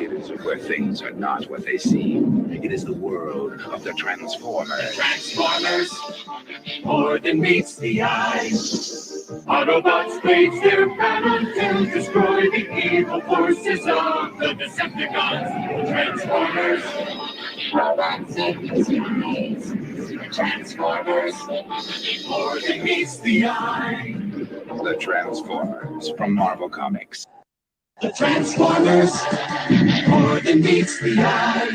world where things are not what they seem. It is the world of the Transformers. Transformers, more than meets the eye. Autobots wage their battle to destroy the evil forces of the Decepticons. Transformers, robots in disguise. Transformers, more than meets the eye. The Transformers from Marvel Comics. The Transformers, more than meets the eye.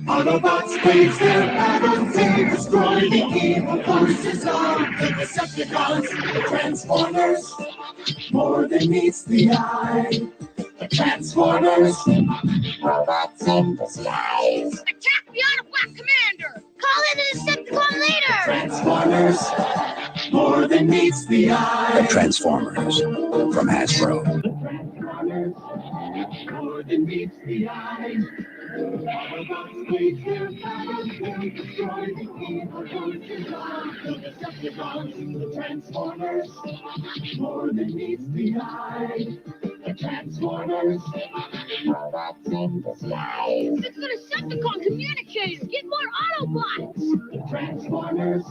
Autobots wage their battle to destroy the evil forces of the Decepticons. The Transformers, more than meets the eye. The Transformers, robots in disguise. Attack the Autobot commander! Call in the Decepticon leader! Transformers, more than meets the eye. The Transformers from Hasbro. The Transformers, more than meets the eye. Autobots wage their battle to destroy the evil forces of the Decepticons. The Transformers, more than meets the eye. The Transformers, robots in disguise. It's the Decepticon communicators! Get more Autobots! The Transformers,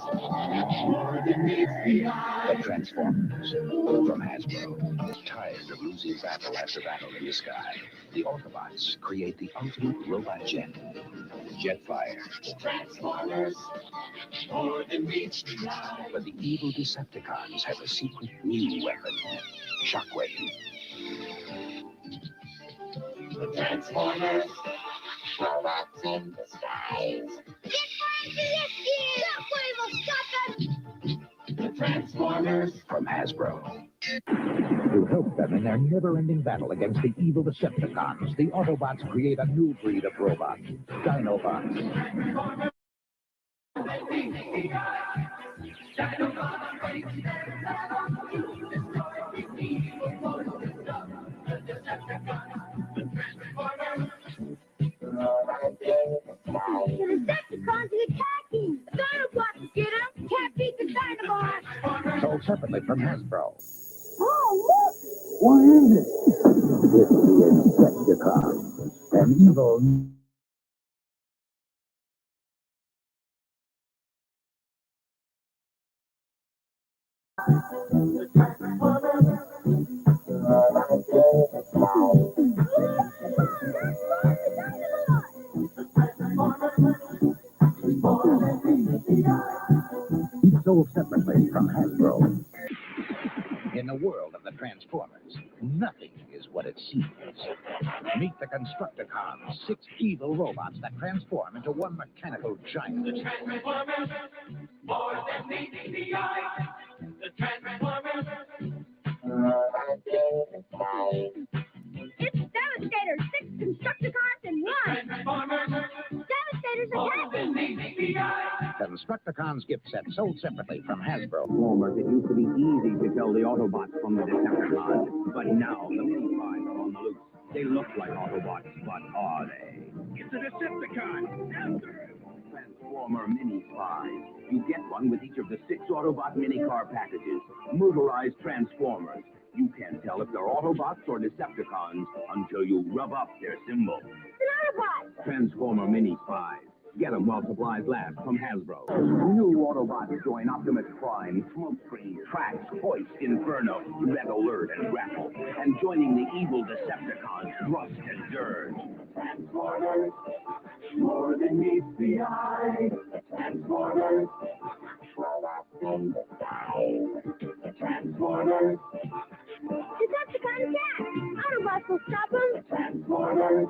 more than meets the eye. The Transformers from Hasbro. Tired of losing battle after battle in the sky, the Autobots create the ultimate robot jet. Jetfire. The Transformers, more than meets the eye. But the evil Decepticons have a secret new weapon. Shockwave. The Transformers, robots in disguise. Get ready, Shockwave will stop them! The Transformers, From Hasbro. To help them in their never-ending battle against the evil Decepticons, the Autobots create a new breed of robots, Dinobots. The Decepticons are attacking! Dinobots get them! Can't beat the Dinobots! Sold separately from Hasbro. Oh, look! What is it? It's the Insecticons, an evil sold separately from Hasbro. In the world of the Transformers, nothing is what it seems. Meet the Constructicons, 6 evil robots that transform into one mechanical giant. the Transformers, more than meets the eye. The Transformers, It's Devastator! 6 Constructicons in 1! Transformers, Devastator's more attacking! than meets the eye. Constructicons gift set sold separately from Hasbro. Transformers, it used to be easy to tell the Autobots from the Decepticons, but now the mini-spies are on the loose. They look like Autobots, but are they? It's a Decepticon! Transformer mini-spies. You get one with each of the 6 Autobot mini-car packages. Motorized Transformers. You can't tell if they're Autobots or Decepticons until you rub up their symbol. It's an Autobot! Transformer mini-spies. Get them while supplies last from Hasbro. New Autobots join Optimus Prime, Smokescreen, Trax, Hoist, Inferno, Red Alert, and Grapple. And joining the evil Decepticons, Rust and Dirge. Transformers, more than meets the eye. The Transformers, robots in disguise. The Transformers, Decepticon attack! Autobots will stop them! the Transformers,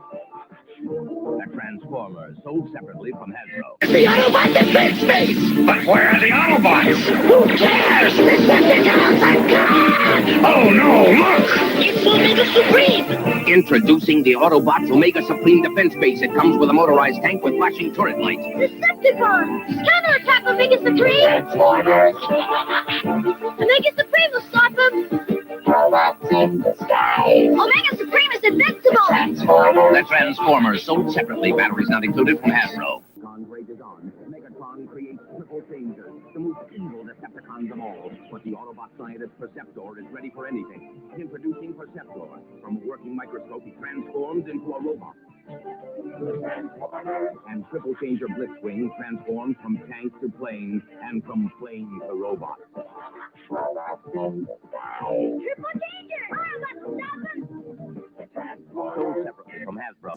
The Transformers, sold separately from Hasbro. the Autobots in big space! But where are the Autobots? Who cares? The Decepticons are gone! Oh no, look! It's Omega Supreme! Introducing the Autobots Omega Supreme Defense Base. It comes with a motorized tank with flashing turret lights. Decepticons! Counterattack Omega Supreme! Transformers, Omega Supreme will stop them! robots in disguise. Omega Supreme is invincible! Transformers, The Transformers, sold separately. Batteries not included from Hasbro. Megatron rages on. Megatron creates triple changers, the most evil Decepticons of all. But the Autobot scientist Perceptor is ready for anything. Introducing Perceptor. From a working microscope, he transforms transforms into a robot. And triple changer Blitzwing transforms from tank to plane and from plane to robot. Triple danger! Let's stop him! Sold separately from Hasbro.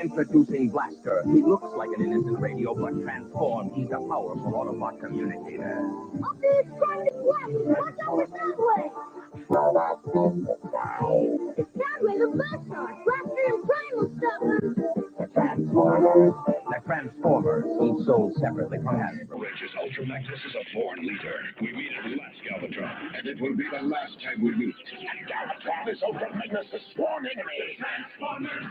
Introducing Blaster. He looks like an innocent radio, but transformed, he's a powerful Autobot communicator. Okay, it's trying to blast! Watch out for Soundwave! It's Soundwave the Blaster! Blaster and Prime will stop him! The Transformers, each sold separately from Hasbro. Rangers Ultra Magnus is a born leader. We meet at last, Galvatron, and it will be the last time we meet. And Galvatron is Ultra Magnus' sworn enemy. Transformers!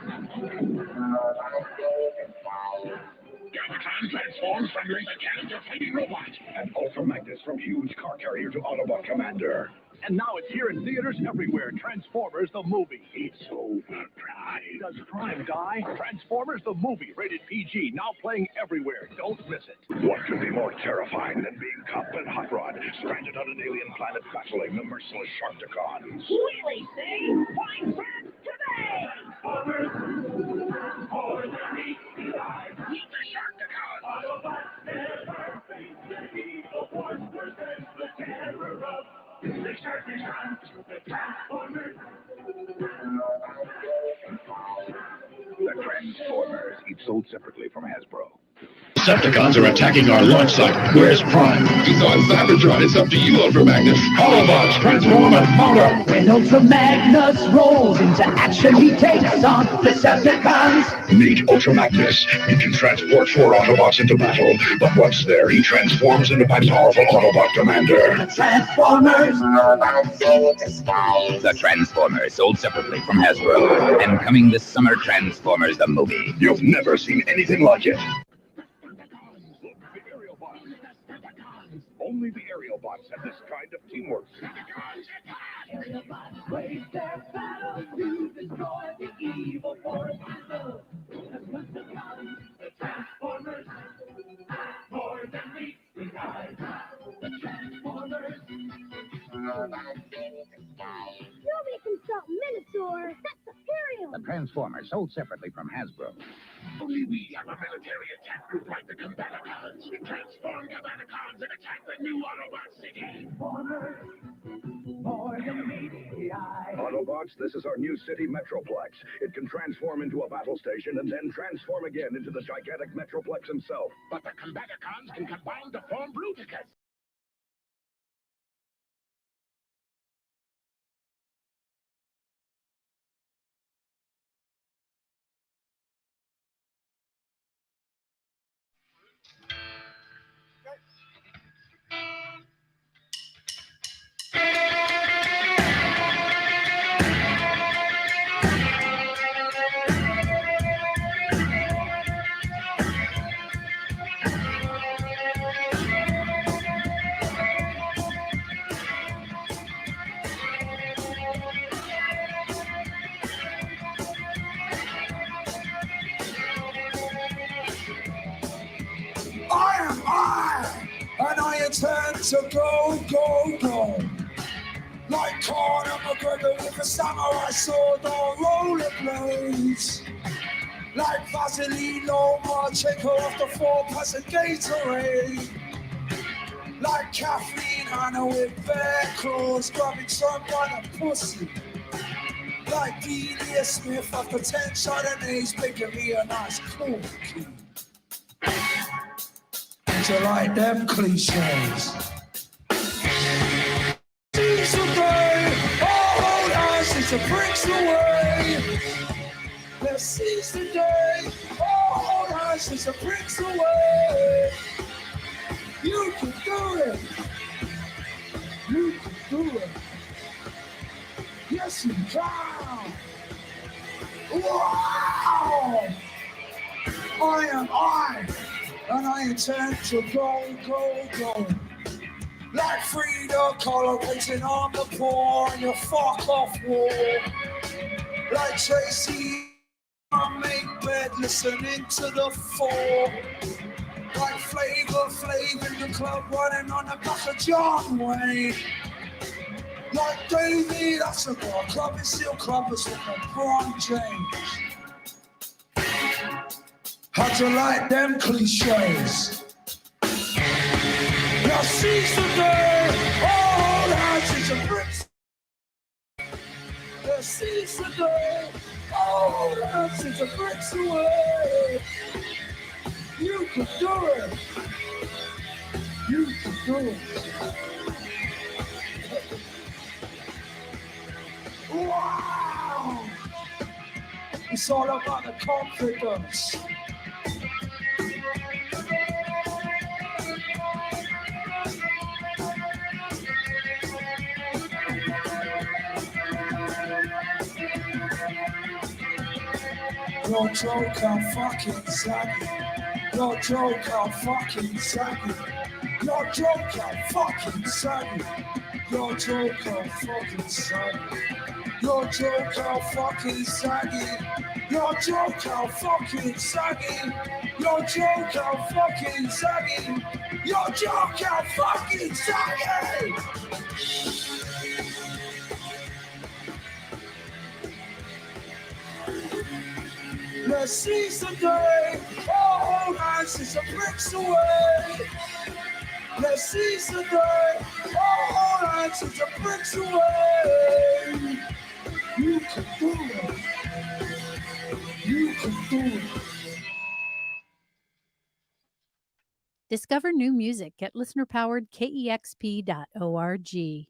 Galvatron transforms from laser cannon to fighting robot, and Ultra Magnus from huge car carrier to Autobot commander. And now it's here in theaters everywhere. Transformers the movie. It's over, Prime. Does Prime die? Transformers the movie, rated PG, now playing everywhere. Don't miss it. What could be more terrifying than being Cop and Hot Rod, stranded on an alien planet battling the merciless Sharkticons? Really, see? Find friends today! Meet the Sharkticons! Autobots never face the evil force versus the terror of the Sharkticons, the Transformers. The Transformers, each sold separately from Hasbro. Decepticons are attacking our launch site. Where's Prime? He's on Cybertron. It's up to you, Ultra Magnus. Autobots, transform and motor! When Ultra Magnus rolls into action, he takes on Decepticons. Meet Ultra Magnus. He can transport 4 Autobots into battle, but once there, he transforms into my powerful Autobot commander. The Transformers. The Transformers, sold separately from Hasbro. And coming this summer, Transformers the movie. You've never seen anything like it. Only the aerial bots have this kind of teamwork. Aerial bots wage their battle to destroy the evil forces of the Decepticons, the Transformers, more than meets the eye. The Transformers. Nobody can stop Minotaur. That's Imperial. The Transformers, sold separately from Hasbro. Only we have a military attack group like the Combaticons. Transform Combaticons and attack the new Autobot city. More than meets the eye. Autobots, this is our new city Metroplex. It can transform into a battle station and then transform again into the gigantic Metroplex himself. But the Combaticons can combine to form Bruticus. Turn to go, go, go. Like Conor McGregor with a samurai sword on rollerblades. Like Vaseline Lomachenko off the 4-person Gatorade. Like Kathleen Hanna with bare claws grabbing someone a pussy. Like Delia Smith after 10 Chardonnays making me a nice cookie. You like them cliches. Seize the day, all ashes are bricks away. Let's seize the day, all ashes are bricks away. You can do it. You can do it. Yes, you can. Wow! I am I. And I intend to go, go, go. Like Frida Kahlo waiting on the poor and your fuck off war. Like Tracy, I make bed listening to the fall. Like Flavor in the club, running on the back of John Wayne. Like Davey, that's a bar. Club is still clubbers with LeBron James. Had to like them cliches. Now seize the day, all houses and bricks. Now seize the day, all houses and bricks away. You can do it. You can do it. Wow! It's all about the confidence. Your joke, how fucking saggy. Your joke, how fucking saggy. Your joke, how fucking saggy. Your joke, how fucking saggy. Your joke, how fucking saggy. Your joke, how fucking saggy. Your joke, how fucking saggy. Your joke, how fucking saggy. Let's seize the day, all houses are bricks away. Let's seize the day, all houses are bricks away. You can do it. You can do it. Discover new music at listener-powered KEXP.org.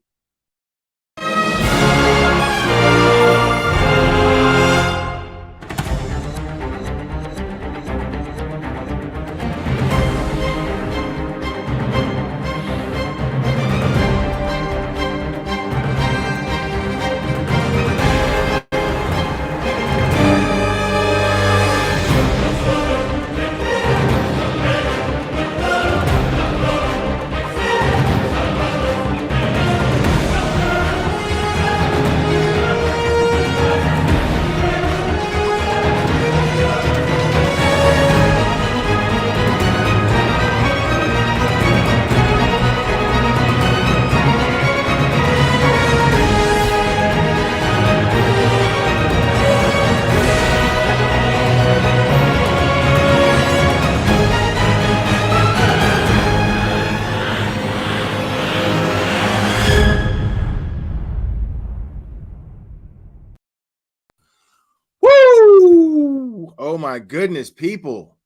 Woo! Oh my goodness, people.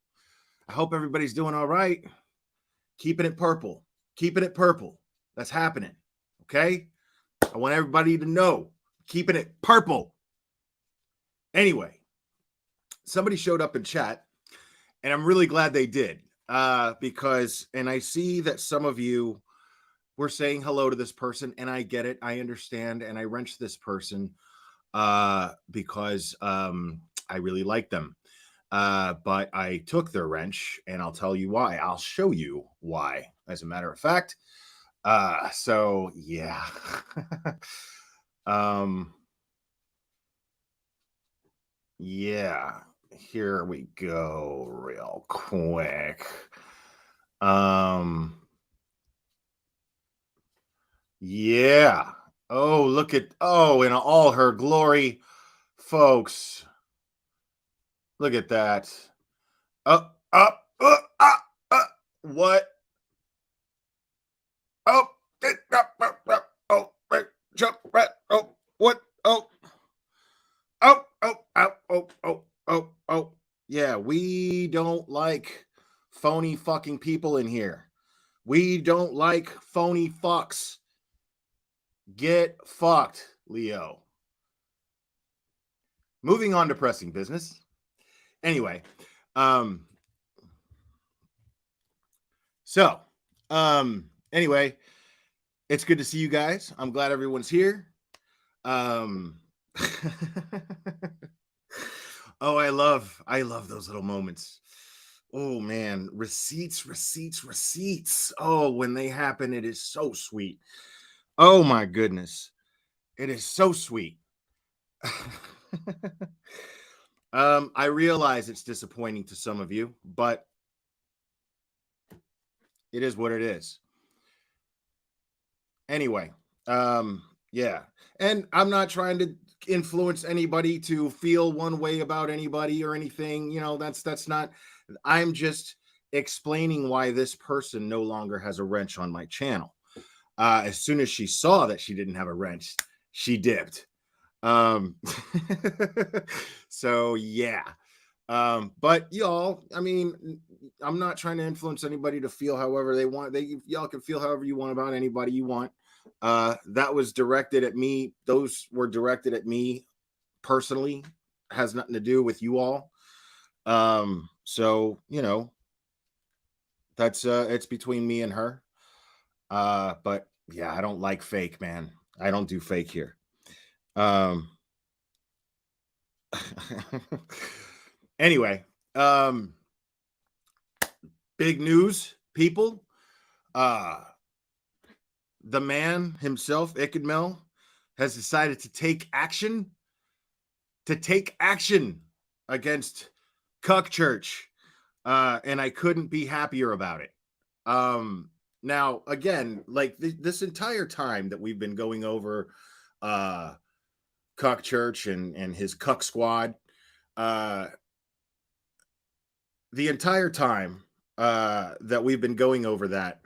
I hope everybody's doing all right. Keeping it purple. Keeping it purple. That's happening. Okay? I want everybody to know. Keeping it purple. Anyway, somebody showed up in chat, and I'm really glad they did. Because I see that some of you were saying hello to this person, and I get it. I understand, and I wrenched this person because I really like them. But I took their wrench, and I'll tell you why. I'll show you why, as a matter of fact. So yeah. Yeah, here we go real quick. Yeah. Oh, look at, in all her glory, folks. Look at that. What? Oh, what? Oh. Yeah, we don't like phony fucking people in here. We don't like phony fucks. Get fucked, Leo. Moving on to pressing business. Anyway, anyway, it's good to see you guys. I'm glad everyone's here. Oh, I love those little moments. Oh man, receipts. Oh, when they happen, it is so sweet. Oh my goodness. It is so sweet. I realize it's disappointing to some of you, but It is what it is. Anyway, yeah. And I'm not trying to influence anybody to feel one way about anybody or anything. You know, that's not. I'm just explaining why this person no longer has a wrench on my channel. As soon as she saw that she didn't have a wrench, she dipped. So yeah. But y'all, I mean, I'm not trying to influence anybody to feel however they want. Y'all can feel however you want about anybody you want. That was directed at me. Those were directed at me personally. Has nothing to do with you all. So you know, that's it's between me and her. But yeah, I don't like fake, man. I don't do fake here. Anyway, big news, people. The man himself, Ickedmel, has decided to take action against Cuckchurch. And I couldn't be happier about it. Now, again, like this entire time that we've been going over Cuckchurch and his Cuck Squad, the entire time that we've been going over that,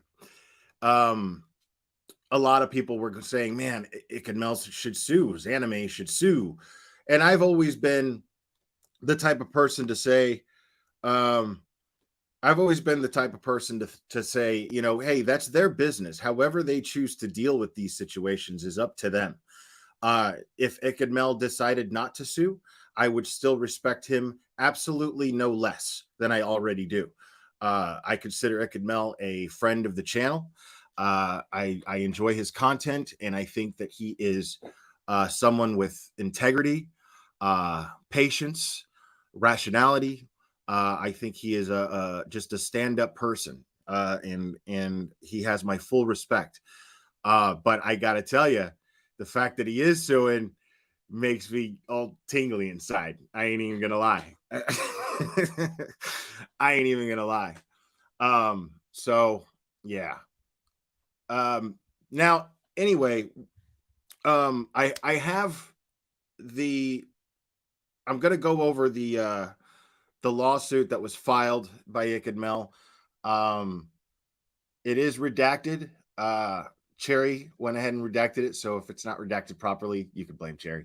a lot of people were saying, man, Ickedmel should sue, Anime should sue. And I've always been the type of person to say, I've always been the type of person to say, you know, hey, that's their business. However they choose to deal with these situations is up to them. If Ickedmel decided not to sue, I would still respect him absolutely no less than I already do. I consider Ickedmel a friend of the channel. I enjoy his content, and I think that he is someone with integrity, patience, rationality. I think he is just a stand-up person, and he has my full respect. But I got to tell you, the fact that he is suing makes me all tingly inside. I ain't even gonna lie. I ain't even gonna lie. So yeah. Now anyway, I have I'm gonna go over the lawsuit that was filed by Ickedmel. It is redacted. Cherry went ahead and redacted it, so if it's not redacted properly, you can blame Cherry.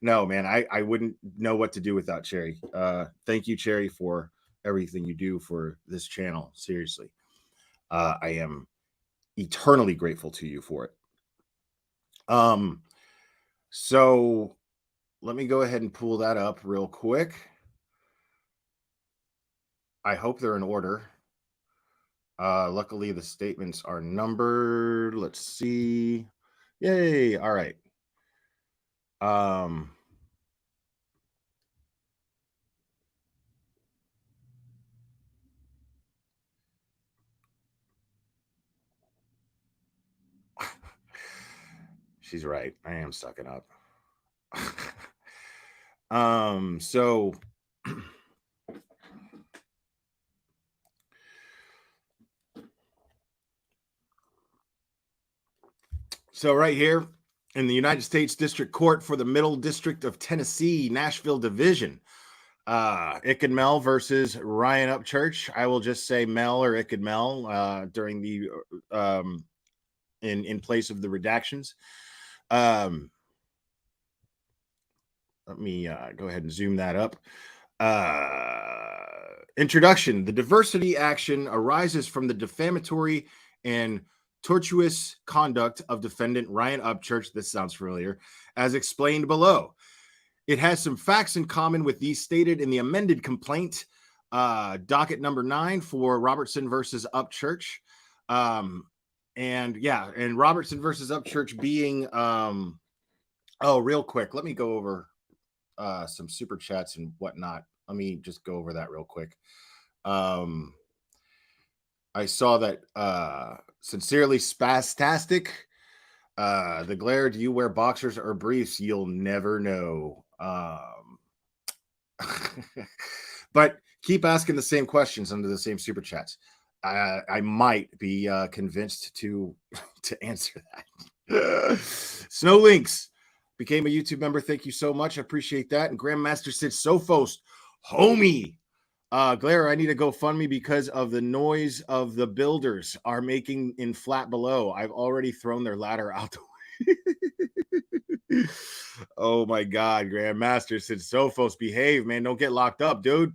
No, man, I wouldn't know what to do without Cherry. Thank you, Cherry, for everything you do for this channel. Seriously, I am eternally grateful to you for it. So let me go ahead and pull that up real quick. I hope they're in order. Luckily, the statements are numbered. Let's see. Yay. All right. She's right. I am sucking up. So right here in the United States District Court for the Middle District of Tennessee, Nashville Division, Ickedmel versus Ryan Upchurch. I will just say Mel or Ickedmel during the in place of the redactions. Let me go ahead and zoom that up. Introduction. The diversity action arises from the defamatory and tortuous conduct of defendant Ryan Upchurch. This sounds familiar, as explained below. It has some facts in common with these stated in the amended complaint, docket number 9 for Robertson versus Upchurch. And yeah, and Robertson versus Upchurch being, oh, real quick, let me go over some super chats and whatnot. Let me just go over that real quick. I saw that sincerely spastastic. The glare, do you wear boxers or briefs? You'll never know. But Keep asking the same questions under the same super chats. I might be convinced to answer that. Snow Links became a YouTube member. Thank you so much. I appreciate that. And Grandmaster Sid Sophos, homie. Glare, I need to GoFundMe because of the noise of the builders are making in Flat Below. I've already thrown their ladder out the way. Oh my God, Grandmaster Sid Sophos, behave, man. Don't get locked up, dude.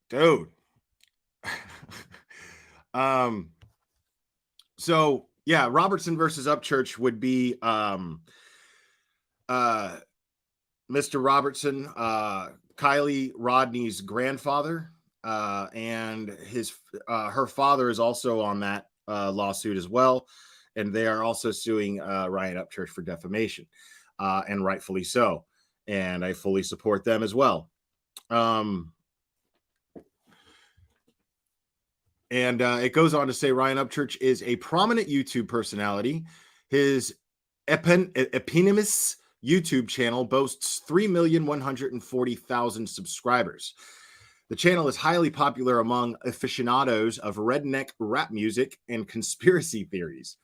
Dude. So yeah, Robertson versus Upchurch would be Mr. Robertson, Kylie Rodney's grandfather, and his her father is also on that lawsuit as well, and they are also suing Ryan Upchurch for defamation, and rightfully so. And I fully support them as well. And it goes on to say Ryan Upchurch is a prominent YouTube personality. His eponymous YouTube channel boasts 3,140,000 subscribers. The channel is highly popular among aficionados of redneck rap music and conspiracy theories.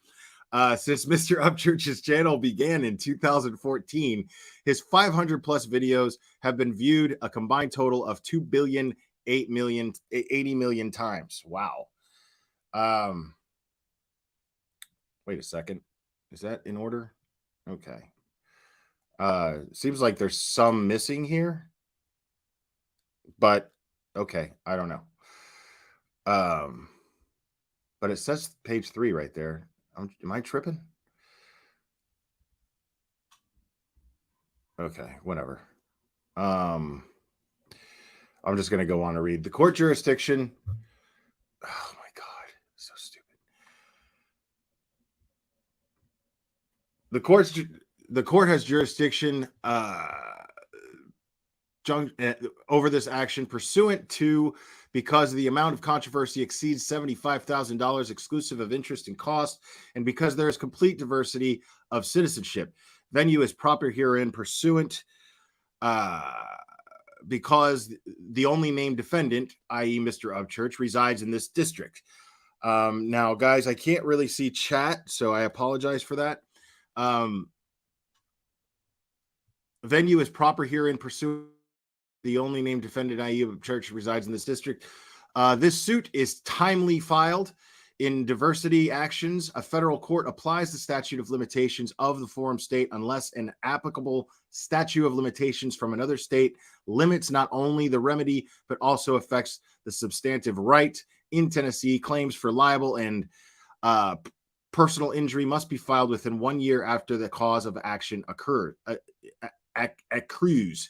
Since Mr. Upchurch's channel began in 2014, his 500 plus videos have been viewed a combined total of 2,080 million times. Wow. Wait a second. Is that in order? Okay. Seems like there's some missing here, but okay. I don't know. But it says page 3 right there. Am I tripping? Okay, whatever. I'm just going to go on to read the court jurisdiction. Oh my God, so stupid. The court has jurisdiction over this action pursuant to, because the amount of controversy exceeds $75,000 exclusive of interest and cost, and because there is complete diversity of citizenship. Venue is proper herein pursuant because the only named defendant, i.e. Mr. Upchurch, resides in this district. Now, guys, I can't really see chat, so I apologize for that. Venue is proper herein pursuant the only named defendant, i.e. Upchurch, resides in this district. This suit is timely filed. In diversity actions, a federal court applies the statute of limitations of the forum state unless an applicable statute of limitations from another state limits not only the remedy, but also affects the substantive right. In Tennessee, claims for libel and personal injury must be filed within 1 year after the cause of action accrues.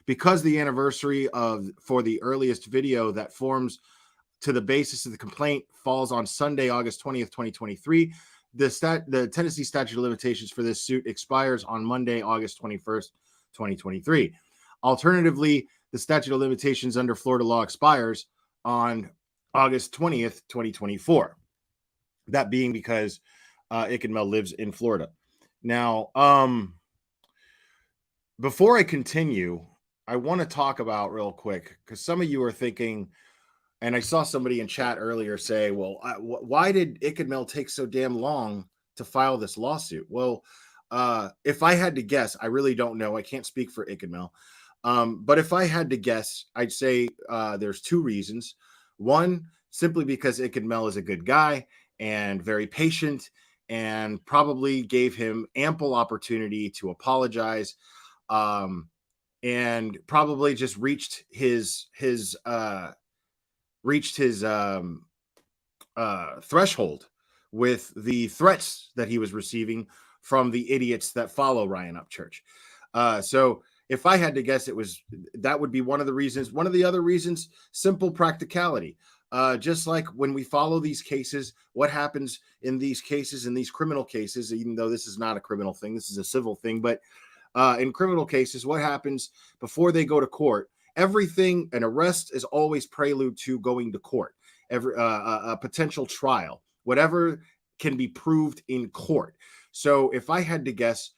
Because the anniversary for the earliest video that forms to the basis of the complaint falls on Sunday, August 20th, 2023, the Tennessee statute of limitations for this suit expires on Monday, August 21st, 2023. Alternatively, the statute of limitations under Florida law expires on August 20th, 2024. That being because Ickedmel lives in Florida. Now, before I continue, I want to talk about real quick, because some of you are thinking, and I saw somebody in chat earlier say, well, why did Ickedmel take so damn long to file this lawsuit? Well, if I had to guess, I really don't know. I can't speak for Ickedmel. But if I had to guess, I'd say there's 2 reasons. One, simply because Ickedmel is a good guy and very patient and probably gave him ample opportunity to apologize. And probably just reached his threshold with the threats that he was receiving from the idiots that follow Ryan Upchurch. So if I had to guess, that would be one of the reasons. One of the other reasons, simple practicality. Just like when we follow these cases, what happens in these cases, in these criminal cases, even though this is not a criminal thing, this is a civil thing, but in criminal cases, what happens before they go to court? Everything, an arrest is always prelude to going to court. A potential trial, whatever can be proved in court. So if I had to guess,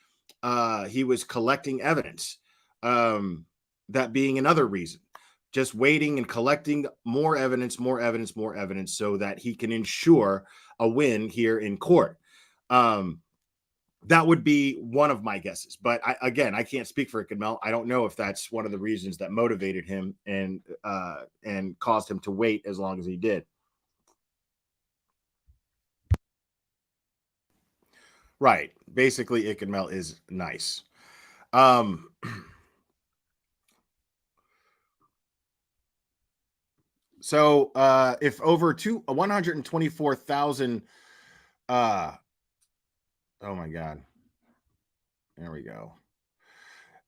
he was collecting evidence. that being another reason. Just waiting and collecting more evidence, so that he can ensure a win here in court. That would be one of my guesses. But I can't speak for Ickedmel. I don't know if that's one of the reasons that motivated him and caused him to wait as long as he did. Right. Basically, Ickedmel is nice. So if over 124,000 oh my God. There we go.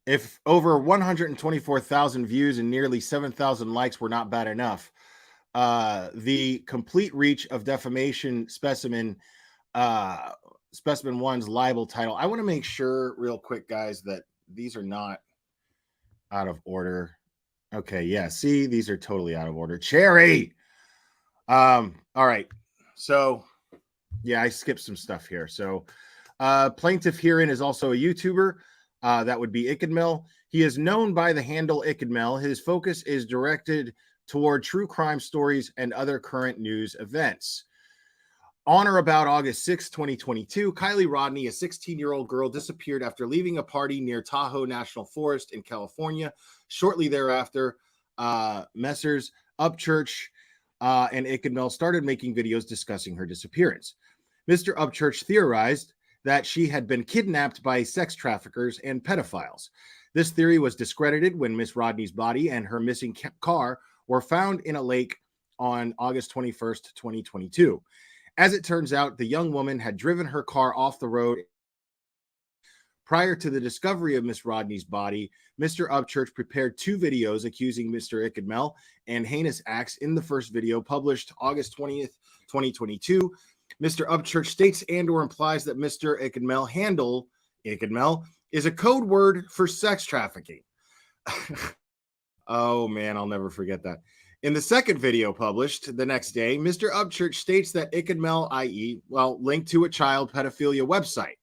If over 124,000 views and nearly 7,000 likes were not bad enough, the complete reach of defamation specimen 1's libel title. I want to make sure real quick, guys, that these are not out of order. Okay, yeah, see, these are totally out of order. Cherry. All right. So, yeah, I skipped some stuff here. So, plaintiff herein is also a YouTuber. That would be Ickedmel. He is known by the handle Ickedmel. His focus is directed toward true crime stories and other current news events. On or about August 6, 2022, Kylie Rodney, a 16-year-old girl, disappeared after leaving a party near Tahoe National Forest in California. Shortly thereafter, Messrs. Upchurch and Ickedmel started making videos discussing her disappearance. Mr. Upchurch theorized that she had been kidnapped by sex traffickers and pedophiles. This theory was discredited when Miss Rodney's body and her missing car were found in a lake on August 21st, 2022. As it turns out, the young woman had driven her car off the road. Prior to the discovery of Miss Rodney's body, Mr. Upchurch prepared 2 videos accusing Mr. Ickedmel and heinous acts. In the first video, published August 20th, 2022, Mr. Upchurch states and or implies that Mr. Ickedmel handle Ickedmel is a code word for sex trafficking. Oh man, I'll never forget that. In the second video published the next day, Mr. Upchurch states that Ickedmel, i.e., linked to a child pedophilia website.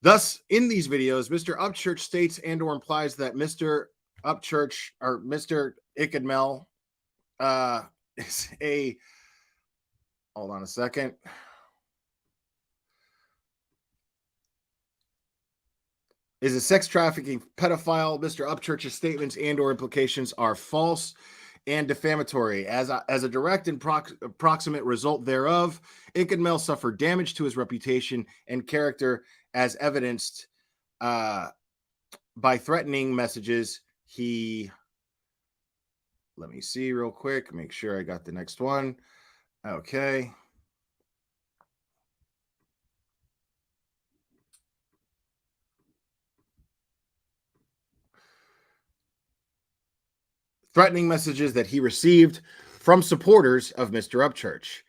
Thus, in these videos, Mr. Upchurch states and or implies that Mr. Upchurch or Mr. Ickedmel is a, hold on a second. Is a sex trafficking pedophile. Mr. Upchurch's statements and or implications are false and defamatory. As a direct and proximate result thereof, Ickedmel suffered damage to his reputation and character as evidenced by threatening messages. Let me see real quick, make sure I got the next one. Okay. Threatening messages that he received from supporters of Mr. Upchurch.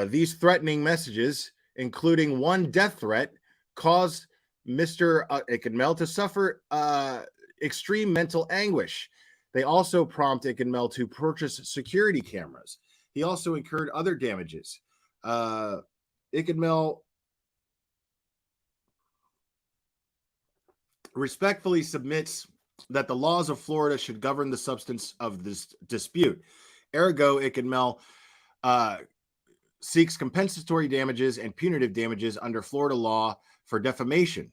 These threatening messages, including one death threat, caused Mr. Ickedmel to suffer extreme mental anguish. They also prompt Ickedmel to purchase security cameras. He also incurred other damages. Ickedmel respectfully submits that the laws of Florida should govern the substance of this dispute. Ergo, Ickedmel seeks compensatory damages and punitive damages under Florida law for defamation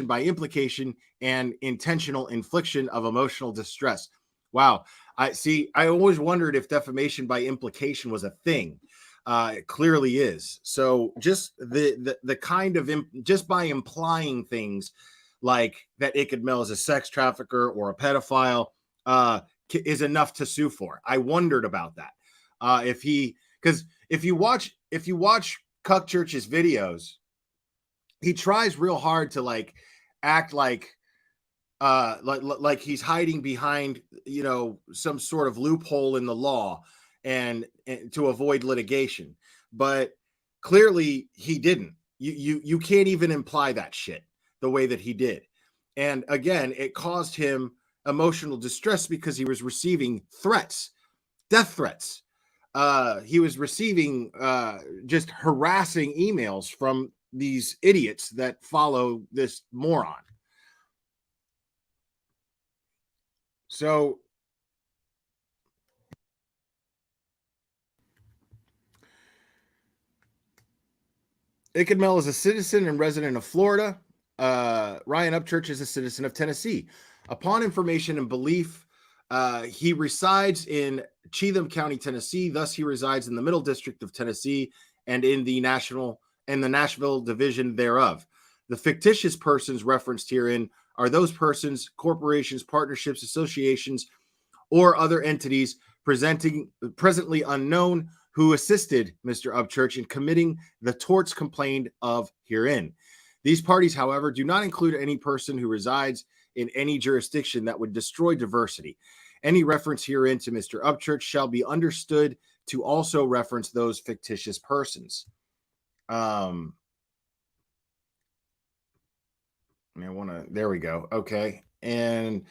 by implication, and intentional infliction of emotional distress. Wow. I always wondered if defamation by implication was a thing. It clearly is. So just the kind of just by implying things like that Ickedmel is a sex trafficker or a pedophile is enough to sue for. I wondered about that. Because if you watch Cuckchurch's videos, he tries real hard to act like he's hiding behind some sort of loophole in the law and to avoid litigation, but clearly he didn't. You can't even imply that shit the way that he did. And again, it caused him emotional distress because he was receiving threats, death threats. He was receiving just harassing emails from these idiots that follow this moron. So Ickedmel is a citizen and resident of Florida. Ryan Upchurch is a citizen of Tennessee. Upon information and belief, he resides in Cheatham County, Tennessee. Thus, he resides in the Middle District of Tennessee and in the Nashville division thereof. The fictitious persons referenced herein are those persons, corporations, partnerships, associations, or other entities presently unknown who assisted Mr. Upchurch in committing the torts complained of herein. These parties, however, do not include any person who resides in any jurisdiction that would destroy diversity. Any reference herein to Mr. Upchurch shall be understood to also reference those fictitious persons. There we go. Okay. And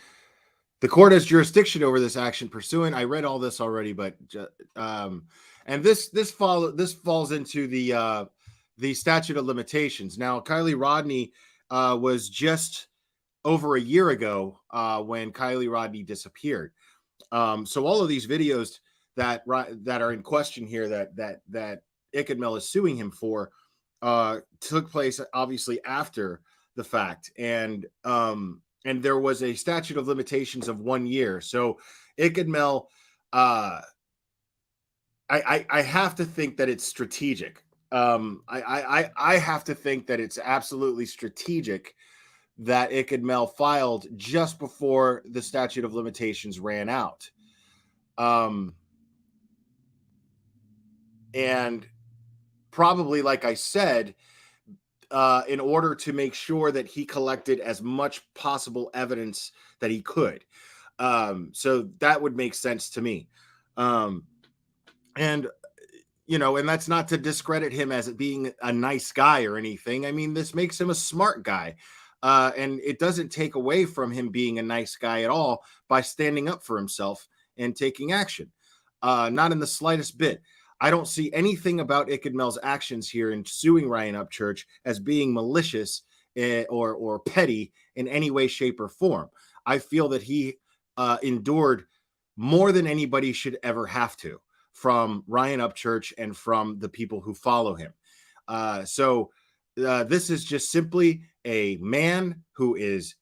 the court has jurisdiction over this action pursuant. I read all this already, but and this falls into the statute of limitations. Now, Kylie Rodney was just over a year ago when Kylie Rodney disappeared. So all of these videos that are in question here that Ickedmel is suing him for took place obviously after the fact, and there was a statute of limitations of 1 year. So Ickedmel, I have to think that it's strategic. I have to think that it's absolutely strategic that Ickedmel filed just before the statute of limitations ran out. And probably, like I said, in order to make sure that he collected as much possible evidence that he could. So that would make sense to me. And that's not to discredit him as being a nice guy or anything. I mean, this makes him a smart guy. And it doesn't take away from him being a nice guy at all by standing up for himself and taking action. Not in the slightest bit. I don't see anything about Ickedmel's actions here in suing Ryan Upchurch as being malicious or petty in any way, shape, or form. I feel that he endured more than anybody should ever have to from Ryan Upchurch and from the people who follow him. So this is just simply a man who is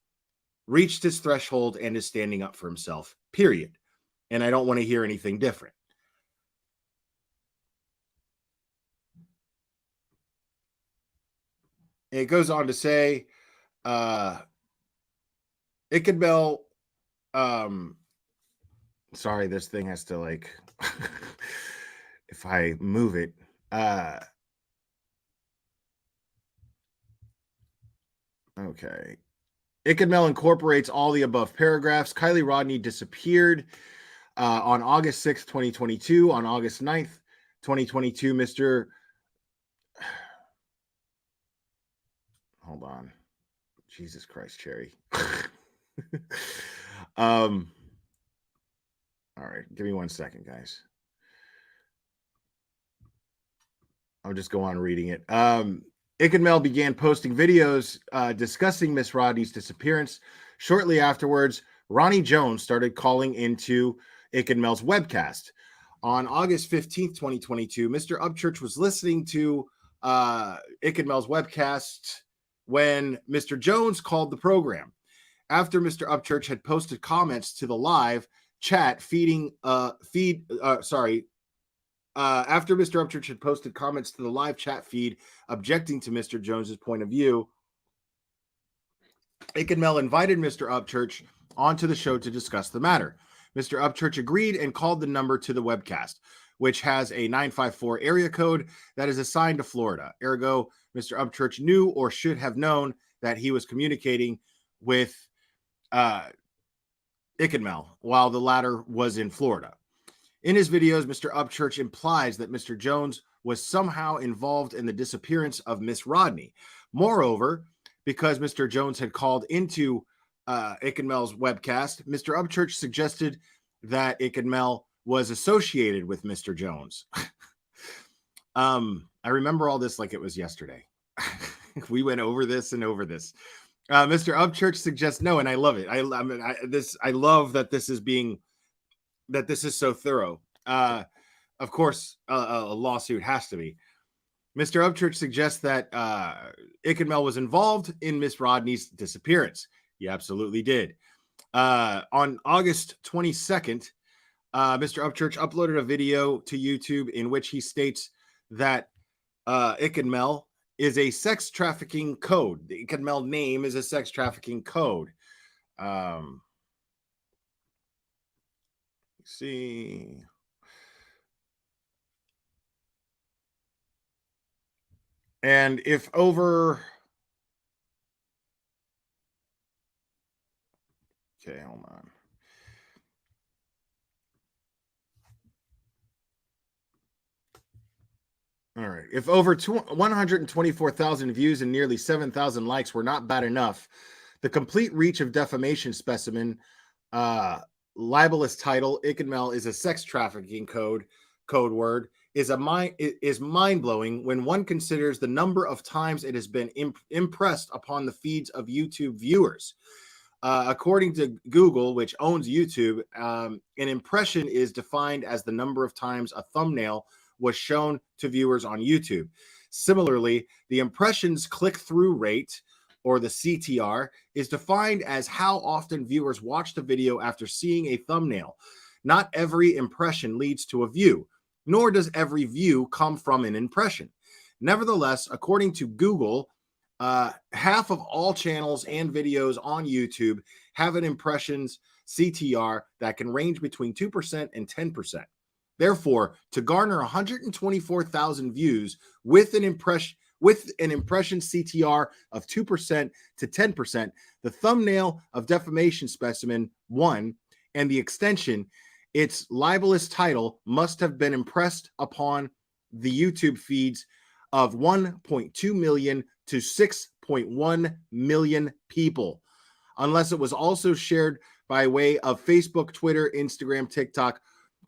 reached his threshold and is standing up for himself, period. And I don't want to hear anything different. It goes on to say, Ickedmel, sorry, this thing has to if I move it, okay. Ickedmel incorporates all the above paragraphs. Kylie Rodney disappeared on August 6th, 2022. On August 9th, 2022, hold on. Jesus Christ, Cherry. All right, give me 1 second, guys. I'll just go on reading it. Ickedmel began posting videos discussing Miss Rodney's disappearance. Shortly afterwards, Ronnie Jones started calling into Ickedmel's webcast. On August 15th, 2022, Mr. Upchurch was listening to Ickedmel's webcast when Mr. Jones called the program. After Mr. Upchurch had posted comments to the live chat after Mr. Upchurch had posted comments to the live chat feed objecting to Mr. Jones's point of view, Ickedmel invited Mr. Upchurch onto the show to discuss the matter. Mr. Upchurch agreed and called the number to the webcast, which has a 954 area code that is assigned to Florida. Ergo, Mr. Upchurch knew or should have known that he was communicating with Ickedmel while the latter was in Florida. In his videos, Mr. Upchurch implies that Mr. Jones was somehow involved in the disappearance of Miss Rodney. Moreover, because Mr. Jones had called into Ickedmel's webcast, Mr. Upchurch suggested that Ickedmel was associated with Mr. Jones. I remember all this like it was yesterday. We went over this and over this. Mr. Upchurch suggests no, and I love it. I love that this is so thorough. Of course, a lawsuit has to be. Mr. Upchurch suggests that Ickedmel was involved in Miss Rodney's disappearance. He absolutely did. On August 22nd, Mr. Upchurch uploaded a video to YouTube in which he states that Ickedmel is a sex trafficking code. The Ickedmel name is a sex trafficking code. Let's see. And if over... Okay, hold on. All right. If over 124,000 views and nearly 7,000 likes were not bad enough, the complete reach of defamation specimen, libelous title, Ickedmel is a sex trafficking code word, is mind-blowing when one considers the number of times it has been impressed upon the feeds of YouTube viewers. According to Google, which owns YouTube, an impression is defined as the number of times a thumbnail was shown to viewers on YouTube. Similarly, the impressions click-through rate, or the CTR, is defined as how often viewers watch the video after seeing a thumbnail. Not every impression leads to a view, nor does every view come from an impression. Nevertheless, according to Google, half of all channels and videos on YouTube have an impressions CTR that can range between 2% and 10%. Therefore, to garner 124,000 views with an impression CTR of 2% to 10%, the thumbnail of defamation specimen 1 and the extension, its libelous title, must have been impressed upon the YouTube feeds of 1.2 million to 6.1 million people, unless it was also shared by way of Facebook, Twitter, Instagram, TikTok,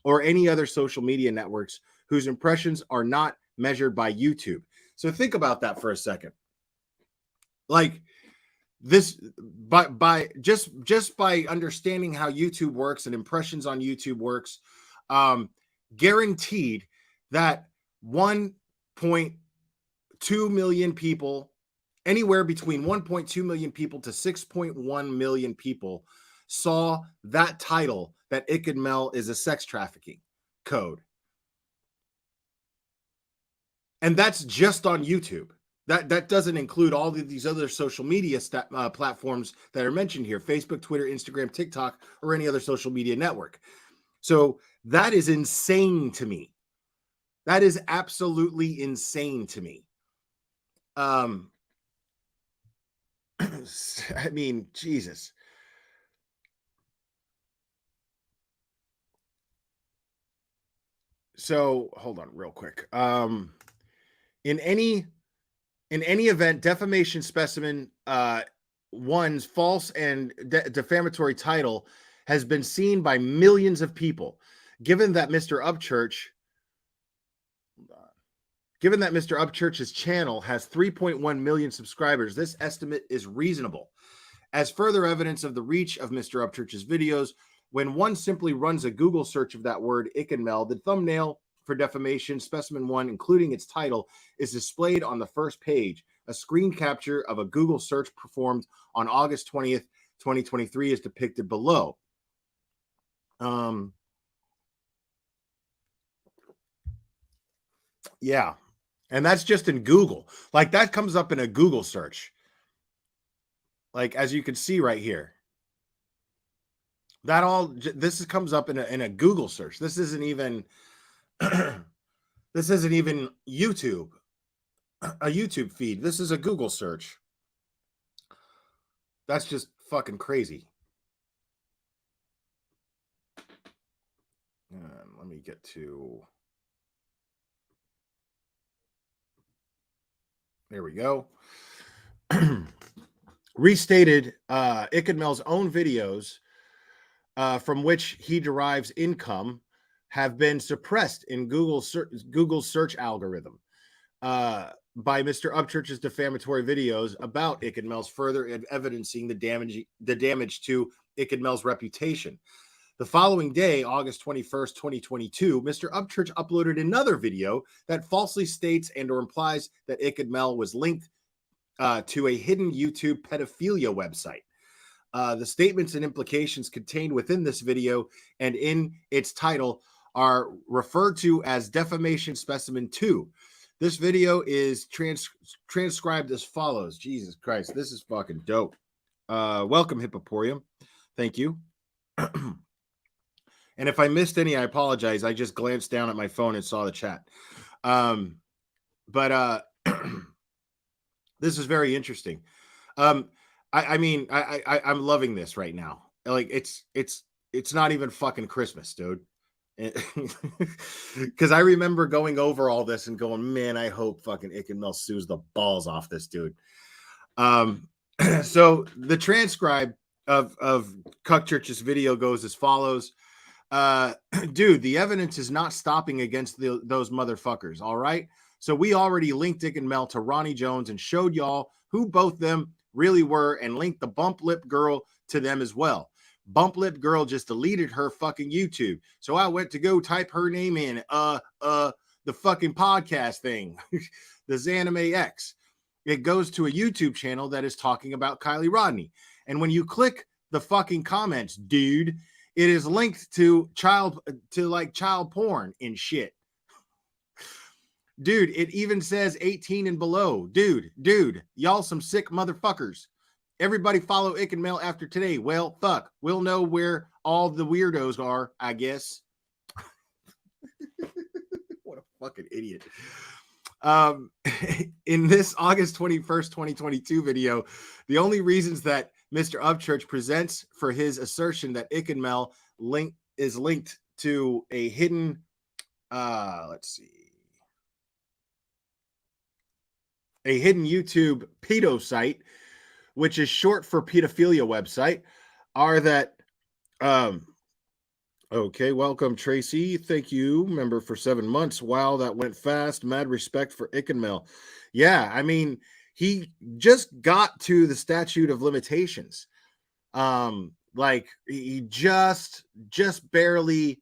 or any other social media networks whose impressions are not measured by YouTube. So think about that for a second. Like this, by just by understanding how YouTube works and impressions on YouTube works, guaranteed that 1.2 million people, anywhere between 1.2 million people to 6.1 million people, saw that title, that Ickedmel is a sex trafficking code. And that's just on YouTube. That doesn't include all of these other social media platforms that are mentioned here: Facebook, Twitter, Instagram, TikTok, or any other social media network. So that is insane to me. That is absolutely insane to me. I mean, Jesus. So hold on real quick. In any event, defamation specimen 1's false and defamatory title has been seen by millions of people. Given that Mr. Upchurch's channel has 3.1 million subscribers, this estimate is reasonable. As further evidence of the reach of Mr. Upchurch's videos, when one simply runs a Google search of that word, Ickedmel, the thumbnail for defamation specimen 1, including its title, is displayed on the first page. A screen capture of a Google search performed on August 20th, 2023 is depicted below. Yeah. And that's just in Google. Like, that comes up in a Google search. Like, as you can see right here. This comes up in a Google search. This isn't even this isn't even YouTube, a YouTube feed. This is a Google search. That's just fucking crazy. Let me get to... There we go. Restated, Ickedmel's own videos from which he derives income have been suppressed in Google's search algorithm. by Mr. Upchurch's defamatory videos about Ickedmel's, further evidencing the damage to Ickedmel's reputation. The following day, August 21st, 2022, Mr. Upchurch uploaded another video that falsely states and or implies that Ickedmel was linked to a hidden YouTube pedophilia website. The statements and implications contained within this video and in its title are referred to as Defamation Specimen 2. This video is transcribed as follows. Jesus Christ, this is fucking dope. Welcome, Hippoporium. Thank you. And if I missed any, I apologize. I just glanced down at my phone and saw the chat. But this is very interesting. I'm loving this right now. Like it's not even fucking Christmas, dude. Because I remember going over all this and going, man, I hope fucking Ickedmel sues the balls off this dude. So the transcribe of Cuckchurch's video goes as follows. Dude, the evidence is not stopping against those motherfuckers, all right? So we already linked Ickedmel to Ronnie Jones and showed y'all who both them really were and linked the bump lip girl to them as well. Bump lip girl just deleted her fucking YouTube. So I went to go type her name in, the fucking podcast thing, the Zanime X. It goes to a YouTube channel that is talking about Kylie Rodney. And when you click the fucking comments, dude, it is linked to child porn and shit. Dude, it even says 18 and below. Dude, y'all some sick motherfuckers. Everybody follow Ickedmel after today. Well, fuck. We'll know where all the weirdos are, I guess. What a fucking idiot. In this August 21st, 2022 video, the only reasons that Mr. Upchurch presents for his assertion that Ickedmel is linked to a hidden, a hidden YouTube pedo site, which is short for pedophilia website, are that, okay, welcome, Tracy. Thank you, member, for 7 months. Wow, that went fast. Mad respect for Ickedmel. Yeah, I mean, he just got to the statute of limitations. Like he just barely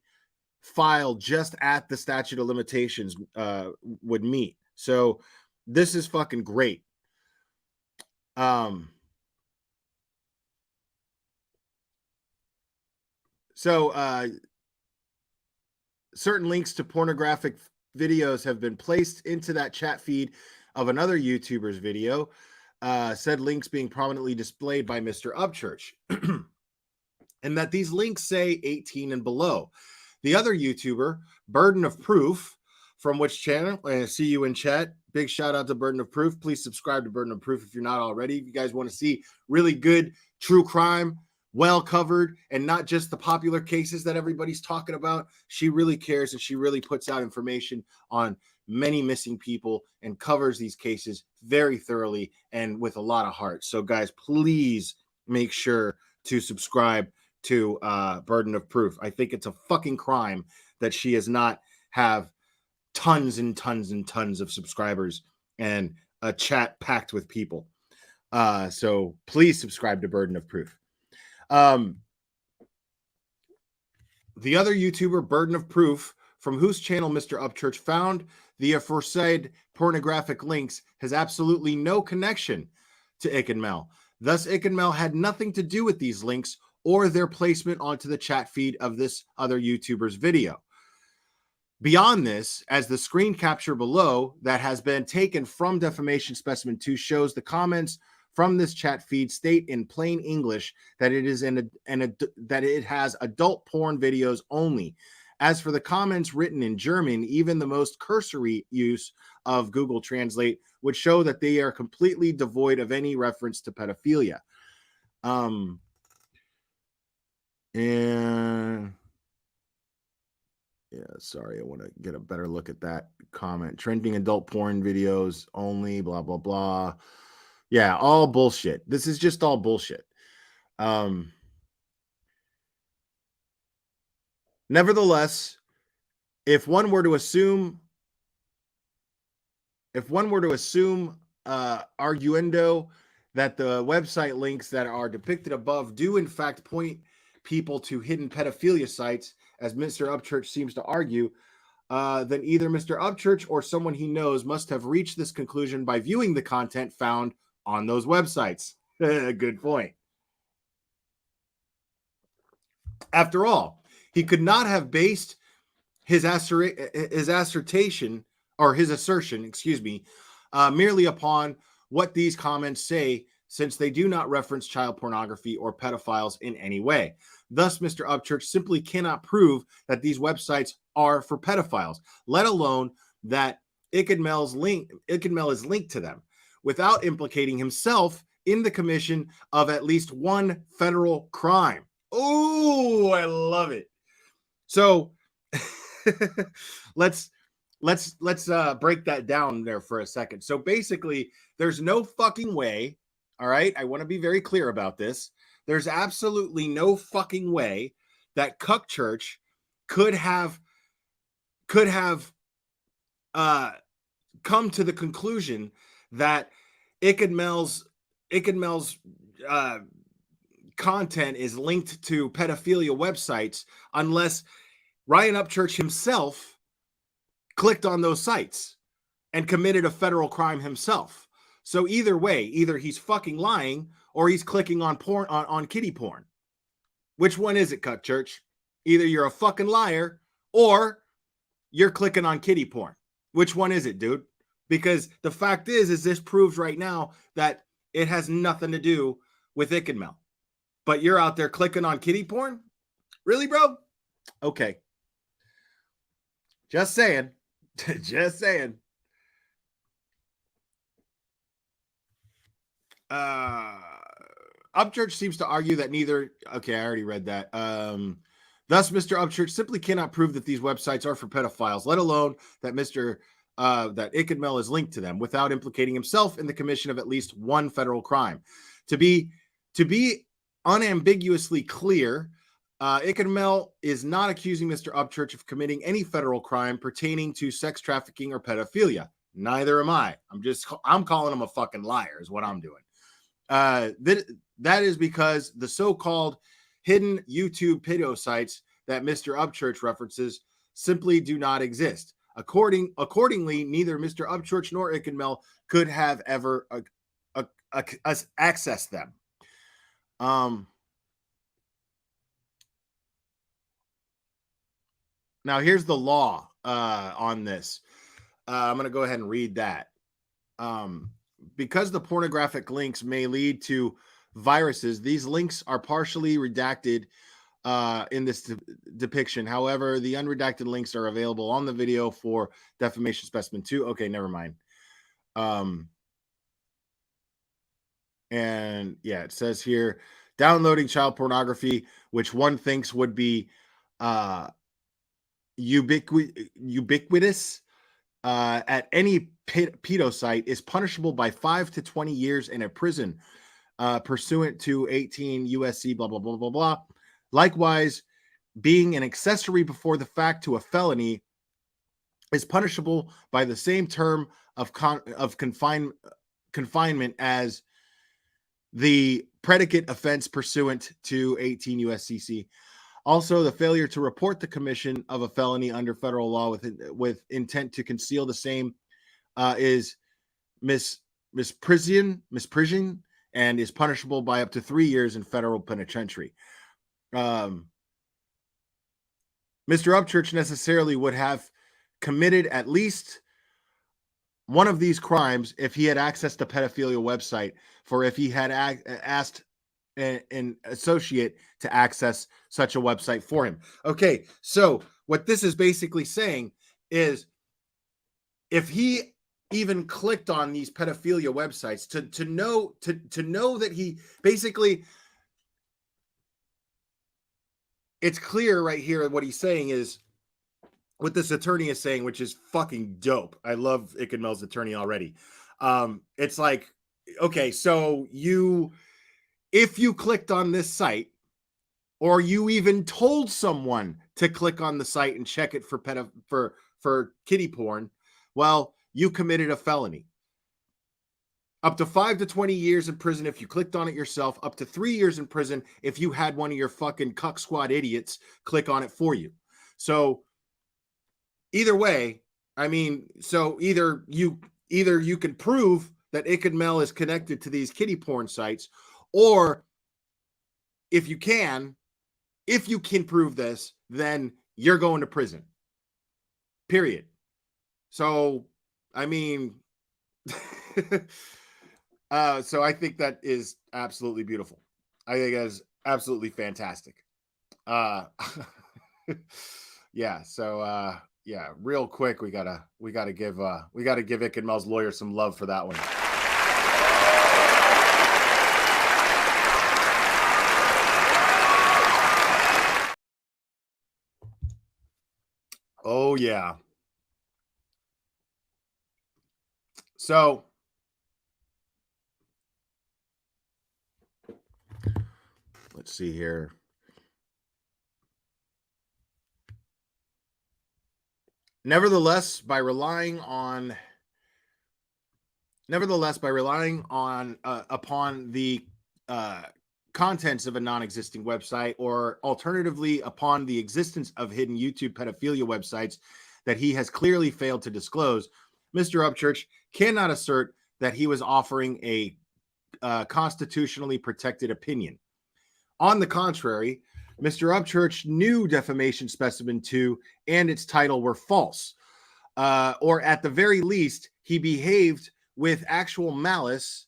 filed just at the statute of limitations would meet. So this is fucking great. So certain links to pornographic videos have been placed into that chat feed of another YouTuber's video, said links being prominently displayed by Mr. Upchurch, and that these links say 18 and below. The other YouTuber, Burden of Proof, from which channel, I see you in chat. Big shout out to Burden of Proof. Please subscribe to Burden of Proof if you're not already. If you guys want to see really good true crime, well covered, and not just the popular cases that everybody's talking about. She really cares, and she really puts out information on many missing people and covers these cases very thoroughly and with a lot of heart. So guys, please make sure to subscribe to Burden of Proof. I think it's a fucking crime that she does not have tons and tons and tons of subscribers and a chat packed with people. So please subscribe to Burden of Proof. The other YouTuber, Burden of Proof, from whose channel Mr. Upchurch found the aforesaid pornographic links, has absolutely no connection to Ickedmel. Thus, Ickedmel had nothing to do with these links or their placement onto the chat feed of this other YouTuber's video. Beyond this, as the screen capture below that has been taken from Defamation Specimen 2 shows, the comments from this chat feed state in plain English that it is that it has adult porn videos only. As for the comments written in German, even the most cursory use of Google Translate would show that they are completely devoid of any reference to pedophilia. And yeah, sorry, I want to get a better look at that comment. Trending adult porn videos only, blah, blah, blah. Yeah, all bullshit. This is just all bullshit. Nevertheless, if one were to assume if one were to assume arguendo that the website links that are depicted above do in fact point people to hidden pedophilia sites, as Mr. Upchurch seems to argue, then either Mr. Upchurch or someone he knows must have reached this conclusion by viewing the content found on those websites. Good point. After all, he could not have based his assertion, merely upon what these comments say, since they do not reference child pornography or pedophiles in any way. Thus, Mr. Upchurch simply cannot prove that these websites are for pedophiles, let alone that Ickedmel is linked to them, without implicating himself in the commission of at least one federal crime. Oh, I love it. So let's break that down there for a second. So basically, there's no fucking way. All right, I want to be very clear about this. There's absolutely no fucking way that Cuckchurch could have come to the conclusion that Ickedmel's content is linked to pedophilia websites unless Ryan Upchurch himself clicked on those sites and committed a federal crime himself. So either way, either he's fucking lying or he's clicking on porn on kiddie porn. Which one is it, Cuckchurch? Either you're a fucking liar or you're clicking on kiddie porn. Which one is it, dude? Because the fact is this proves right now that it has nothing to do with Ickedmel. But you're out there clicking on kiddie porn? Really, bro? Okay. Just saying. Just saying. Upchurch seems to argue that neither. Okay, I already read that. Thus, Mr. Upchurch simply cannot prove that these websites are for pedophiles, let alone that that Ickedmel is linked to them, without implicating himself in the commission of at least one federal crime. To be unambiguously clear, Ickedmel is not accusing Mr. Upchurch of committing any federal crime pertaining to sex trafficking or pedophilia. Neither am I. I'm calling him a fucking liar is what I'm doing. That is because the so-called hidden YouTube pedo sites that Mr. Upchurch references simply do not exist. Accordingly, neither Mr. Upchurch nor Ickedmel could have ever accessed them. Now, here's the law on this. I'm going to go ahead and read that. Because the pornographic links may lead to viruses, these links are partially redacted in this depiction. However, the unredacted links are available on the video for defamation specimen 2. Okay, never mind. And yeah, it says here, downloading child pornography, which one thinks would be ubiquitous at any pedo site, is punishable by 5 to 20 years in a prison, pursuant to 18 USC blah blah blah blah blah. Likewise, being an accessory before the fact to a felony is punishable by the same term of confinement as the predicate offense pursuant to 18 USCC. Also, the failure to report the commission of a felony under federal law with intent to conceal the same is misprision and is punishable by up to 3 years in federal penitentiary. Mr. Upchurch necessarily would have committed at least one of these crimes if he had accessed a pedophilia website, for if he had asked an associate to access such a website for him. Okay, so what this is basically saying is if he even clicked on these pedophilia websites to know that he basically, it's clear right here what he's saying is what this attorney is saying, which is fucking dope. I love Ickedmel's attorney already. It's like, okay, so if you clicked on this site, or you even told someone to click on the site and check it for kiddie porn, well, you committed a felony. Up to 5 to 20 years in prison if you clicked on it yourself. Up to 3 years in prison if you had one of your fucking cuck squad idiots click on it for you. So either way, I mean, so either you can prove that Ickedmel is connected to these kiddie porn sites, or if you can prove this, then you're going to prison. Period. So, I mean, so I think that is absolutely beautiful. I think that is absolutely fantastic. Yeah. So, yeah, real quick, we gotta give Ickedmel's lawyer some love for that one. Oh yeah. So let's see here. Nevertheless, by relying on upon the contents of a non-existing website, or alternatively upon the existence of hidden YouTube pedophilia websites that he has clearly failed to disclose, Mr. Upchurch cannot assert that he was offering a constitutionally protected opinion. On the contrary, Mr. Upchurch knew Defamation Specimen 2 and its title were false. Or at the very least, he behaved with actual malice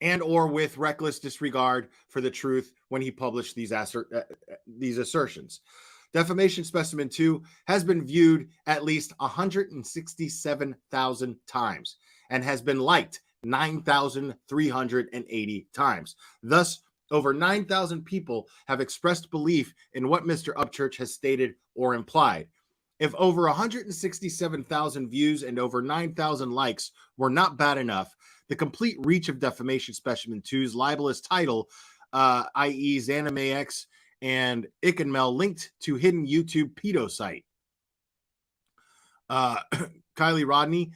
and or with reckless disregard for the truth when he published these assertions. Defamation Specimen 2 has been viewed at least 167,000 times and has been liked 9,380 times. Thus, over 9,000 people have expressed belief in what Mr. Upchurch has stated or implied. If over 167,000 views and over 9,000 likes were not bad enough, the complete reach of Defamation Specimen 2's libelous title, i.e. Xanimax and Ickedmel linked to hidden YouTube pedo site, Kylie Rodney,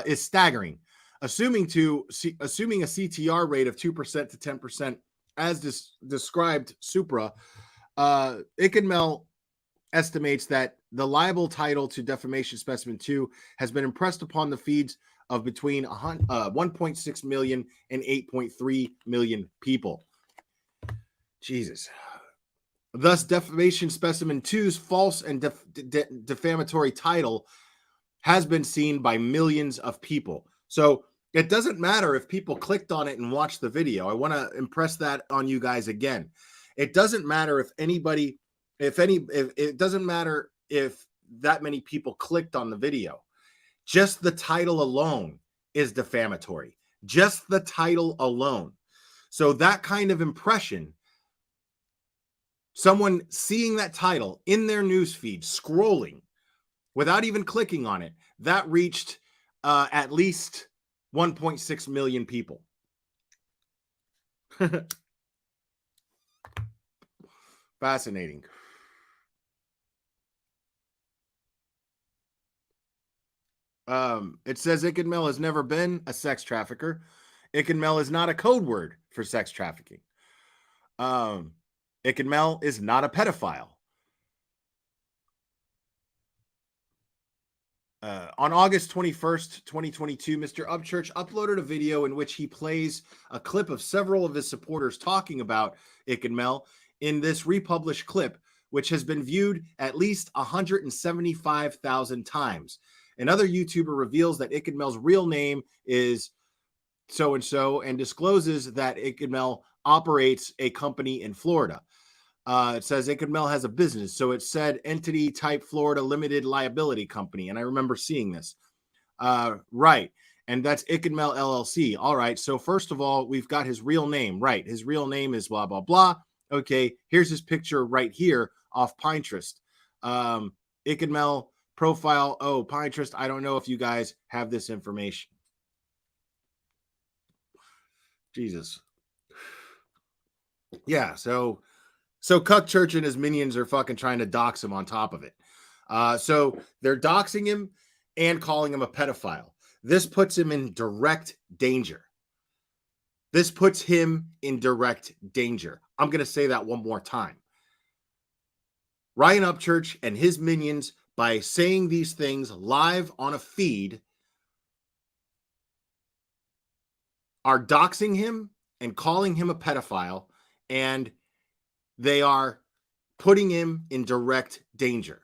is staggering. Assuming a CTR rate of 2% to 10%, as described supra, Ickedmel estimates that the libel title to Defamation Specimen 2 has been impressed upon the feeds of between 1.6 million and 8.3 million people. Jesus. Thus, Defamation Specimen 2's false and defamatory title has been seen by millions of people. So it doesn't matter if people clicked on it and watched the video. I want to impress that on you guys again. It doesn't matter if it doesn't matter if that many people clicked on the video. Just the title alone is defamatory. Just the title alone. So that kind of impression, someone seeing that title in their newsfeed, scrolling without even clicking on it, that reached at least 1.6 million people. Fascinating. It says Ickedmel has never been a sex trafficker. Ickedmel is not a code word for sex trafficking. Ickedmel is not a pedophile. On August 21st, 2022, Mr. Upchurch uploaded a video in which he plays a clip of several of his supporters talking about Ickedmel in this republished clip, which has been viewed at least 175,000 times. Another YouTuber reveals that Ickedmel's real name is so-and-so and discloses that Ickedmel operates a company in Florida. It says Ickedmel has a business, so it said entity type Florida limited liability company, and I remember seeing this. Right, and that's Ickedmel LLC. All right, so first of all, we've got his real name. Right, his real name is blah, blah, blah. Okay, here's his picture right here off Pinterest. Ickedmel profile. Oh, Pinterest. I don't know if you guys have this information. Jesus. Yeah, so Cuckchurch and his minions are fucking trying to dox him on top of it. So they're doxing him, and calling him a pedophile. This puts him in direct danger. This puts him in direct danger. I'm going to say that one more time. Ryan Upchurch and his minions, by saying these things live on a feed, are doxing him and calling him a pedophile, and they are putting him in direct danger.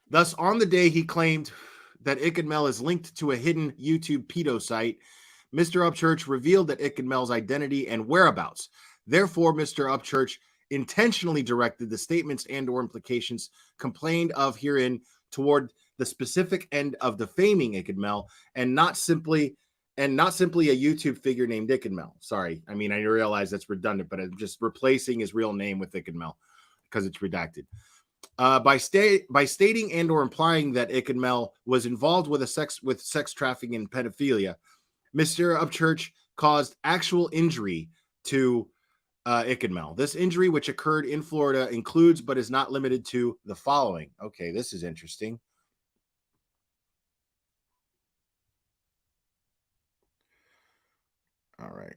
Thus, on the day he claimed that Ickedmel is linked to a hidden YouTube pedo site, Mr. Upchurch revealed that Ickedmel's identity and whereabouts. Therefore, Mr. Upchurch intentionally directed the statements and or implications complained of herein toward the specific end of defaming Ickedmel, and not simply a YouTube figure named Ickedmel. Sorry, I mean, I realize that's redundant, but I'm just replacing his real name with Ickedmel because it's redacted. By stating and or implying that Ickedmel was involved with sex trafficking and pedophilia, Mr. Upchurch caused actual injury to Ickedmel. This injury, which occurred in Florida, includes but is not limited to the following. Okay, this is interesting. All right.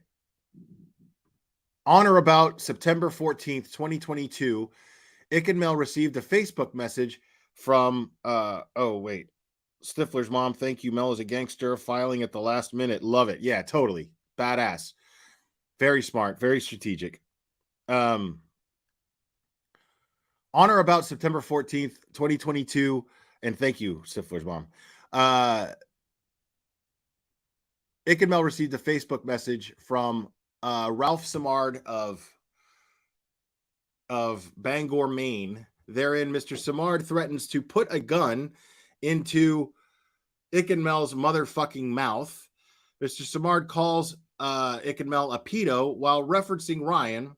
On or about September 14th, 2022, Ickedmel received a Facebook message from, Stifler's mom. Thank you. Mel is a gangster, filing at the last minute. Love it. Yeah, totally. Badass. Very smart. Very strategic. On or about September 14th, 2022, and thank you, Stifler's mom. Ickedmel received a Facebook message from Ralph Simard of Bangor, Maine. Therein, Mr. Simard threatens to put a gun into Ickedmel's motherfucking mouth. Mr. Simard calls Ickedmel a pedo while referencing Ryan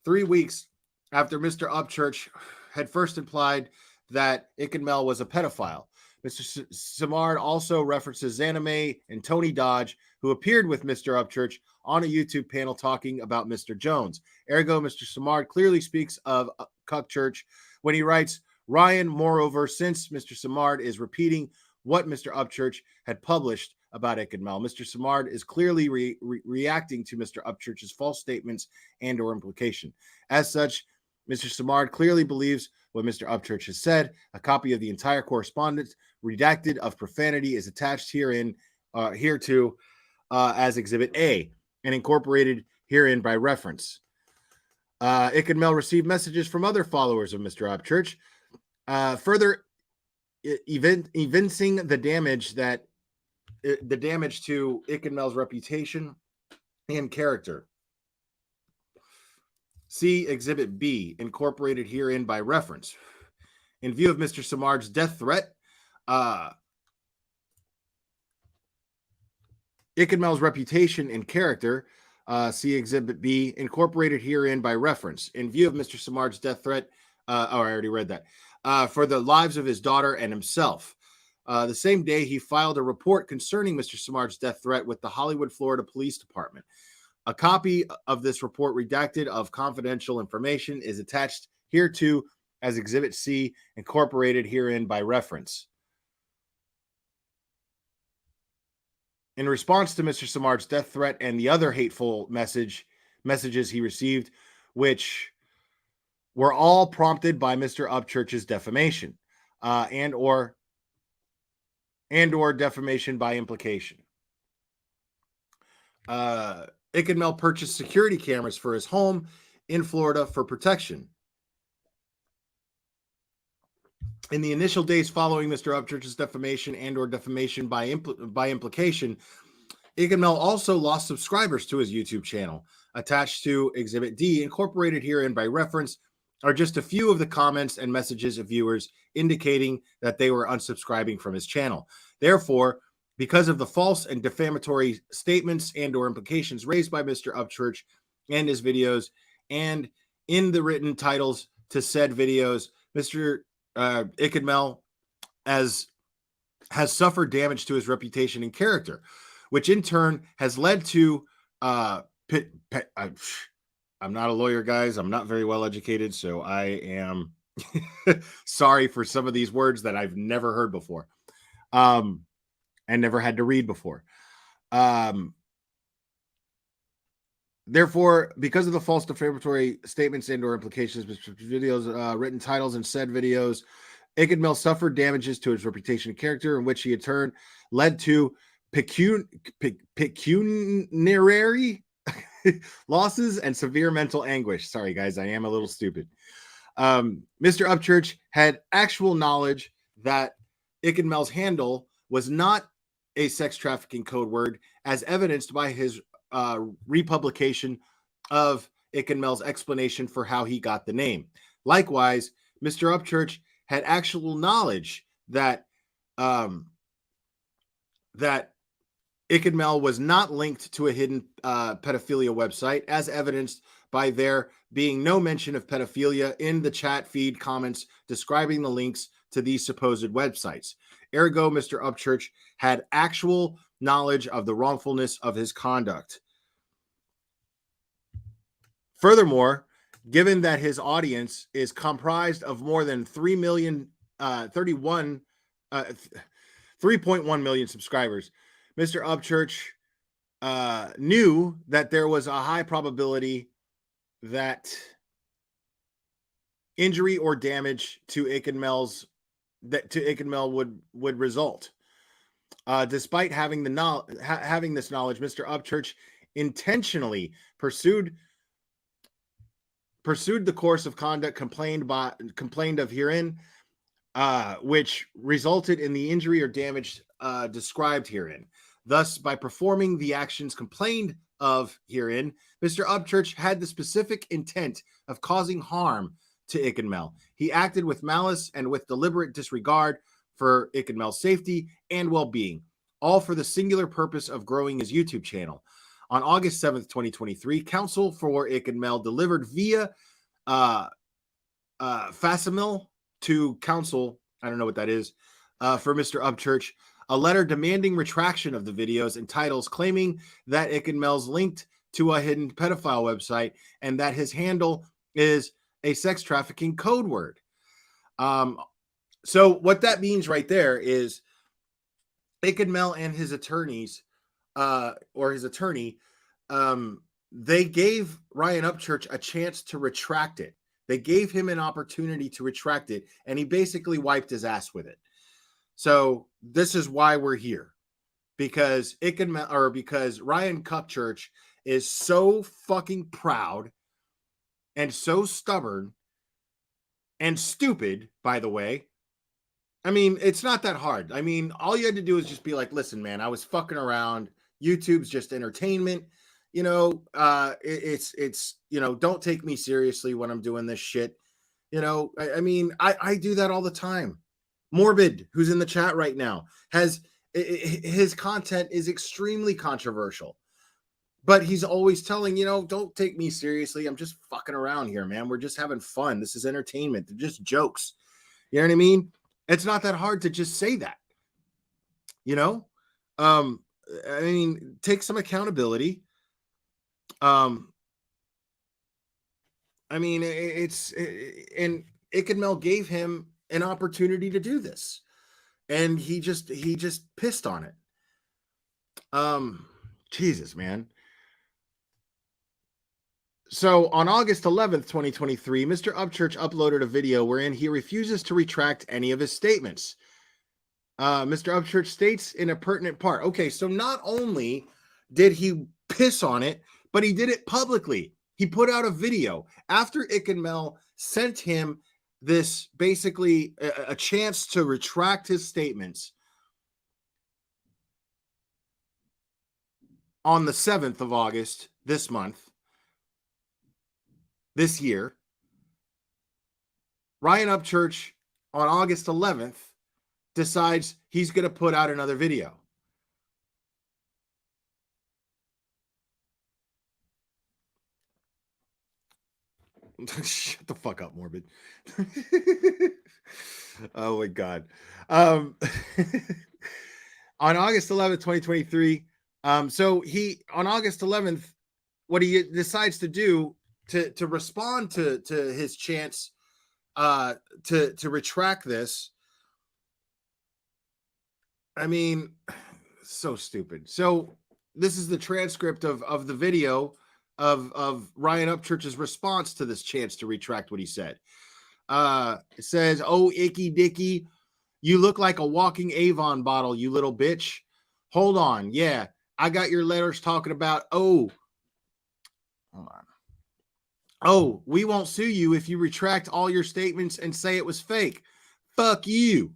3 weeks after Mr. Upchurch had first implied that Ickedmel was a pedophile. Mr. Simard also references Zanime and Tony Dodge, who appeared with Mr. Upchurch on a YouTube panel talking about Mr. Jones. Ergo, Mr. Simard clearly speaks of Cuckchurch when he writes, Ryan, moreover, since Mr. Simard is repeating what Mr. Upchurch had published about Ickedmel, Mr. Simard is clearly reacting to Mr. Upchurch's false statements and or implication. As such, Mr. Simard clearly believes what Mr. Upchurch has said. A copy of the entire correspondence, redacted of profanity, is attached hereto as Exhibit A and incorporated herein by reference. Ickedmel received messages from other followers of Mr. Upchurch, further evincing the damage to Ickedmel's reputation and character. See Exhibit B, incorporated herein by reference. In view of Mr. Simard's death threat, Ickedmel's reputation and character, see Exhibit B, incorporated herein by reference. In view of Mr. Simard's death threat, I already read that, for the lives of his daughter and himself. The same day, he filed a report concerning Mr. Simard's death threat with the Hollywood, Florida Police Department. A copy of this report, redacted of confidential information, is attached hereto as Exhibit C, incorporated herein by reference. In response to Mr. Simard's death threat and the other hateful messages he received, which were all prompted by Mr. Upchurch's defamation and or defamation by implication. Ickedmel purchased security cameras for his home in Florida for protection. In the initial days following Mr. Upchurch's defamation and or defamation by implication, Ickedmel also lost subscribers to his YouTube channel. Attached to Exhibit D, incorporated herein by reference, are just a few of the comments and messages of viewers indicating that they were unsubscribing from his channel. Therefore, because of the false and defamatory statements and or implications raised by Mr. Upchurch and his videos, and in the written titles to said videos, Mr. Ickedmel has suffered damage to his reputation and character, which in turn has led to I'm not a lawyer, guys. I'm not very well educated, so I am Sorry for some of these words that I've never heard before, and never had to read before. Therefore, because of the false defamatory statements and or implications, videos, written titles, and said videos, Ickedmel suffered damages to his reputation and character, in which he in turn led to pecuniary losses and severe mental anguish. Sorry, guys, I am a little stupid. Mr. Upchurch had actual knowledge that Ickedmel's handle was not a sex trafficking code word, as evidenced by his republication of Ickedmel's explanation for how he got the name. Likewise, Mr. Upchurch had actual knowledge that that Ickedmel was not linked to a hidden pedophilia website, as evidenced by there being no mention of pedophilia in the chat feed comments describing the links to these supposed websites. Ergo, Mr. Upchurch had actual knowledge of the wrongfulness of his conduct. Furthermore, given that his audience is comprised of more than 3.1 million subscribers, Mr. Upchurch knew that there was a high probability that injury or damage to Ickedmel would result. Despite having this knowledge, Mr. Upchurch intentionally pursued the course of conduct complained of herein, which resulted in the injury or damage described herein. Thus, by performing the actions complained of herein, Mr. Upchurch had the specific intent of causing harm to Ickedmel. He acted with malice and with deliberate disregard for Ickedmel's safety and well-being, all for the singular purpose of growing his YouTube channel. On August 7th, 2023, counsel for Ickedmel delivered via facsimile to counsel, I don't know what that is, for Mr. Upchurch, a letter demanding retraction of the videos and titles, claiming that Ickedmel's linked to a hidden pedophile website and that his handle is a sex trafficking code word. So what that means right there is Ickedmel and his attorneys, or his attorney, they gave Ryan Upchurch a chance to retract it. They gave him an opportunity to retract it, and he basically wiped his ass with it. So this is why we're here, because because Ryan Cuckchurch is so fucking proud and so stubborn and stupid, by the way. I mean, it's not that hard. I mean, all you had to do is just be like, listen, man, I was fucking around. YouTube's just entertainment. You know, it's don't take me seriously when I'm doing this shit. You know, I mean, I do that all the time. Morbid, who's in the chat right now, his content is extremely controversial, but he's always telling, don't take me seriously. I'm just fucking around here, man. We're just having fun. This is entertainment. They're just jokes. You know what I mean? It's not that hard to just say that, I mean, take some accountability. I mean, and Ickedmel gave him an opportunity to do this, and he just pissed on it. Jesus, man. So on August 11th, 2023, Mr. Upchurch uploaded a video wherein he refuses to retract any of his statements. Mr. Upchurch states in a pertinent part. Okay, so not only did he piss on it, but he did it publicly. He put out a video after Ickedmel sent him this, basically a chance to retract his statements on the 7th of August this month, this year. Ryan Upchurch on August 11th decides he's going to put out another video. Shut the fuck up, Morbid. Oh my God. On August 11th, 2023. So on August 11th, what he decides to do to respond to his chance to retract this. I mean, so stupid. So this is the transcript of the video of Ryan Upchurch's response to this chance to retract what he said. It says, "Oh, Icky Dicky, you look like a walking Avon bottle, you little bitch. Hold on. Yeah, I got your letters talking about, hold on. Oh, we won't sue you if you retract all your statements and say it was fake. Fuck you.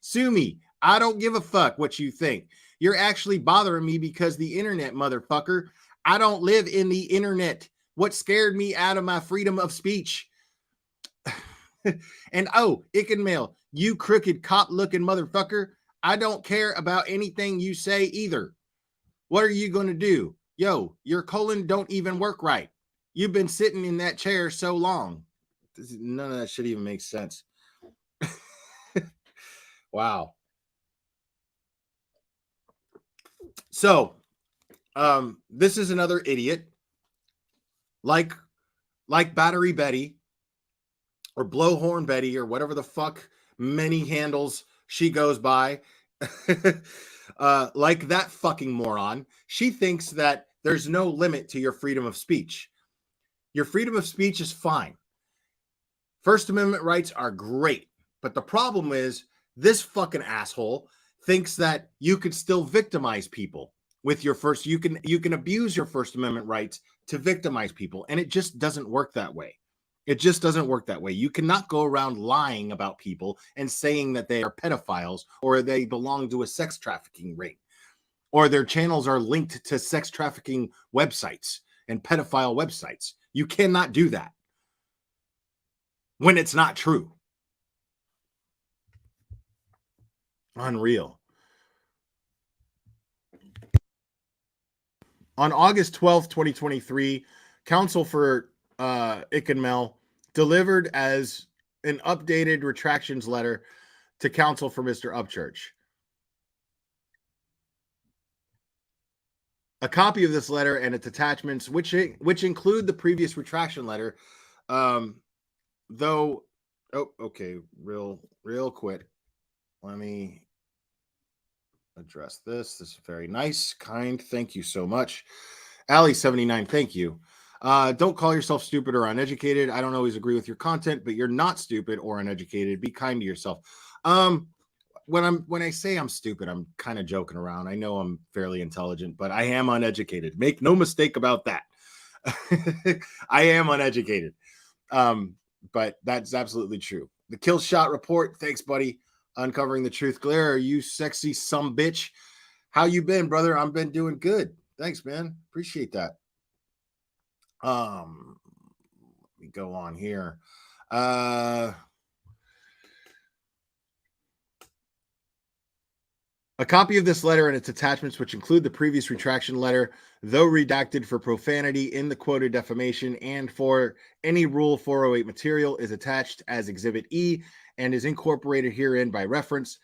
Sue me. I don't give a fuck what you think. You're actually bothering me because the internet, motherfucker. I don't live in the internet. What scared me out of my freedom of speech? And oh, Ickedmel, you crooked cop-looking motherfucker. I don't care about anything you say either. What are you going to do? Yo, your colon don't even work right. You've been sitting in that chair so long. None of that shit even makes sense. Wow. So, this is another idiot, like Battery Betty or Blowhorn Betty or whatever the fuck many handles she goes by. Like that fucking moron. She thinks that there's no limit to your freedom of speech. Your freedom of speech is fine. First Amendment rights are great. But the problem is this fucking asshole thinks that you could still victimize people with your first, you can abuse your First Amendment rights to victimize people. And it just doesn't work that way. It just doesn't work that way. You cannot go around lying about people and saying that they are pedophiles or they belong to a sex trafficking ring or their channels are linked to sex trafficking websites and pedophile websites. You cannot do that when it's not true. Unreal. On August 12th, 2023, counsel for Ickedmel delivered as an updated retractions letter to counsel for Mr. Upchurch. A copy of this letter and its attachments, which include the previous retraction letter, though. Oh, okay, real quick. Let me address this. This is very nice, kind. Thank you so much. Allie79, thank you. Don't call yourself stupid or uneducated. I don't always agree with your content, but you're not stupid or uneducated. Be kind to yourself. When I say I'm stupid, I'm kind of joking around. I know I'm fairly intelligent, but I am uneducated. Make no mistake about that. I am uneducated. But that's absolutely true. The Kill Shot Report. Thanks, buddy. Uncovering the truth. Glare, you sexy some bitch. How you been, brother? I've been doing good. Thanks, man. Appreciate that. Let me go on here. A copy of this letter and its attachments, which include the previous retraction letter, though redacted for profanity in the quoted defamation and for any Rule 408 material, is attached as Exhibit E and is incorporated herein by reference.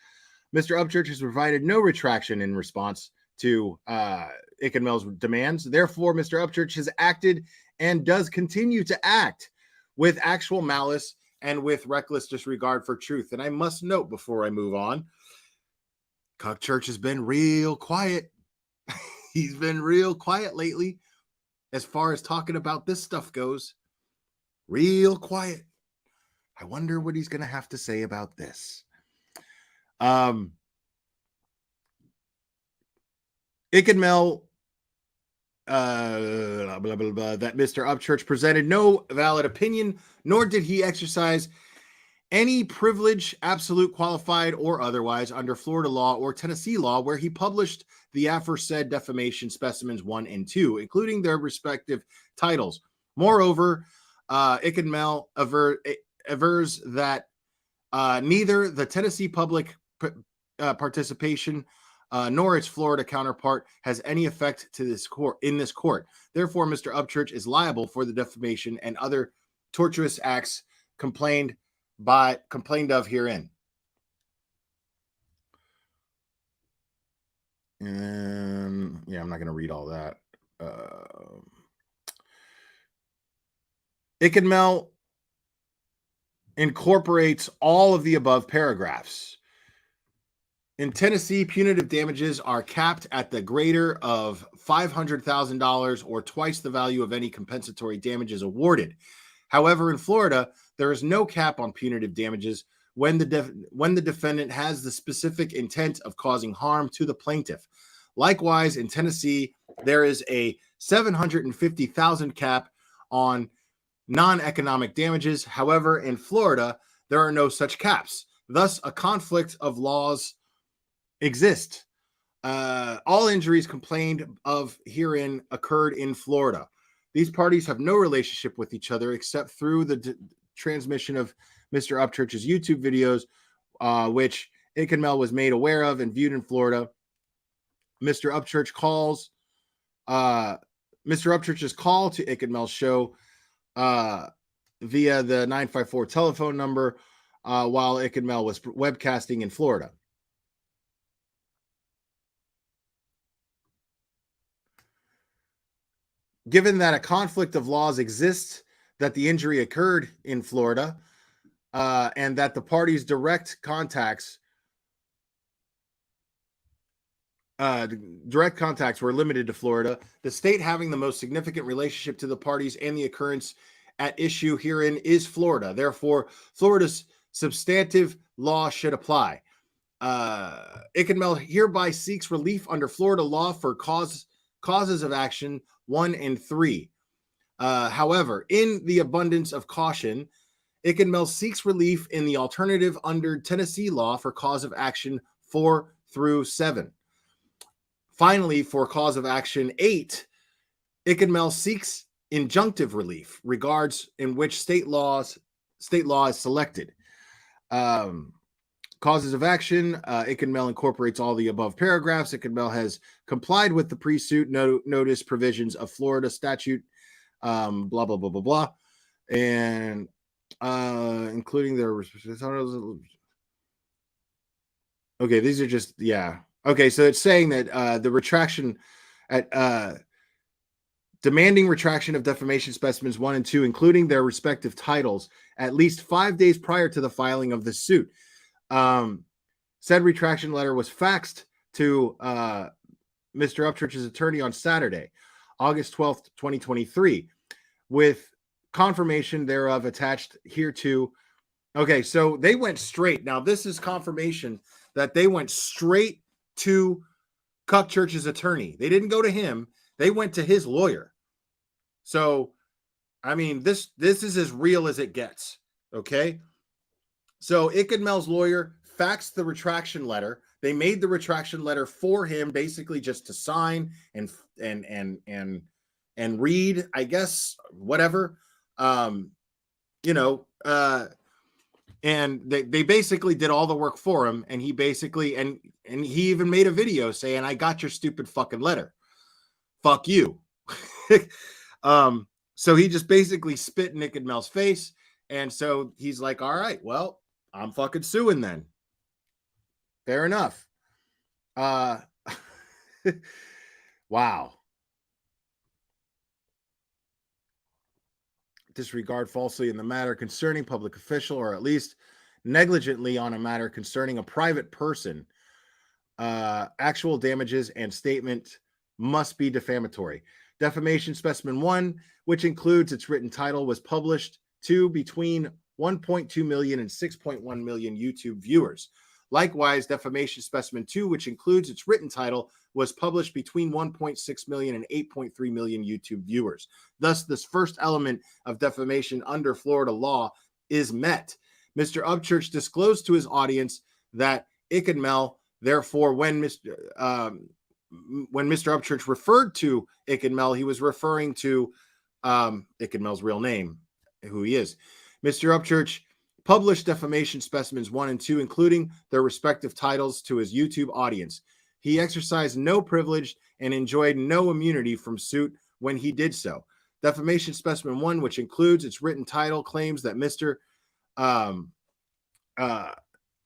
Mr. Upchurch has provided no retraction in response to Ickedmel's demands. Therefore, Mr. Upchurch has acted and does continue to act with actual malice and with reckless disregard for truth. And I must note before I move on, Cuckchurch has been real quiet. He's been real quiet lately as far as talking about this stuff goes. Real quiet. I wonder what he's going to have to say about this. Ickedmel, that Mr. Upchurch presented no valid opinion, nor did he exercise any privilege, absolute, qualified, or otherwise, under Florida law or Tennessee law, where he published the aforesaid defamation specimens 1 and 2, including their respective titles. Moreover, Ickedmel avers that neither the Tennessee public participation nor its Florida counterpart has any effect to this court in this court. Therefore, Mr. Upchurch is liable for the defamation and other tortuous acts complained of herein. And yeah, I'm not going to read all that. Ickedmel incorporates all of the above paragraphs. In Tennessee, punitive damages are capped at the greater of $500,000 or twice the value of any compensatory damages awarded. However, in Florida, there is no cap on punitive damages when the defendant has the specific intent of causing harm to the plaintiff. Likewise, in Tennessee, there is a $750,000 cap on non-economic damages. However, in Florida, there are no such caps. Thus, a conflict of laws exists. All injuries complained of herein occurred in Florida. These parties have no relationship with each other except through the transmission of Mr. Upchurch's YouTube videos, which Ickedmel was made aware of and viewed in Florida. Mr. Upchurch's call to Ickedmel's show via the 954 telephone number while Ickedmel was webcasting in Florida. Given that a conflict of laws exists, that the injury occurred in Florida, and that the parties' direct contacts were limited to Florida, the state having the most significant relationship to the parties and the occurrence at issue herein is Florida. Therefore, Florida's substantive law should apply. Ickedmel hereby seeks relief under Florida law for causes of action 1 and 3. However, in the abundance of caution, Ickedmel seeks relief in the alternative under Tennessee law for cause of action 4 through 7. Finally, for cause of action 8, Ickedmel seeks injunctive relief, regards in which state law is selected. Causes of action, Ickedmel incorporates all the above paragraphs. Ickedmel has complied with the pre-suit notice provisions of Florida statute, blah, blah, blah, blah, blah, and including their... Okay, these are just, yeah. Okay, so it's saying that the retraction at demanding retraction of defamation specimens 1 and 2, including their respective titles, at least 5 days prior to the filing of the suit. Said retraction letter was faxed to Mr. Upchurch's attorney on Saturday, August 12th, 2023, with confirmation thereof attached hereto. Okay, so they went straight. Now, this is confirmation that they went straight to Cuckchurch's attorney. They didn't go to him. They went to his lawyer. So, I mean, this is as real as it gets, okay? So Ickedmel's lawyer faxed the retraction letter. They made the retraction letter for him, basically just to sign and read, I guess, whatever. And they basically did all the work for him, and he basically and he even made a video saying, "I got your stupid fucking letter. Fuck you." So he just basically spit in Ickedmel's face, and so he's like, "All right, well, I'm fucking suing then." Fair enough. Wow. Disregard falsely in the matter concerning public official, or at least negligently on a matter concerning a private person. Actual damages and statement must be defamatory. Defamation specimen 1, which includes its written title, was published to between 1.2 million and 6.1 million YouTube viewers. Likewise, defamation specimen 2, which includes its written title, was published between 1.6 million and 8.3 million YouTube viewers. Thus, this first element of defamation under Florida law is met. Mr. Upchurch disclosed to his audience that Ickedmel, therefore, when Mr. Upchurch referred to Ickedmel, he was referring to Ickedmel's real name, who he is. Mr. Upchurch published defamation specimens 1 and 2, including their respective titles, to his YouTube audience. He exercised no privilege and enjoyed no immunity from suit when he did so. Defamation specimen 1, which includes its written title, claims that Mr.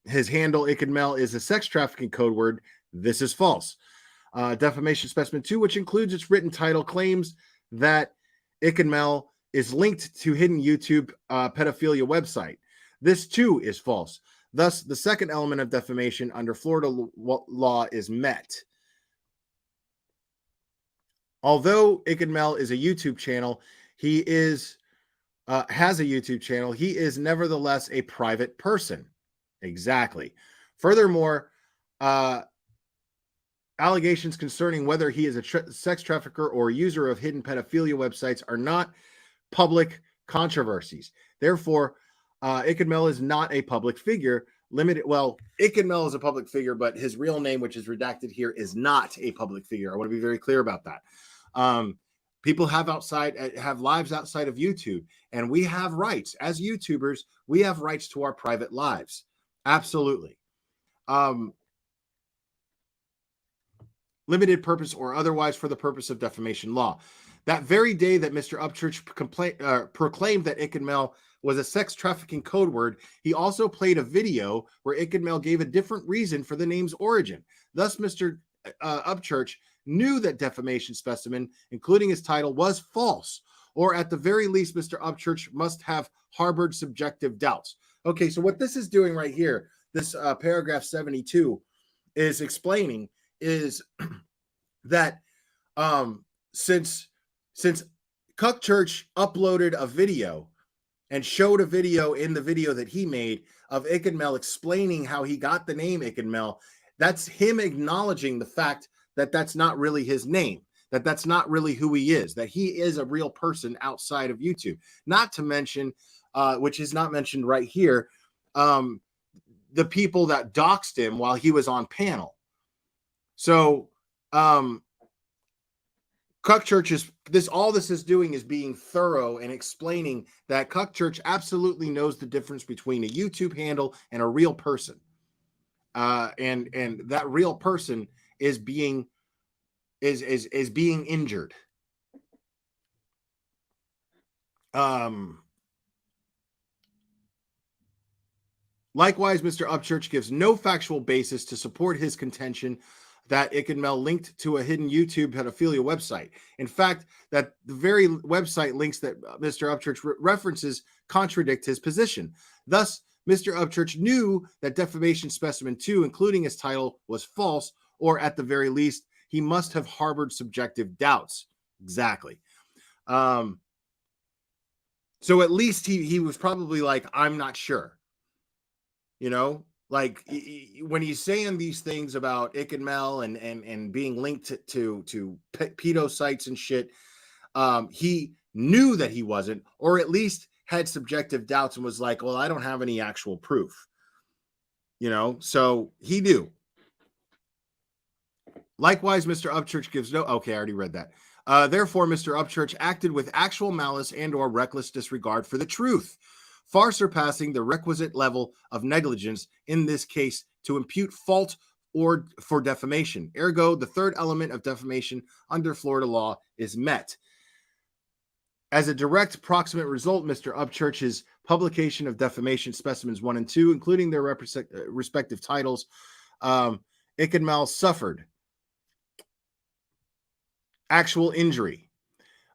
His handle, Ickedmel, is a sex trafficking code word. This is false. Defamation specimen 2, which includes its written title, claims that Ickedmel is linked to hidden YouTube pedophilia website. This too is false. Thus, the second element of defamation under Florida law is met. Although Ickedmel is a YouTube channel, he has a YouTube channel. He is nevertheless a private person. Exactly. Furthermore, allegations concerning whether he is a sex trafficker or user of hidden pedophilia websites are not public controversies. Therefore, Ickedmel is not a public figure. Ickedmel is a public figure, but his real name, which is redacted here, is not a public figure. I want to be very clear about that. People have lives outside of YouTube, and we have rights as YouTubers. We have rights to our private lives. Absolutely. Limited purpose or otherwise for the purpose of defamation law. That very day that Mr. Upchurch proclaimed that Ickedmel was a sex trafficking code word, he also played a video where Ickedmel gave a different reason for the name's origin. Thus, Mr. Upchurch knew that defamation specimen, including his title, was false, or at the very least, Mr. Upchurch must have harbored subjective doubts. Okay, so what this is doing right here, this paragraph 72 is explaining is that since Cuckchurch uploaded a video and showed a video in the video that he made of Ickedmel explaining how he got the name Ickedmel, that's him acknowledging the fact that that's not really his name, that that's not really who he is, that he is a real person outside of YouTube. Not to mention, which is not mentioned right here, the people that doxed him while he was on panel. So Cuckchurch is all this is doing is being thorough and explaining that Cuckchurch absolutely knows the difference between a YouTube handle and a real person. And that real person is being injured. Likewise, Mr. Upchurch gives no factual basis to support his contention that Ickedmel linked to a hidden YouTube pedophilia website. In fact, that the very website links that Mr. Upchurch references contradict his position. Thus, Mr. Upchurch knew that defamation specimen 2, including his title, was false, or at the very least, he must have harbored subjective doubts. Exactly. So at least he was probably like, I'm not sure. You know, like when he's saying these things about Ickedmel and being linked to pedo sites and shit, he knew that he wasn't, or at least had subjective doubts and was like, well, I don't have any actual proof. You know, so he knew. Likewise, Mr. Upchurch gives no... Okay, I already read that. Therefore, Mr. Upchurch acted with actual malice and or reckless disregard for the truth, far surpassing the requisite level of negligence in this case to impute fault or for defamation. Ergo, the third element of defamation under Florida law is met. As a direct proximate result, Mr. Upchurch's publication of defamation specimens 1 and 2, including their respective titles, Ickedmel suffered actual injury,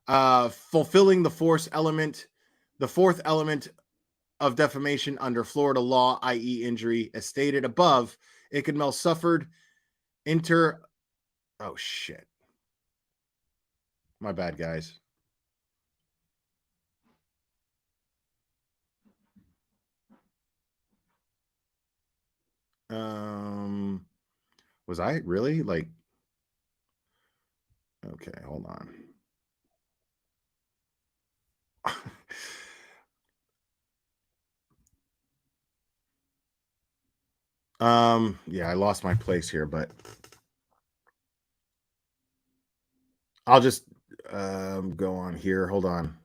fulfilling the fourth element of defamation under Florida law, i.e. injury, as stated above. Ickedmel suffered oh shit. My bad, guys. Was I really like... Okay, hold on. Yeah, I lost my place here, but I'll just go on here. Hold on.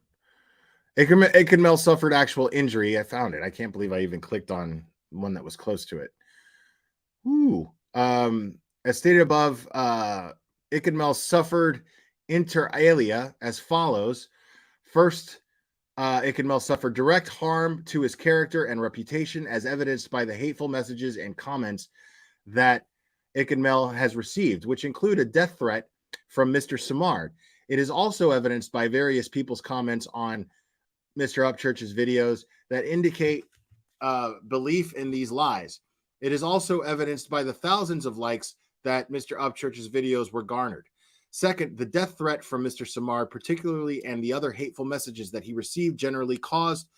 Ickedmel suffered actual injury. I found it. I can't believe I even clicked on one that was close to it. Ooh. As stated above, Ickedmel suffered inter alia as follows. First, Ickedmel suffered direct harm to his character and reputation, as evidenced by the hateful messages and comments that Ickedmel has received, which include a death threat from Mr. Simard. It is also evidenced by various people's comments on Mr. Upchurch's videos that indicate belief in these lies. It is also evidenced by the thousands of likes that Mr. Upchurch's videos were garnered. Second, the death threat from Mr. Samar, particularly, and the other hateful messages that he received generally caused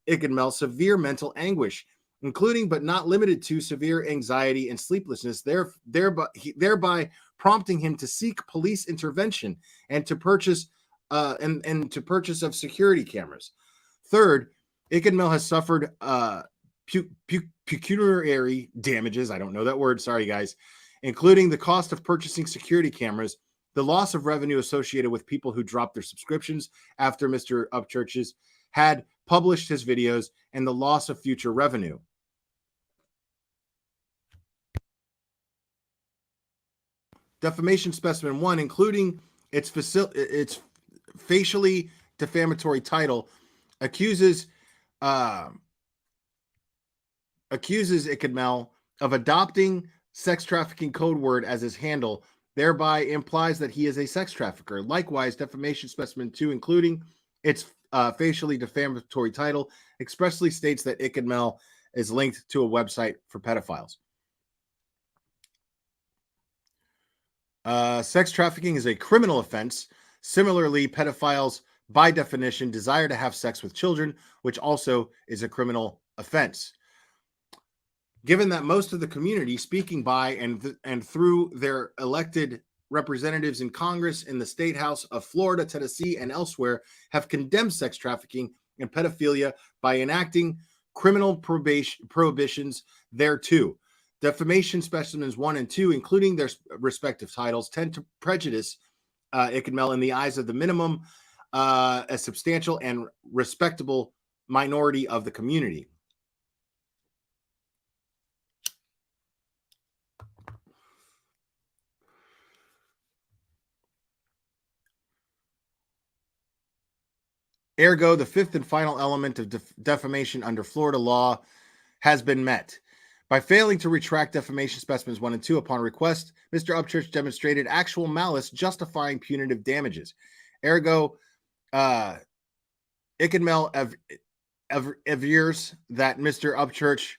Ickedmel severe mental anguish, including but not limited to severe anxiety and sleeplessness, thereby prompting him to seek police intervention and to purchase to purchase of security cameras. Third, Ickedmel has suffered pecuniary damages. I don't know that word. Sorry, guys. Including the cost of purchasing security cameras, the loss of revenue associated with people who dropped their subscriptions after Mr. Upchurch's had published his videos, and the loss of future revenue. Defamation Specimen 1, including its facially defamatory title, accuses Ickedmel of adopting sex trafficking code word as his handle, thereby implies that he is a sex trafficker. Likewise, Defamation Specimen 2, including its facially defamatory title, expressly states that Ickedmel is linked to a website for pedophiles. Sex trafficking is a criminal offense. Similarly, pedophiles, by definition, desire to have sex with children, which also is a criminal offense. Given that most of the community, speaking by and through their elected representatives in Congress, in the State House of Florida, Tennessee, and elsewhere, have condemned sex trafficking and pedophilia by enacting criminal prohibitions thereto. Defamation Specimens 1 and 2, including their respective titles, tend to prejudice Ickedmel in the eyes of the minimum, a substantial and respectable minority of the community. Ergo, the fifth and final element of defamation under Florida law has been met. By failing to retract Defamation Specimens 1 and 2 upon request, Mr. Upchurch demonstrated actual malice justifying punitive damages. Ergo, Ickedmel avers that Mr. Upchurch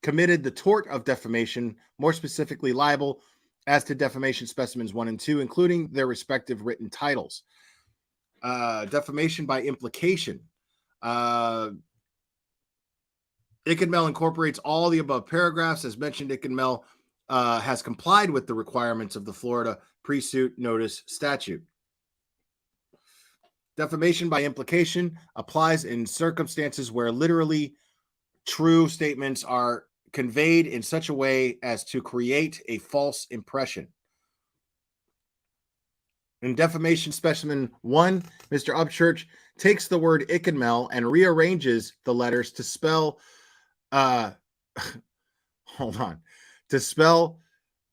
committed the tort of defamation, more specifically libel, as to Defamation Specimens 1 and 2, including their respective written titles. Defamation by implication. Ickedmel incorporates all the above paragraphs. As mentioned, Ickedmel has complied with the requirements of the Florida pre-suit notice statute. Defamation by implication applies in circumstances where literally true statements are conveyed in such a way as to create a false impression. In Defamation Specimen 1, Mr. Upchurch takes the word Ickedmel and rearranges the letters to spell, to spell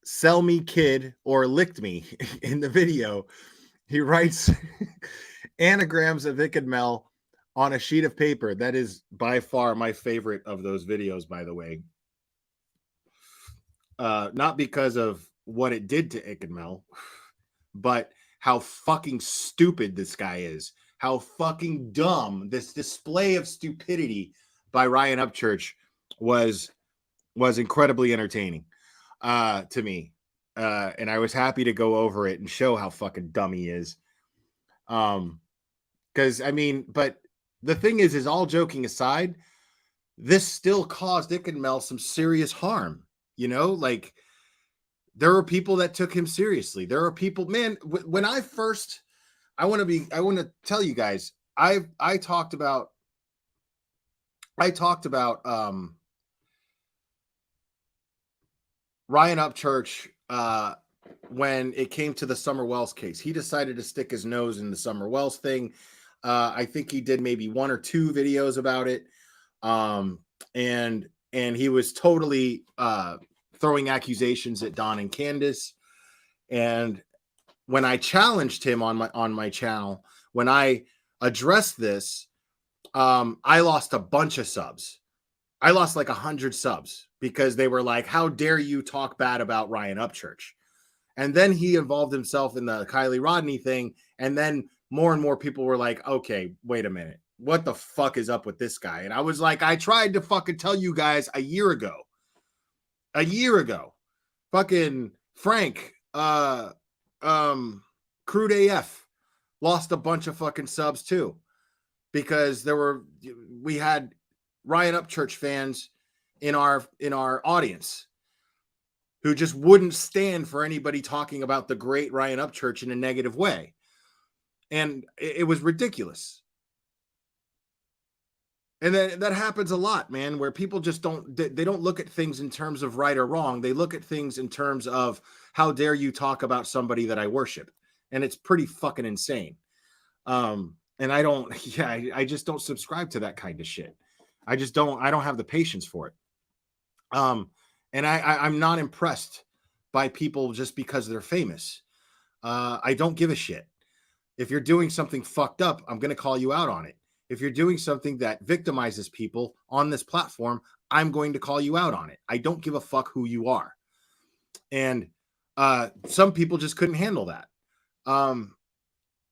sell me kid or licked me in the video. He writes anagrams of Ickedmel on a sheet of paper. That is by far my favorite of those videos, by the way. Not because of what it did to Ickedmel, but how fucking stupid this guy is. How fucking dumb. This display of stupidity by Ryan Upchurch was incredibly entertaining to me. And I was happy to go over it and show how fucking dumb he is. Because, I mean, but the thing is all joking aside, this still caused Ickedmel some serious harm. You know, like, there were people that took him seriously. There are people, man, when I want to tell you guys, I talked about Ryan Upchurch when it came to the Summer Wells case. He decided to stick his nose in the Summer Wells thing. I think he did maybe 1 or 2 videos about it. And he was totally throwing accusations at Don and Candace. And when I challenged him on my channel, when I addressed this, I lost a bunch of subs. I lost like 100 subs because they were like, how dare you talk bad about Ryan Upchurch? And then he involved himself in the Kylie Rodney thing. And then more and more people were like, okay, wait a minute. what the fuck is up with this guy? And I was like, I tried to fucking tell you guys a year ago. Fucking Frank, Crude AF lost a bunch of fucking subs too, because we had Ryan Upchurch fans in our audience who just wouldn't stand for anybody talking about the great Ryan Upchurch in a negative way. And it was ridiculous. And that happens a lot, man, where people just they don't look at things in terms of right or wrong. They look at things in terms of, how dare you talk about somebody that I worship? And it's pretty fucking insane. And I just don't subscribe to that kind of shit. I don't have the patience for it. And I'm not impressed by people just because they're famous. I don't give a shit. If you're doing something fucked up, I'm going to call you out on it. If you're doing something that victimizes people on this platform, I'm going to call you out on it. I don't give a fuck who you are. And some people just couldn't handle that.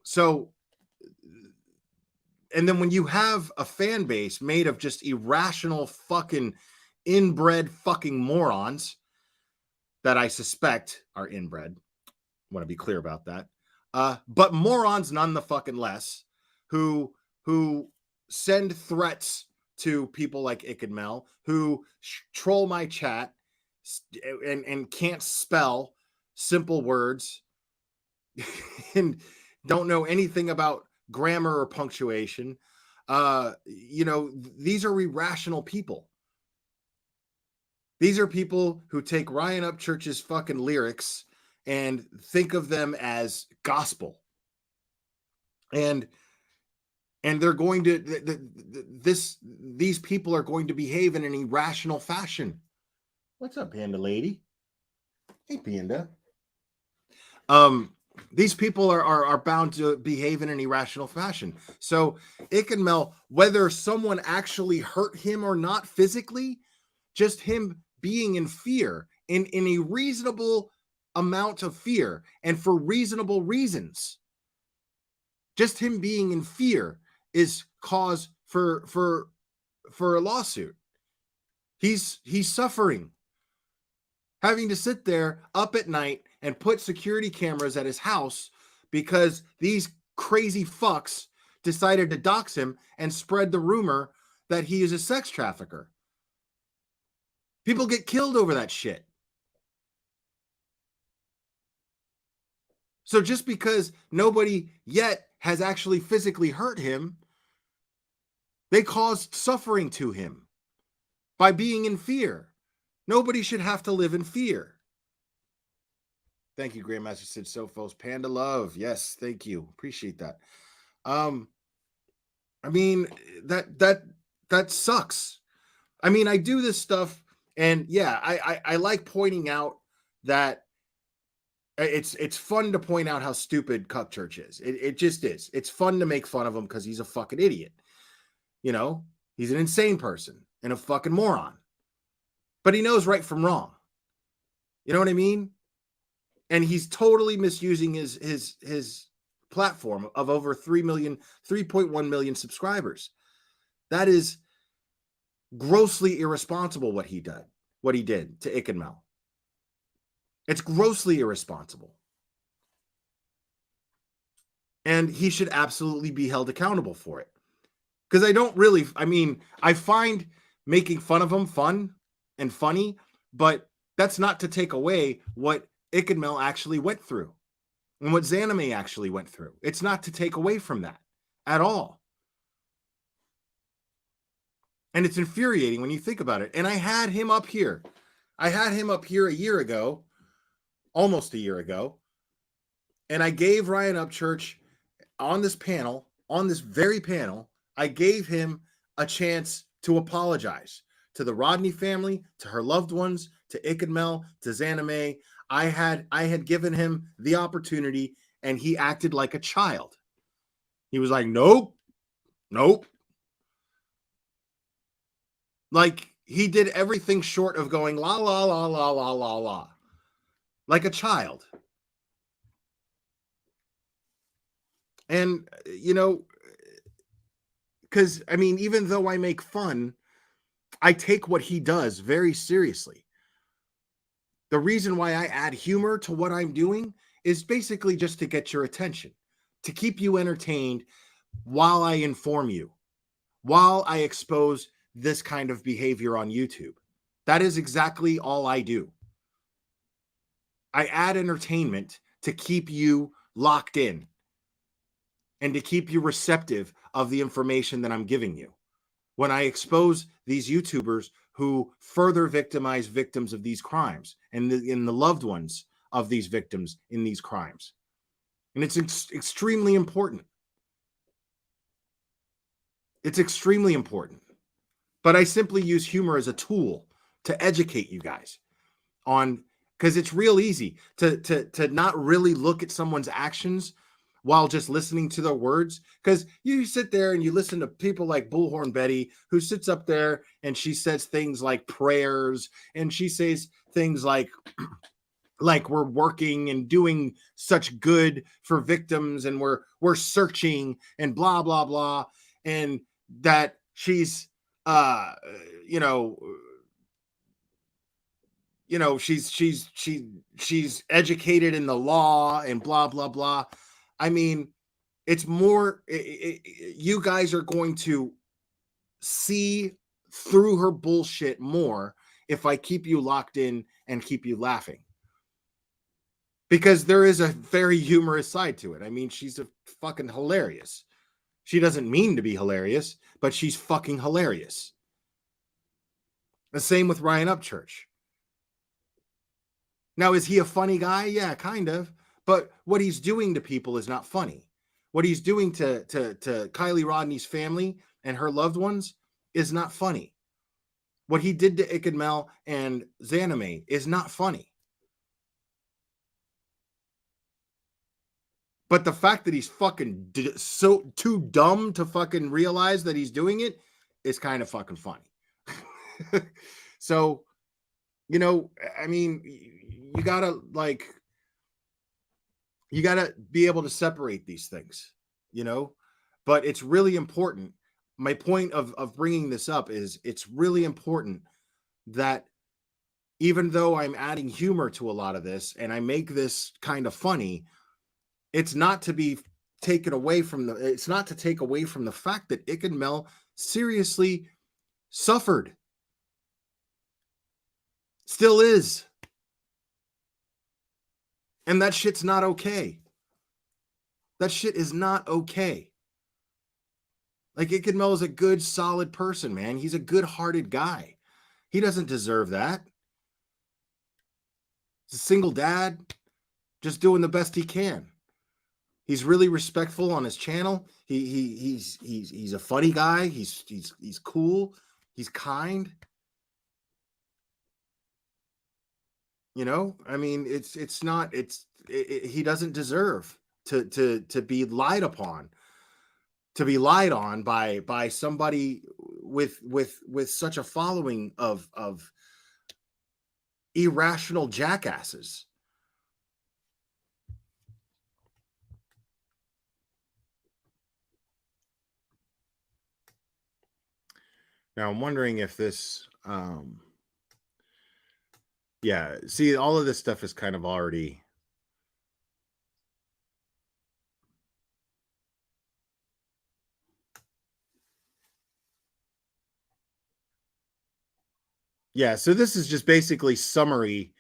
So, and then when you have a fan base made of just irrational fucking inbred fucking morons that I suspect are inbred, I want to be clear about that. But morons none the fucking less, who send threats to people like Ickedmel, who troll my chat and can't spell simple words and don't know anything about grammar or punctuation. These are irrational people. These are people who take Ryan Upchurch's fucking lyrics and think of them as gospel. And they're going to these people are going to behave in an irrational fashion. What's up, Panda Lady? Hey, Panda. These people are bound to behave in an irrational fashion. So Ickedmel, whether someone actually hurt him or not physically, just him being in fear, in a reasonable amount of fear and for reasonable reasons, just him being in fear is cause for a lawsuit. He's suffering, having to sit there up at night and put security cameras at his house because these crazy fucks decided to dox him and spread the rumor that he is a sex trafficker. People get killed over that shit. So just because nobody yet has actually physically hurt him, they caused suffering to him by being in fear. Nobody should have to live in fear. Thank you, Grandmaster Sid Sophos. Panda love. Yes, thank you. Appreciate that. I mean, that sucks. I mean, I do this stuff, and yeah, I like pointing out that it's fun to point out how stupid Cuckchurch is. It just is. It's fun to make fun of him because he's a fucking idiot. You know, he's an insane person and a fucking moron. But he knows right from wrong. You know what I mean? And he's totally misusing his platform of over 3.1 million subscribers. That is grossly irresponsible what he did to Ickedmel. It's grossly irresponsible. And he should absolutely be held accountable for it. Because I find making fun of him fun and funny, but that's not to take away what Ickedmel actually went through and what Zanime actually went through. It's not to take away from that at all. And it's infuriating when you think about it. And I had him up here. a year ago, almost a year ago, and I gave Ryan Upchurch on this very panel, I gave him a chance to apologize to the Rodney family, to her loved ones, to Ickedmel, to Zanime. I had given him the opportunity, and he acted like a child. He was like, nope. Like, he did everything short of going la, la, la, la, la, la, la. Like a child. And, because I mean, even though I make fun, I take what he does very seriously. The reason why I add humor to what I'm doing is basically just to get your attention, to keep you entertained while I inform you, while I expose this kind of behavior on YouTube. That is exactly all I do. I add entertainment to keep you locked in and to keep you receptive of the information that I'm giving you. When I expose these YouTubers who further victimize victims of these crimes and the loved ones of these victims in these crimes. And it's extremely important. It's extremely important. But I simply use humor as a tool to educate you guys on, because it's real easy to not really look at someone's actions while just listening to their words. Because you sit there and you listen to people like Bullhorn Betty, who sits up there and she says things like prayers, and she says things like we're working and doing such good for victims, and we're searching and blah blah blah, and that she's she's educated in the law and blah blah blah. I mean, it's more, you guys are going to see through her bullshit more if I keep you locked in and keep you laughing, because there is a very humorous side to it. I mean, she's a fucking hilarious. She doesn't mean to be hilarious, but she's fucking hilarious. The same with Ryan Upchurch. Now, is he a funny guy? Yeah, kind of. But what he's doing to people is not funny. What he's doing to Kylie Rodney's family and her loved ones is not funny. What he did to Ickedmel and Zanime is not funny. But the fact that he's fucking so too dumb to fucking realize that he's doing it is kind of fucking funny. So, I mean, you gotta be able to separate these things, but it's really important. My point of bringing this up is it's really important that even though I'm adding humor to a lot of this and I make this kind of funny, it's not to be taken away from it's not to take away from the fact that Ickedmel seriously suffered. Still is. And that shit's not okay. That shit is not okay. Like, Ickedmel is a good, solid person, man. He's a good-hearted guy. He doesn't deserve that. He's a single dad, just doing the best he can. He's really respectful on his channel. He's a funny guy. He's cool. He's kind. I mean, he doesn't deserve to be lied upon, to be lied on by somebody with such a following of irrational jackasses. Now I'm wondering if this yeah, see, all of this stuff is kind of already yeah, so this is just basically summary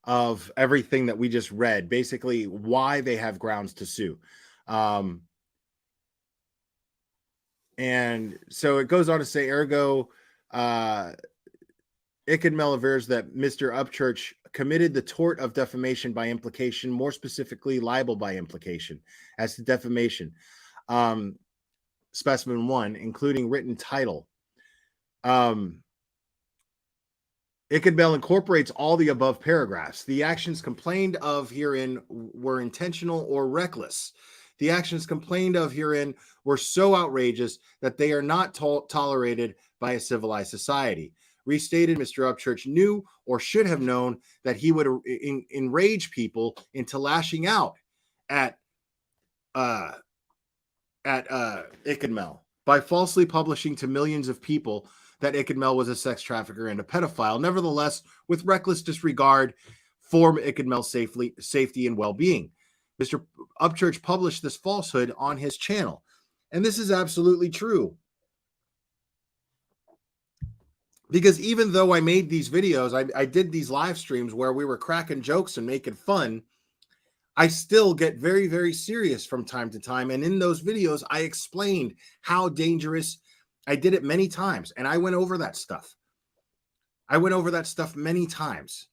of everything that we just read, basically why they have grounds to sue. And so it goes on to say, ergo, Ickedmel avers that Mr. Upchurch committed the tort of defamation by implication, more specifically libel by implication. As to defamation, specimen 1, including written title. Ickedmel incorporates all the above paragraphs. The actions complained of herein were intentional or reckless. The actions complained of herein were so outrageous that they are not tolerated by a civilized society. Restated, Mr. Upchurch knew or should have known that he would enrage people into lashing out at Ickedmel. by falsely publishing to millions of people that Ickedmel was a sex trafficker and a pedophile. Nevertheless, with reckless disregard for Ickedmel's safety and well-being. Mr. Upchurch published this falsehood on his channel. And this is absolutely true. Because even though I made these videos, I did these live streams where we were cracking jokes and making fun, I still get very, very serious from time to time. And in those videos, I explained how dangerous. I did it many times, and I went over that stuff. I went over that stuff many times.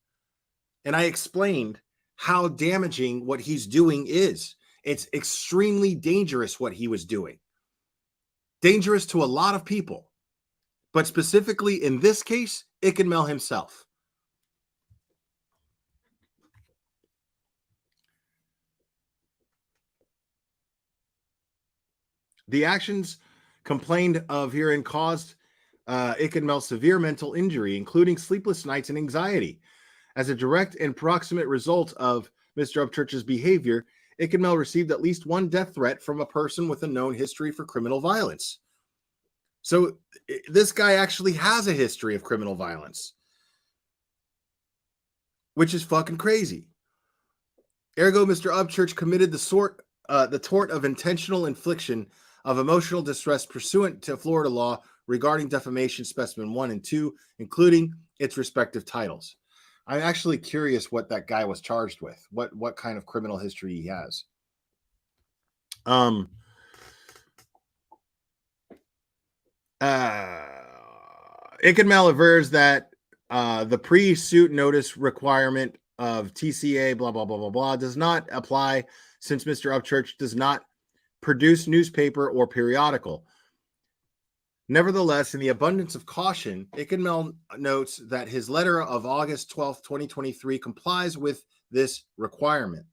And I explained how damaging what he's doing is. It's extremely dangerous what he was doing. Dangerous to a lot of people. But specifically in this case, Ickedmel himself. The actions complained of herein caused Ickedmel severe mental injury, including sleepless nights and anxiety. As a direct and proximate result of Mr. Upchurch's behavior, Ickedmel received at least one death threat from a person with a known history for criminal violence. So this guy actually has a history of criminal violence, which is fucking crazy. Ergo, Mr. Upchurch committed the tort of intentional infliction of emotional distress pursuant to Florida law regarding defamation specimen 1 and 2, including its respective titles. I'm actually curious what that guy was charged with, what kind of criminal history he has. Ickedmel avers that the pre-suit notice requirement of TCA, blah, blah, blah, blah, blah, does not apply since Mr. Upchurch does not produce newspaper or periodical. Nevertheless, in the abundance of caution, Ickedmel notes that his letter of August 12th, 2023 complies with this requirement.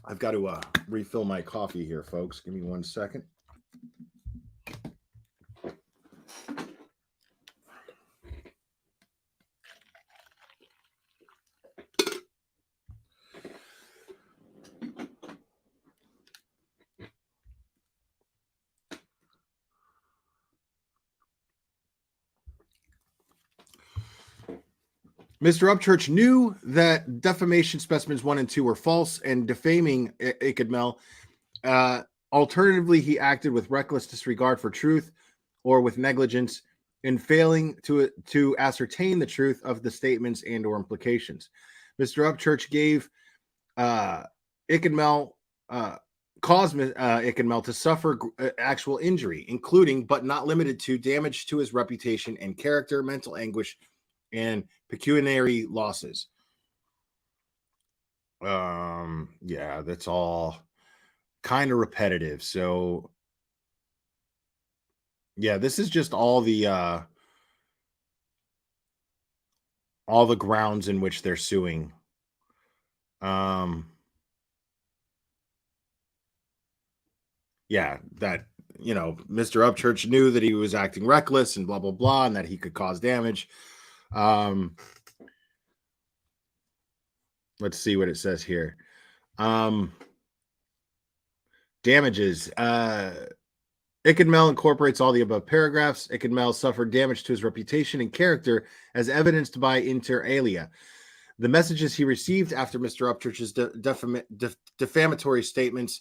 I've got to refill my coffee here, folks. Give me 1 second. Mr. Upchurch knew that defamation specimens 1 and 2 were false and defaming Ickedmel. Alternatively, he acted with reckless disregard for truth or with negligence in failing to ascertain the truth of the statements and or implications. Mr. Upchurch gave Ickedmel, caused Ickedmel to suffer actual injury, including but not limited to damage to his reputation and character, mental anguish, and pecuniary losses. Yeah, that's all kind of repetitive. So yeah, this is just all the grounds in which they're suing. Yeah, that, you know, Mr. Upchurch knew that he was acting reckless and blah, blah, blah, and that he could cause damage. Let's see what it says here. Damages. Ickedmel incorporates all the above paragraphs. Ickedmel suffered damage to his reputation and character as evidenced by inter alia. The messages he received after Mr. Upchurch's defamatory statements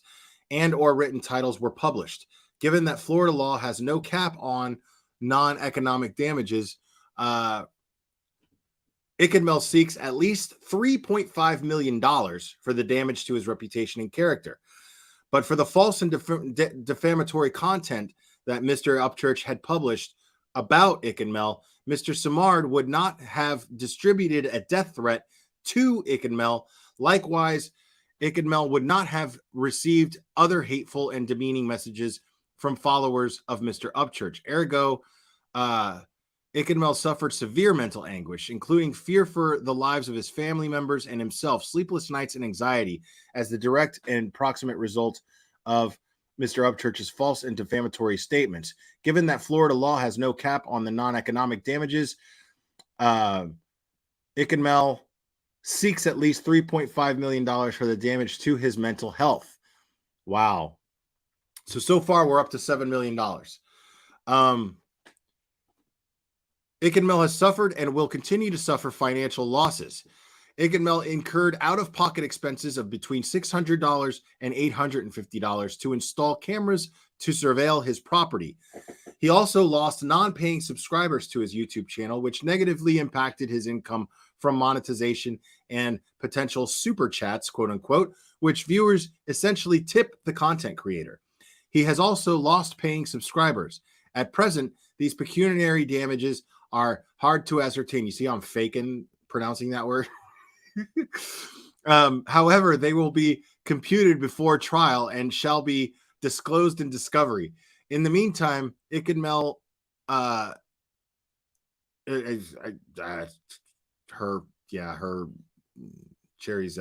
and or written titles were published. Given that Florida law has no cap on non-economic damages, Ickedmel seeks at least $3.5 million for the damage to his reputation and character. But for the false and defamatory content that Mr. Upchurch had published about Ickedmel, Mr. Simard would not have distributed a death threat to Ickedmel. Likewise, Ickedmel would not have received other hateful and demeaning messages from followers of Mr. Upchurch. Ergo, Ickedmel suffered severe mental anguish, including fear for the lives of his family members and himself, sleepless nights, and anxiety as the direct and proximate result of Mr. Upchurch's false and defamatory statements. Given that Florida law has no cap on the non-economic damages, Ickedmel seeks at least $3.5 million for the damage to his mental health. Wow. So far we're up to $7 million. Ickedmel has suffered and will continue to suffer financial losses. Ickedmel incurred out-of-pocket expenses of between $600 and $850 to install cameras to surveil his property. He also lost non-paying subscribers to his YouTube channel, which negatively impacted his income from monetization and potential super chats, quote unquote, which viewers essentially tip the content creator. He has also lost paying subscribers. At present, these pecuniary damages are hard to ascertain. You see, I'm faking pronouncing that word. However, they will be computed before trial and shall be disclosed in discovery. In the meantime, Ickedmel, her Cherry's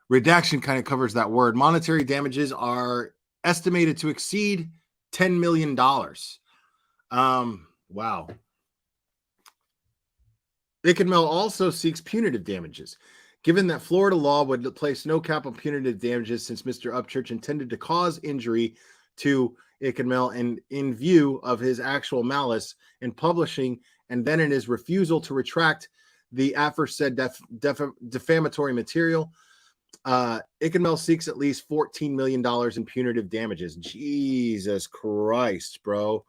redaction kind of covers that word. Monetary damages are estimated to exceed $10 million. Wow. Ickedmel also seeks punitive damages. Given that Florida law would place no cap on punitive damages since Mr. Upchurch intended to cause injury to Ickedmel and in view of his actual malice in publishing and then in his refusal to retract the aforesaid defamatory material, Ickedmel seeks at least $14 million in punitive damages. Jesus Christ, bro.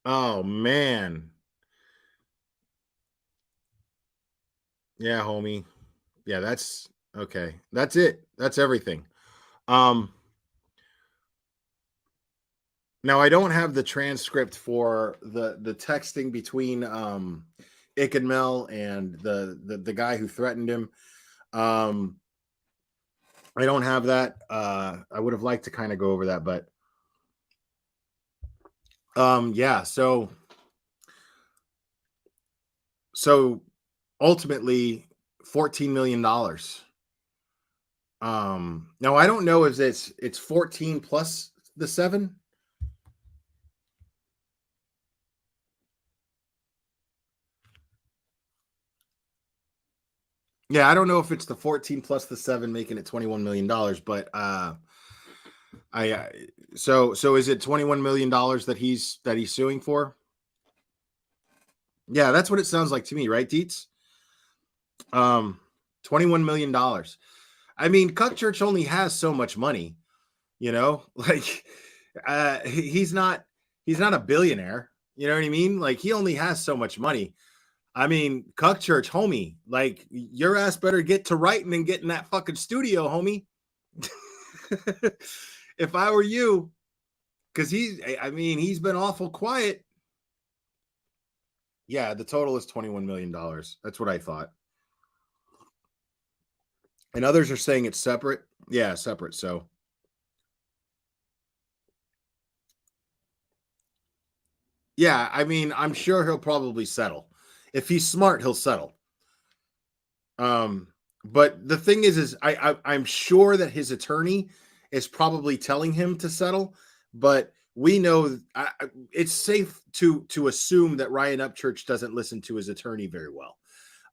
Oh, man. Yeah, homie. Yeah, that's okay. That's it. That's everything. Now I don't have the transcript for the texting between Ickedmel and the guy who threatened him. I don't have that. I would have liked to kind of go over that, but yeah, so ultimately $14 million. Now I don't know if it's 14 plus the 7. Yeah, I don't know if it's the 14 plus the 7 making it $21 million, but so is it $21 million that he's suing for? Yeah, that's what it sounds like to me, right, Dietz? $21 million. I mean, Cuckchurch only has so much money, you know, like he's not a billionaire, you know what I mean? Like he only has so much money. I mean, Cuckchurch, homie, like your ass better get to writing and get in that fucking studio, homie. If I were you, because he's been awful quiet. Yeah, the total is $21 million. That's what I thought. And others are saying it's separate. Yeah, separate. So yeah, I mean, I'm sure he'll probably settle. If he's smart, he'll settle. But the thing is I'm sure that his attorney is probably telling him to settle, but we know it's safe to assume that Ryan Upchurch doesn't listen to his attorney very well.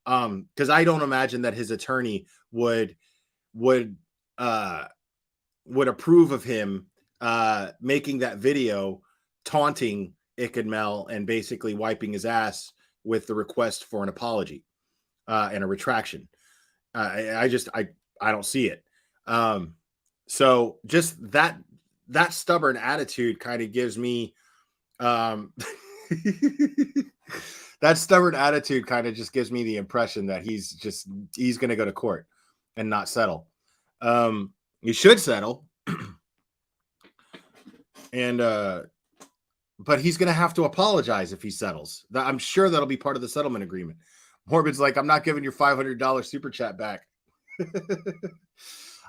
Because I don't imagine that his attorney would approve of him making that video taunting Ickedmel and basically wiping his ass with the request for an apology and a retraction. I don't see it. So just that stubborn attitude kind of gives me that stubborn attitude kind of just gives me the impression that he's going to go to court and not settle. He should settle. And but he's going to have to apologize if he settles. I'm sure that'll be part of the settlement agreement. Morbid's like, I'm not giving your $500 super chat back.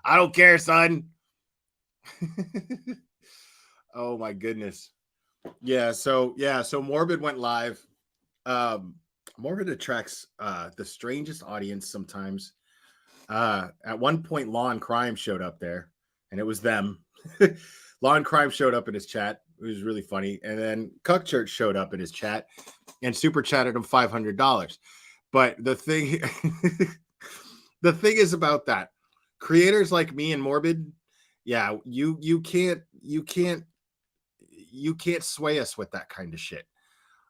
I don't care, son. Oh my goodness. Yeah, so Morbid went live. Morbid attracts the strangest audience sometimes. At one point, Law and Crime showed up there, and it was them. Law and Crime showed up in his chat. It was really funny. And then Cuckchurch showed up in his chat and super chatted him $500. But the thing is about that, creators like me and Morbid, Yeah, you can't sway us with that kind of shit.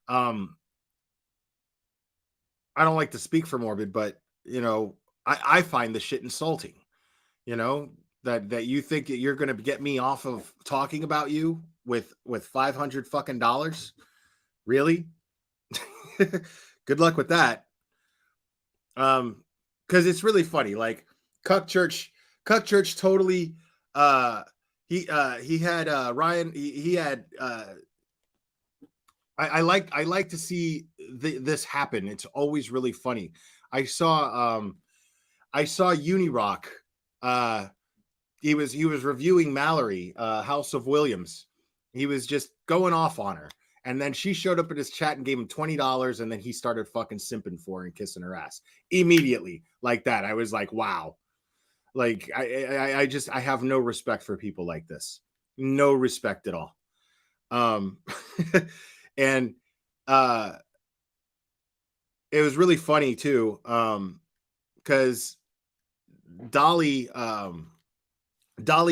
I don't like to speak for Morbid, but I find the shit insulting. That you think that you're going to get me off of talking about you with $500 fucking dollars. Really? Good luck with that. Because it's really funny. Like Cuckchurch totally. He had Ryan. He had. I like to see this happen. It's always really funny. I saw Unirock. He was reviewing Mallory, House of Williams. He was just going off on her. And then she showed up in his chat and gave him $20, and then he started fucking simping for her and kissing her ass immediately, like that. I was like, wow. Like I have no respect for people like this. No respect at all. And it was really funny too, because Dolly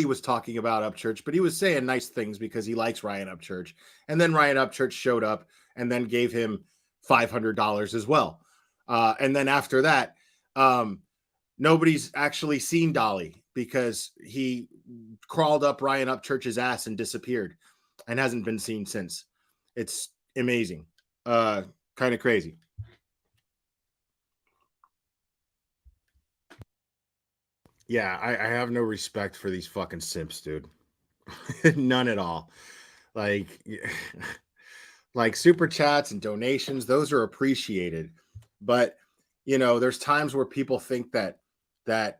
was talking about Upchurch, but he was saying nice things because he likes Ryan Upchurch. And then Ryan Upchurch showed up and then gave him $500 as well. And then after that, nobody's actually seen Dolly because he crawled up Ryan Upchurch's ass and disappeared and hasn't been seen since. It's amazing. Kind of crazy. Yeah, I have no respect for these fucking simps, dude. None at all. Like super chats and donations, those are appreciated. But there's times where people think that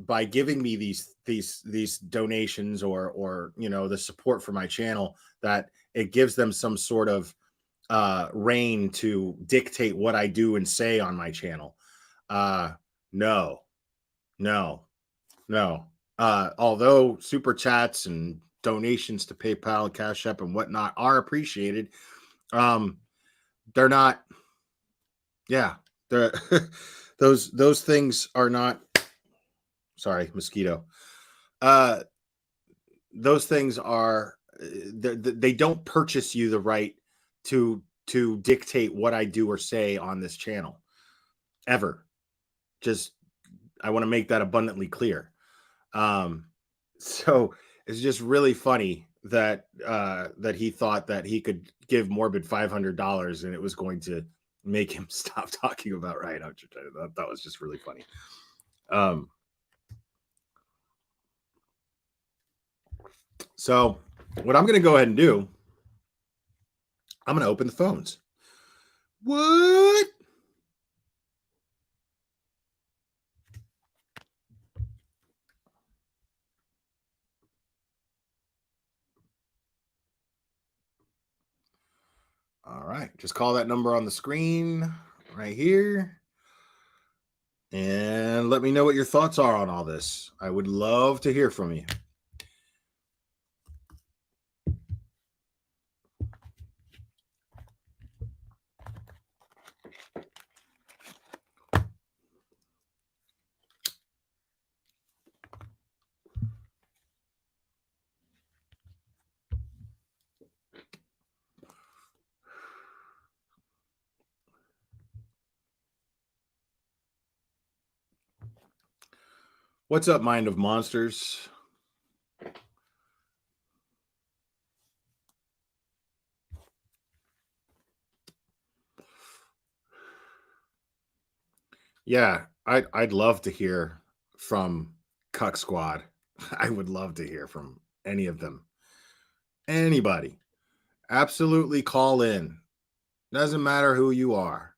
by giving me these donations or the support for my channel, that it gives them some sort of reign to dictate what I do and say on my channel. No. Although super chats and donations to PayPal and Cash App and whatnot are appreciated, they're not. Yeah, they're those things are not. Sorry, mosquito. Those things are. They don't purchase you the right to dictate what I do or say on this channel, ever. Just I want to make that abundantly clear. So it's just really funny that that he thought that he could give Morbid $500 and it was going to make him stop talking about Ryan Upchurch. That was just really funny. So what I'm going to go ahead and do, I'm going to open the phones. What? All right. Just call that number on the screen right here. And let me know what your thoughts are on all this. I would love to hear from you. What's up, Mind of Monsters? Yeah, I'd love to hear from Cuck Squad. I would love to hear from any of them. Anybody. Absolutely call in. Doesn't matter who you are.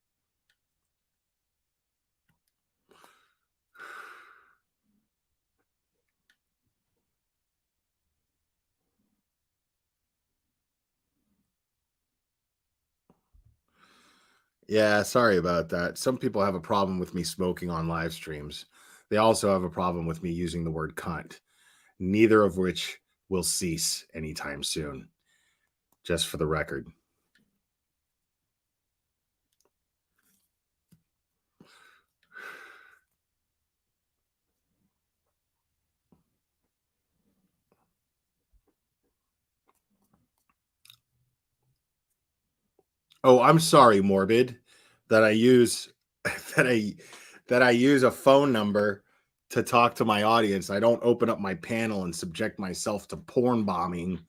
Yeah, sorry about that. Some people have a problem with me smoking on live streams. They also have a problem with me using the word cunt, neither of which will cease anytime soon, just for the record. Oh, I'm sorry, Morbid, that I use that I use a phone number to talk to my audience. I don't open up my panel and subject myself to porn bombing.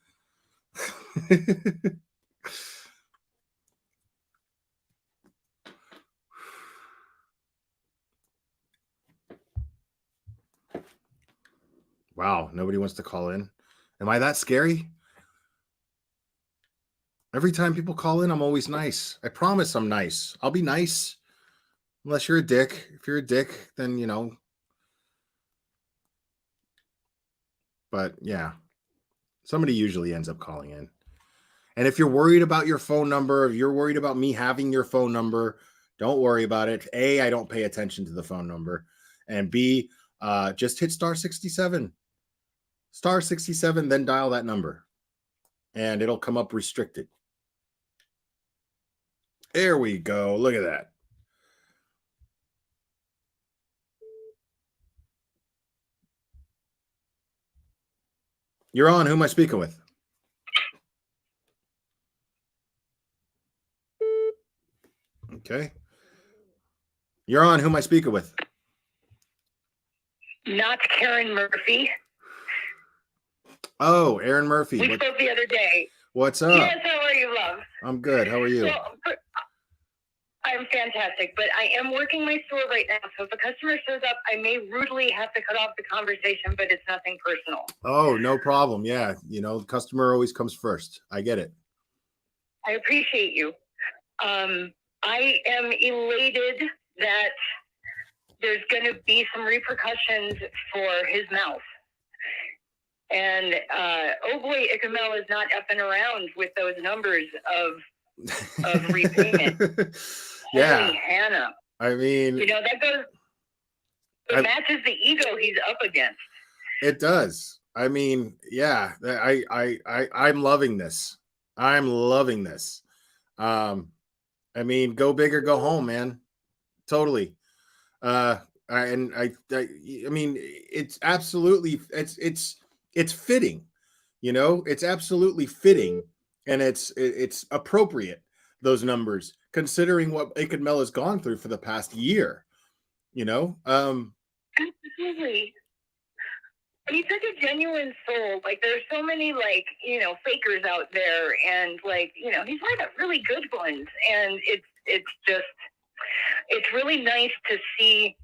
Wow, nobody wants to call in. Am I that scary? Every time people call in, I'm always nice. I promise I'm nice. I'll be nice. Unless you're a dick. If you're a dick, then, you know. But yeah, somebody usually ends up calling in. And if you're worried about your phone number, if you're worried about me having your phone number, don't worry about it. A, I don't pay attention to the phone number. And B, just hit star 67. Star 67, then dial that number. And it'll come up restricted. There we go. Look at that. You're on. Who am I speaking with? Okay. You're on. Who am I speaking with? Not Karen Murphy. Oh, Aaron Murphy. We spoke the other day. What's up? Yes, how are you, love? I'm good. How are you? I'm fantastic, but I am working my store right now, so if a customer shows up, I may rudely have to cut off the conversation, but it's nothing personal. Oh, no problem. Yeah, you know, the customer always comes first. I get it. I appreciate you. I am elated that there's going to be some repercussions for his mouth. And oh boy, Ickedmel is not effing around with those numbers of repayment. Yeah. Holy Hannah. I mean, you know, that goes, it matches the ego he's up against. It does. I mean, yeah, I'm loving this. I'm loving this. I mean, go big or go home, man. Totally. I mean, it's absolutely, it's fitting, you know, it's absolutely fitting, and it's appropriate, those numbers, considering what Ickedmel has gone through for the past year, you know. Absolutely. He's such a genuine soul. Like, there's so many, like, you know, fakers out there, and, like, you know, he's one of the really good ones, and it's just, it's really nice to see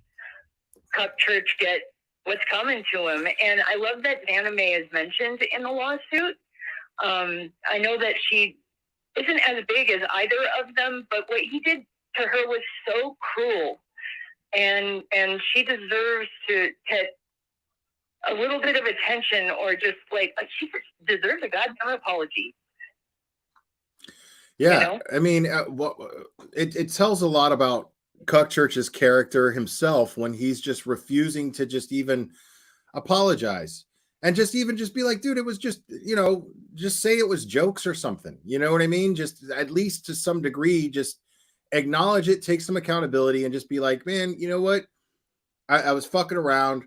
Cuckchurch get what's coming to him. And I love that Anime is mentioned in the lawsuit. I know that she isn't as big as either of them, but what he did to her was so cruel, and she deserves to a little bit of attention, or just like she deserves a goddamn apology. Yeah, you know? I mean, it tells a lot about Cuckchurch's character himself when he's just refusing to just even apologize, and just be like, dude, it was just, you know, just say it was jokes or something. You know what I mean? Just at least to some degree, just acknowledge it, take some accountability, and just be like, man, you know what? I was fucking around.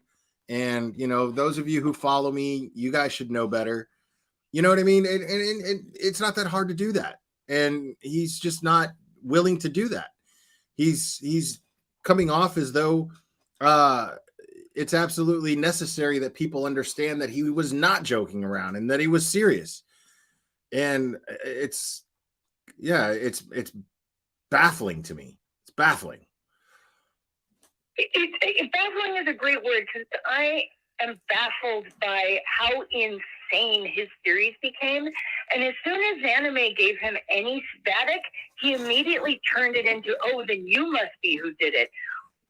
And, you know, those of you who follow me, you guys should know better. You know what I mean? And it's not that hard to do that. And he's just not willing to do that. He's coming off as though it's absolutely necessary that people understand that he was not joking around and that he was serious. And it's baffling to me. It's baffling. Baffling is a great word, because I am baffled by how insane his theories became. And as soon as Anime gave him any static, he immediately turned it into, oh, then you must be who did it.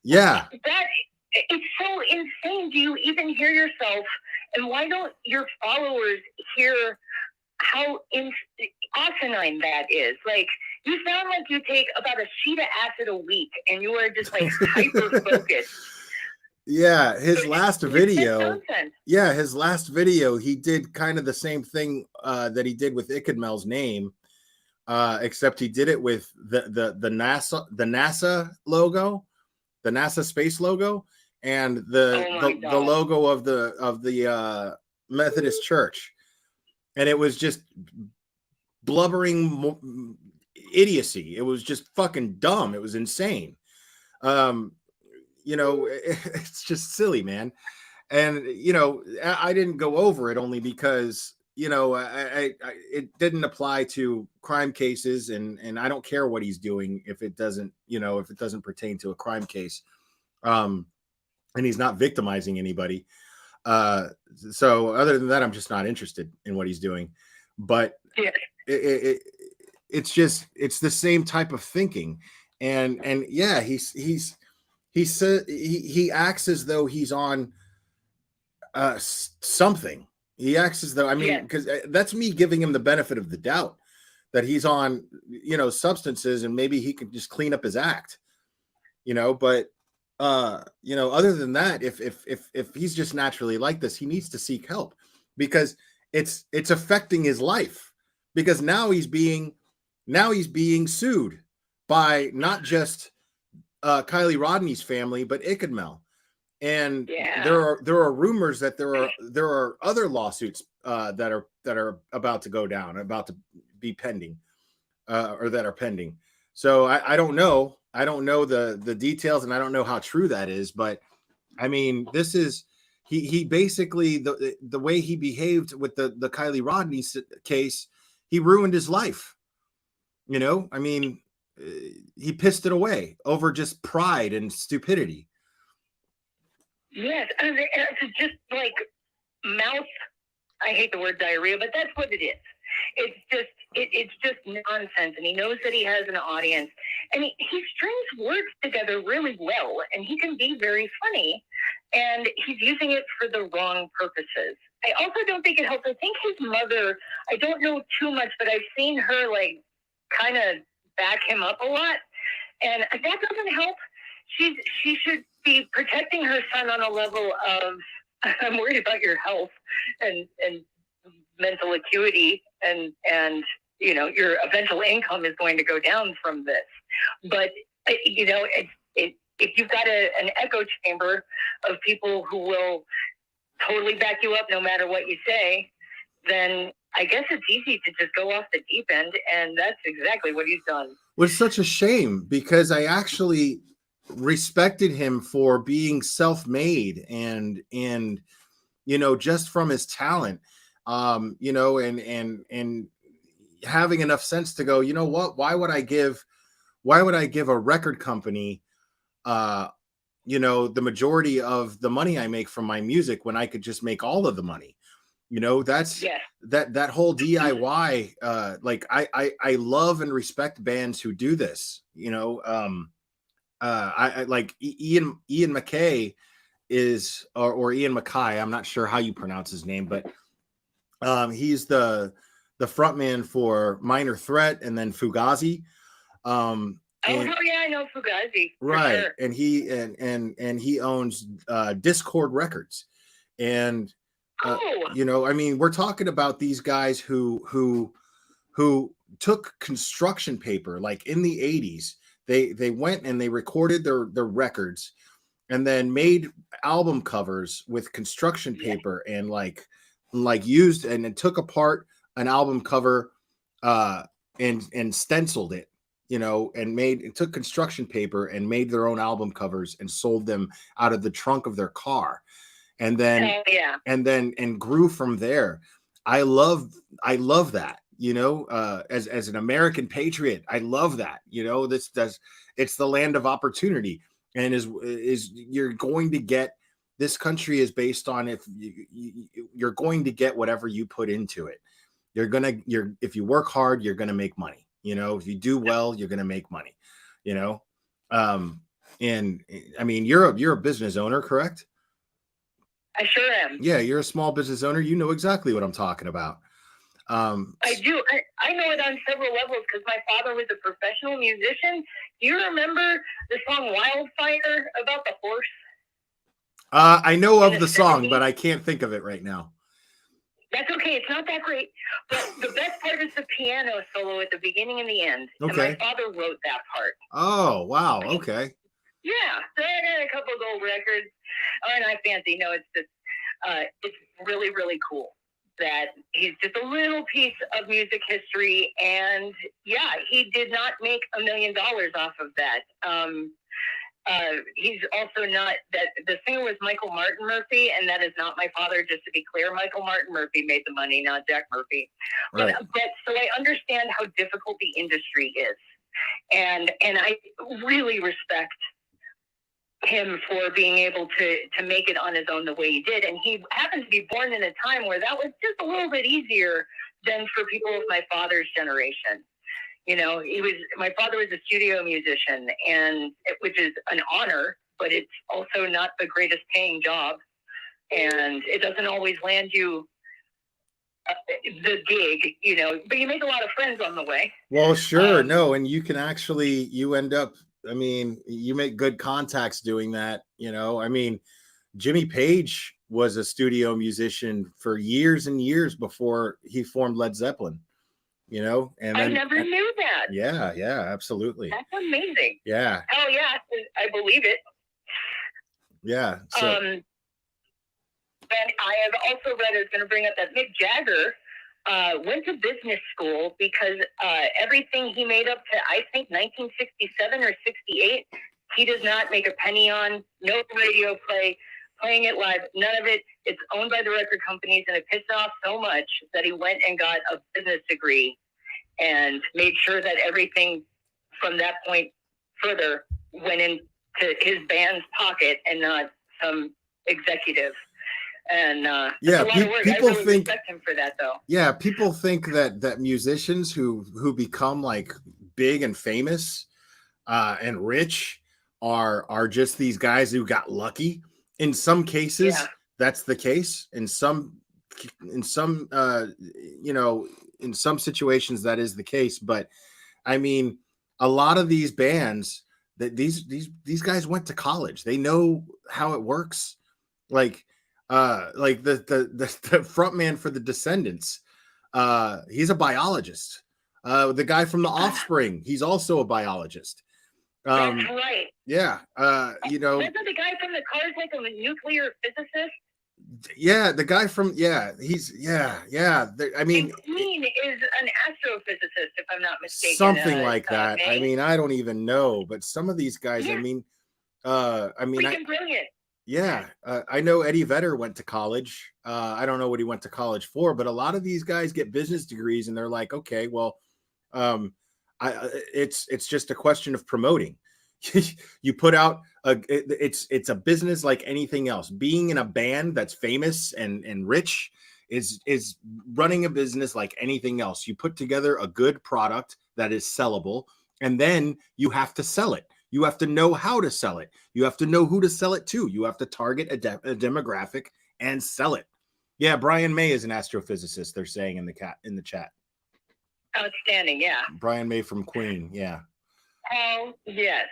Yeah. It's so insane. Do you even hear yourself? And why don't your followers hear how asinine that is? Like, you sound like you take about a sheet of acid a week, and you are just like hyper focused. Yeah, his last video. Yeah, his last video, he did kind of the same thing that he did with Ickedmel's name, except he did it with the NASA logo, the NASA space logo, and the logo of the Methodist Church, and it was just blubbering idiocy. It was just fucking dumb. It was insane. You know, it's just silly, man. And you know, I didn't go over it only because you know it didn't apply to crime cases, and I don't care what he's doing if it doesn't, you know, if it doesn't pertain to a crime case, and he's not victimizing anybody. So other than that, I'm just not interested in what he's doing. But Yeah. it's just it's the same type of thinking, and yeah, he acts as though he's on something. He acts as though, I mean, because that's me giving him the benefit of the doubt that he's on, you know, substances, and maybe he could just clean up his act, you know. But you know, other than that, if he's just naturally like this, he needs to seek help, because it's affecting his life, because now he's being sued by not just Kylie Rodney's family, but Ickedmel. And there are rumors that there are other lawsuits that are about to go down, about to be pending, or that are pending. So I don't know. I don't know the details, and I don't know how true that is. But I mean, this is he basically, the way he behaved with the Kylie Rodney case, he ruined his life. You know, I mean, he pissed it away over just pride and stupidity. Yes, and it's just like mouth. I hate the word diarrhea, but that's what it is. It's just nonsense, and he knows that he has an audience, and he strings words together really well, and he can be very funny, and he's using it for the wrong purposes. I also don't think it helps. I think his mother, I don't know too much, but I've seen her like kind of back him up a lot, and that doesn't help. She should be protecting her son on a level of, I'm worried about your health and mental acuity, and you know, your eventual income is going to go down from this. But you know, if you've got an echo chamber of people who will totally back you up no matter what you say, then I guess it's easy to just go off the deep end, and that's exactly what he's done. It was such a shame, because I actually respected him for being self-made and you know, just from his talent, you know, and having enough sense to go, you know what, why would I give a record company you know, the majority of the money I make from my music when I could just make all of the money? You know, that's that whole DIY. Like I love and respect bands who do this, you know. I like Ian MacKay is, or Ian Mackay, I'm not sure how you pronounce his name, but he's the frontman for Minor Threat and then Fugazi. Oh yeah, I know Fugazi. Right. Sure. And he owns Discord Records. And you know, I mean, we're talking about these guys who took construction paper, like in the 80s. They went and they recorded their records, and then made album covers with construction paper, and like used and then took apart an album cover and stenciled it, you know, and took construction paper and made their own album covers and sold them out of the trunk of their car, and then and grew from there. I love that, you know, as an American patriot, I love that, you know. It's the land of opportunity, and is you're going to get, this country is based on, if you're going to get whatever you put into it. If you work hard, you're gonna make money. You know, if you do well, you're gonna make money. You know, and I mean, you're a business owner, correct? I sure am. Yeah, you're a small business owner. You know exactly what I'm talking about. I do. I know it on several levels, because my father was a professional musician. Do you remember the song Wildfire about the horse? I know of the song, but I can't think of it right now. That's okay. It's not that great. But the best part is the piano solo at the beginning and the end. Okay. And my father wrote that part. Oh, wow. Okay. Yeah. So I got a couple of gold records. Oh, and I fancy. No, it's just, it's really, really cool. that he's just a little piece of music history. And yeah, he did not make $1 million off of that. He's also not that the singer was Michael Martin Murphy, and that is not my father. Just to be clear, Michael Martin Murphy made the money, not Jack Murphy. Right. But so I understand how difficult the industry is, and I really respect him for being able to make it on his own the way he did. And he happened to be born in a time where that was just a little bit easier than for people of my father's generation. You know, my father was a studio musician, which is an honor, but it's also not the greatest paying job. And it doesn't always land you the gig, you know, but you make a lot of friends on the way. Well, sure. No. And you can actually, you end up, I mean, you make good contacts doing that, you know. I mean, Jimmy Page was a studio musician for years and years before he formed Led Zeppelin, you know. And I then, never knew that. Yeah, absolutely. That's amazing. Yeah. Oh yeah, I believe it. Yeah. So. And I have also read, I was going to bring up that Mick Jagger went to business school because everything he made up to, I think, 1967 or 68, he does not make a penny on. No radio play, playing it live, none of it. It's owned by the record companies, and it pissed off so much that he went and got a business degree and made sure that everything from that point further went into his band's pocket and not some executive. And yeah, people I really think respect him for that, though. Yeah, people think that musicians who become like big and famous and rich are just these guys who got lucky. In some cases, that's the case. In some you know, in some situations that is the case. But I mean, a lot of these bands that these guys went to college. They know how it works. Like the front man for the Descendants, he's a biologist. The guy from the Offspring, he's also a biologist. That's right. Yeah. You know, wasn't the guy from the Cars like a nuclear physicist? Yeah, the guy from he's I mean, and Queen is an astrophysicist, if I'm not mistaken. Something like that. I mean, I don't even know, but some of these guys, yeah. I mean, brilliant. Yeah, I know Eddie Vedder went to college. I don't know what he went to college for, but a lot of these guys get business degrees, and they're like, okay, well, it's just a question of promoting. You put out it's a business like anything else. Being in a band that's famous and rich is running a business like anything else. You put together a good product that is sellable, and then you have to sell it. You have to know how to sell it. You have to know who to sell it to. You have to target a demographic and sell it. Yeah, Brian May is an astrophysicist, they're saying in the chat. Outstanding, yeah. Brian May from Queen, yeah. Oh, yes.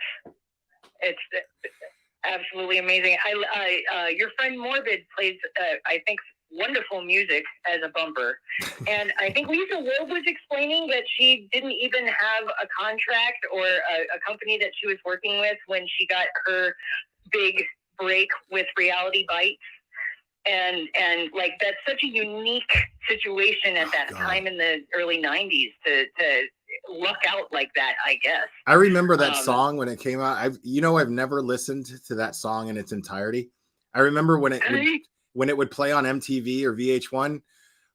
It's absolutely amazing. Your friend Morbid plays, I think, wonderful music as a bumper. And I think Lisa Loeb was explaining that she didn't even have a contract or a company that she was working with when she got her big break with Reality Bites. And like, that's such a unique situation at that time in the early 90s to luck out like that, I guess. I remember that song when it came out. I've never listened to that song in its entirety. I remember when it would play on MTV or VH1,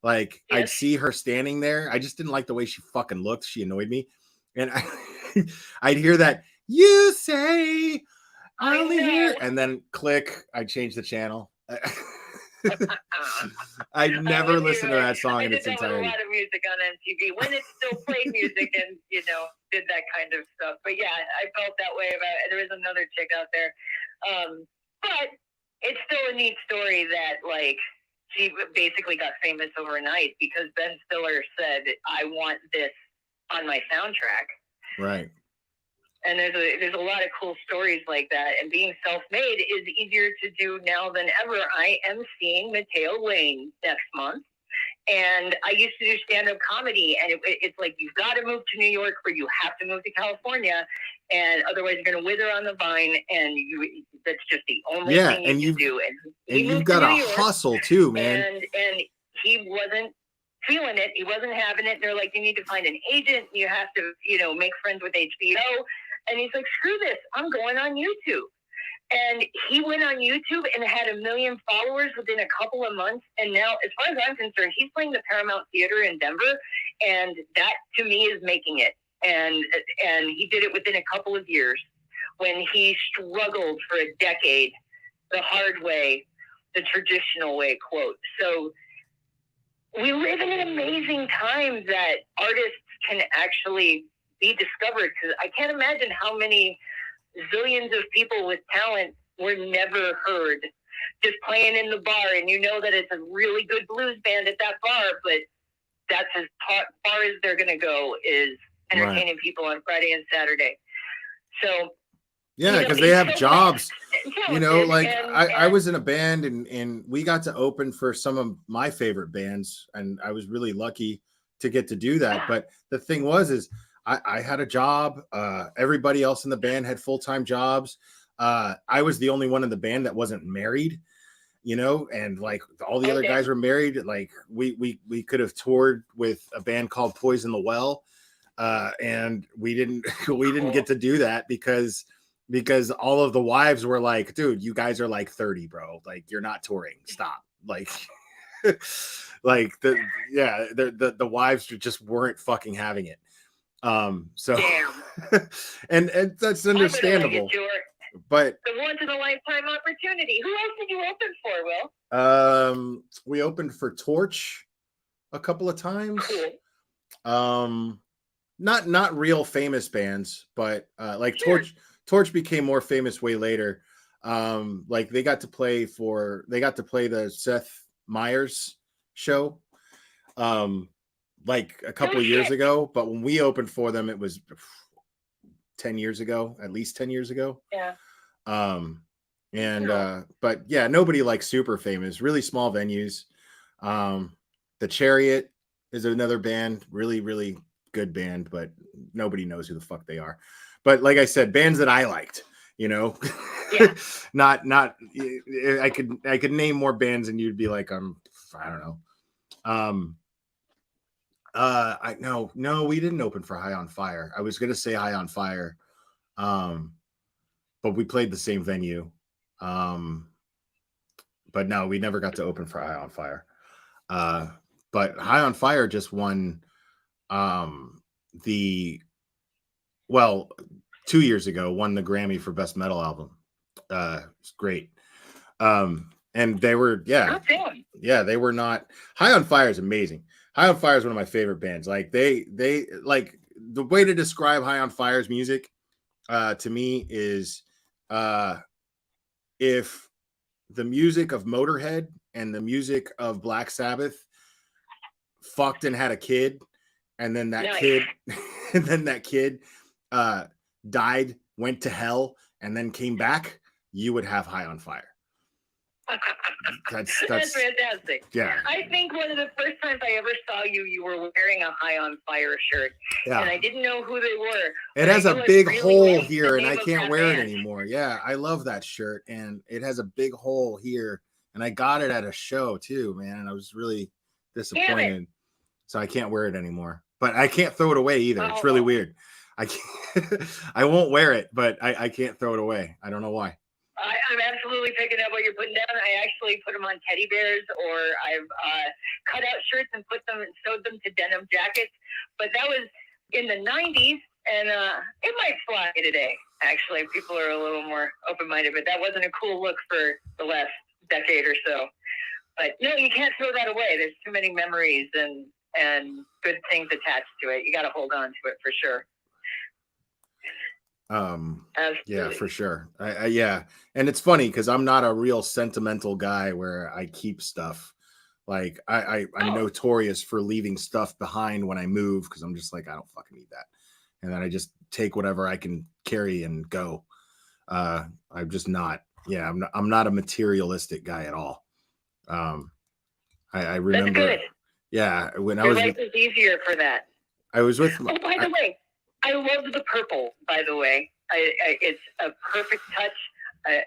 like yes. I'd see her standing there. I just didn't like the way she fucking looked. She annoyed me. And I'd hear that, you say, I only hear, and then click, I'd change the channel. I never listened to that song in its entirety. A lot of music on MTV when it still played music and did that kind of stuff. But yeah, I felt that way about it. There was another chick out there, but it's still a neat story that like she basically got famous overnight because Ben Stiller said, "I want this on my soundtrack." Right. And there's a lot of cool stories like that. And being self-made is easier to do now than ever. I am seeing Mateo Lane next month. And I used to do stand-up comedy. And it's like, you've got to move to New York or you have to move to California. And otherwise you're going to wither on the vine. And that's just the only thing you can do. And you've got to hustle too, man. And he wasn't feeling it. He wasn't having it. They're like, you need to find an agent. You have to, make friends with HBO. And he's like, screw this. I'm going on YouTube. And he went on YouTube and had 1 million followers within a couple of months. And now, as far as I'm concerned, he's playing the Paramount Theater in Denver. And that, to me, is making it. And he did it within a couple of years when he struggled for a decade the hard way, the traditional way, quote. So we live in an amazing time that artists can actually be discovered. Because I can't imagine how many zillions of people with talent were never heard just playing in the bar, and that it's a really good blues band at that bar, but that's as far as they're going to go is entertaining people on Friday and Saturday. So yeah, because they have jobs. I was in a band and we got to open for some of my favorite bands, and I was really lucky to get to do that. But the thing is I had a job. Everybody else in the band had full-time jobs. I was the only one in the band that wasn't married, and like all the other guys were married. Like we could have toured with a band called Poison the Well. And we didn't get to do that because all of the wives were like, dude, you guys are like 30, bro. Like, you're not touring. Stop. Like, the wives just weren't fucking having it. So and that's understandable. But the once in a lifetime opportunity. Who else did you open for, Will? We opened for Torch a couple of times. Cool. Not real famous bands, but sure. Torch became more famous way later. Like they got to play the Seth Meyers show like a couple of years ago, but when we opened for them it was 10 years ago, at least 10 years ago. Yeah. But yeah, nobody like super famous, really small venues. The Chariot is another band, really, really good band, but nobody knows who the fuck they are. But like I said, bands that I liked, yeah. not I could name more bands and you'd be like, I don't know. No, we didn't open for High on Fire. I was gonna say High on Fire, but we played the same venue. But no, we never got to open for High on Fire. But High on Fire just won 2 years ago won the Grammy for Best Metal Album. It's great. And they were they were not. High on Fire is amazing. High on Fire is one of my favorite bands. Like they like the way to describe High on Fire's music to me is if the music of Motorhead and the music of Black Sabbath fucked and had a kid, and then that kid died, went to hell, and then came back, you would have High on Fire. That's fantastic. Yeah. I think one of the first times I ever saw you, you were wearing a High on Fire shirt. Yeah. And I didn't know who they were. It has a big hole here and I can't wear it anymore. Yeah, I love that shirt. And it has a big hole here. And I got it at a show too, man. And I was really disappointed. So I can't wear it anymore. But I can't throw it away either. It's really weird. I can't, I won't wear it, but I can't throw it away. I don't know why. I'm absolutely picking up what you're putting down. I actually put them on teddy bears, or I've cut out shirts and sewed them to denim jackets. But that was in the 90s, and it might fly today. Actually, people are a little more open-minded, but that wasn't a cool look for the last decade or so. But no, you can't throw that away. There's too many memories and good things attached to it. You got to hold on to it for sure. Yeah, for sure. Yeah. And it's funny because I'm not a real sentimental guy where I keep stuff. Like I'm notorious for leaving stuff behind when I move because I'm just like, I don't fucking need that. And then I just take whatever I can carry and go. I'm just not, I'm not a materialistic guy at all. I remember, that's good. When Your life is easier for that. I was with by the way, I love the purple, by the way. It's a perfect touch.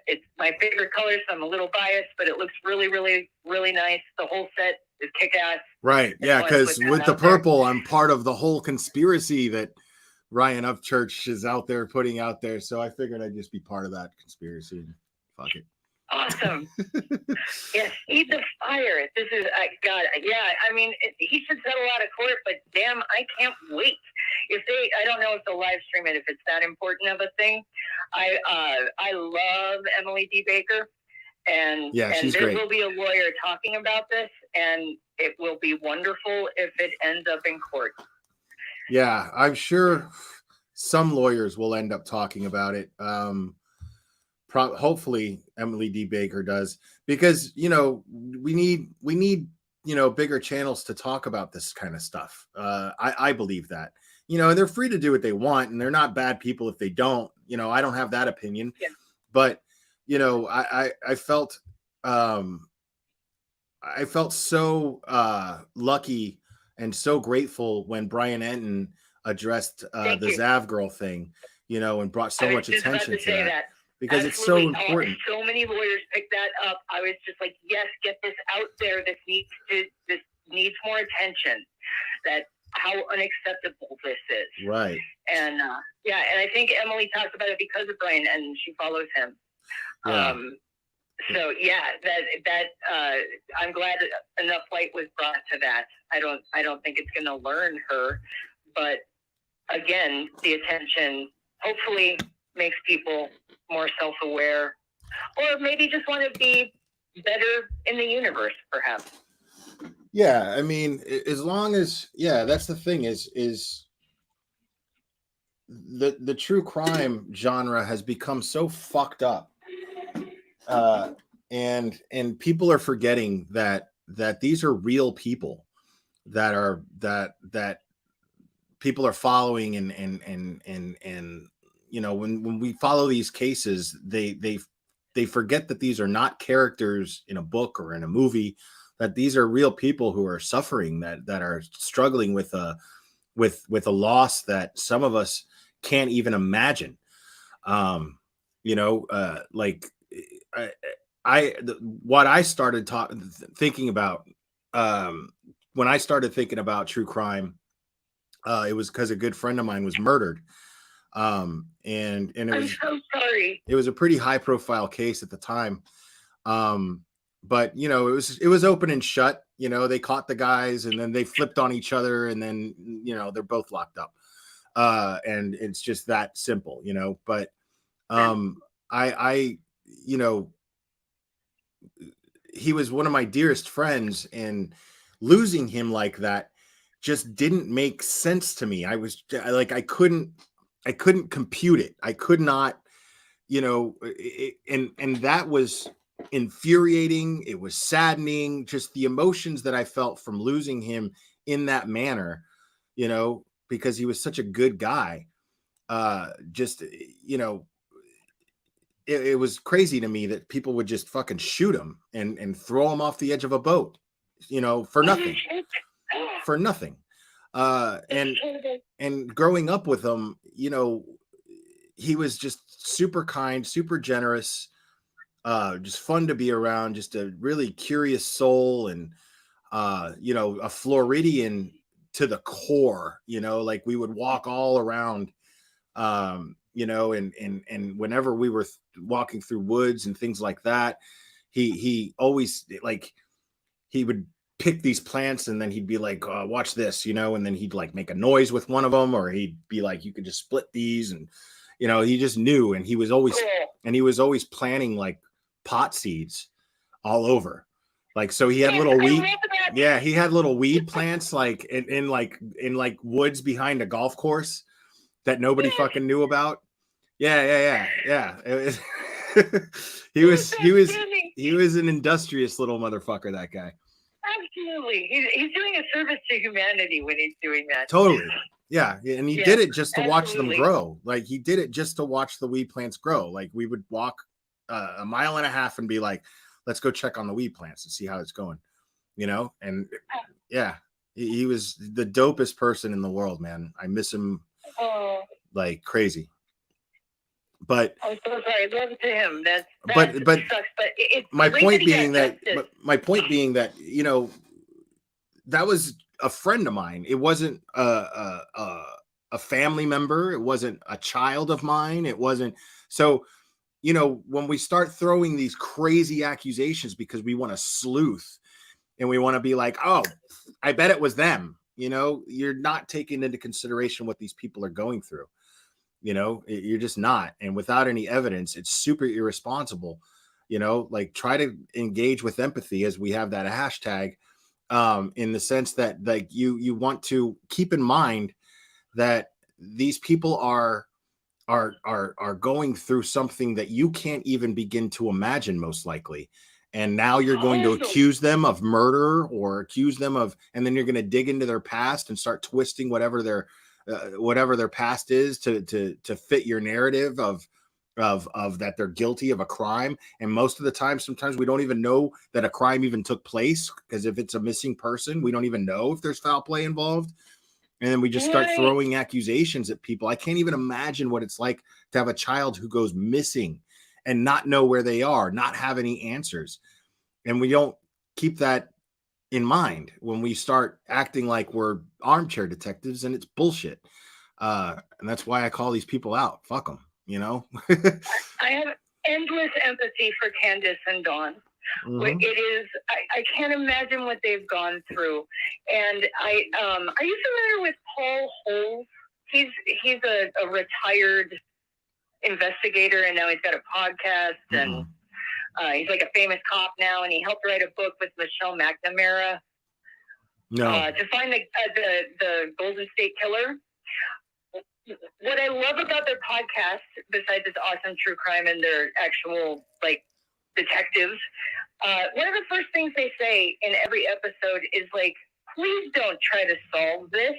It's my favorite color, so I'm a little biased, but it looks really, really, really nice. The whole set is kick-ass. Right. Yeah, because with the purple, I'm part of the whole conspiracy that Ryan Upchurch is out there putting out there. So I figured I'd just be part of that conspiracy and fuck it. Awesome. Yeah, feed the fire. This is, God, yeah, I mean, he should settle out of court, but damn, I can't wait. I don't know if they'll live stream it, if it's that important of a thing. I love Emily D. Baker. And she's there great. will be a lawyer talking about this, and it will be wonderful if it ends up in court. Yeah, I'm sure some lawyers will end up talking about it. Hopefully Emily D. Baker does, because we need bigger channels to talk about this kind of stuff. I believe that, and they're free to do what they want, and they're not bad people if they don't. I don't have that opinion, but I felt so lucky and so grateful when Brian Enton addressed the Zav girl thing, and brought so much attention to that. Because absolutely. It's so important. So many lawyers picked that up. I was just like, yes, get this out there. This needs more attention. That how unacceptable this is. Right. And and I think Emily talked about it because of Brian, and she follows him. Yeah. So yeah, that I'm glad enough light was brought to that. I don't think it's going to learn her, but again, the attention hopefully makes people more self-aware, or maybe just want to be better in the universe, perhaps. Yeah, I mean, as long as that's the thing is the true crime genre has become so fucked up, and people are forgetting that these are real people that people are following, and when we follow these cases, they forget that these are not characters in a book or in a movie, that these are real people who are suffering, that are struggling with a loss that some of us can't even imagine. What I started thinking about when I started thinking about true crime, it was because a good friend of mine was murdered. And I'm so sorry. It was a pretty high profile case at the time. But it was open and shut. They caught the guys, and then they flipped on each other, and then they're both locked up. And it's just that simple, but he was one of my dearest friends, and losing him like that just didn't make sense to me. I couldn't compute it. I could not, and that was infuriating. It was saddening, just the emotions that I felt from losing him in that manner, because he was such a good guy. It was crazy to me that people would just fucking shoot him and throw him off the edge of a boat, for nothing. For nothing. And growing up with him, he was just super kind, super generous, just fun to be around, just a really curious soul, and a Floridian to the core. Like we would walk all around, and whenever we were walking through woods and things like that, he always, like, he would pick these plants, and then he'd be like, watch this, and then he'd like make a noise with one of them, or he'd be like, you could just split these, and he just knew, and he was always planting like pot seeds all over. Like, so he had little weed. Yeah, he had little weed plants like in woods behind a golf course that nobody fucking knew about. Yeah. It was, he was an industrious little motherfucker, that guy. Absolutely. He's doing a service to humanity when he's doing that. Totally. Yeah. And he did it just to watch them grow. Like, he did it just to watch the weed plants grow. Like, we would walk a mile and a half and be like, let's go check on the weed plants and see how it's going, and yeah, he was the dopest person in the world, man. I miss him like crazy. But I'm so sorry. Love to him. That but sucks. But my point being that that was a friend of mine. It wasn't a family member. It wasn't a child of mine. It wasn't. So, you know, when we start throwing these crazy accusations because we want to sleuth and we want to be like, oh, I bet it was them. You know, you're not taking into consideration what these people are going through. You know, you're just not. And without any evidence, it's super irresponsible. You know, like try to engage with empathy, as we have that hashtag, in the sense that like you want to keep in mind that these people are going through something that you can't even begin to imagine, most likely. And now you're going to accuse them of murder or accuse them of, and then you're going to dig into their past and start twisting whatever their past is to fit your narrative of that they're guilty of a crime. And most of the time, sometimes we don't even know that a crime even took place, because if it's a missing person, we don't even know if there's foul play involved. And then we just start throwing accusations at people. I can't even imagine what it's like to have a child who goes missing and not know where they are, not have any answers. And we don't keep that in mind when we start acting like we're armchair detectives, and it's bullshit. And that's why I call these people out. Fuck them, you know? I have endless empathy for Candace and Dawn. Mm-hmm. It is, I can't imagine what they've gone through. And are you familiar with Paul Holes? He's a retired investigator, and now he's got a podcast, and he's like a famous cop now, and he helped write a book with Michelle McNamara to find the Golden State Killer. What I love about their podcast, besides it's awesome true crime and their actual like detectives, one of the first things they say in every episode is like, please don't try to solve this.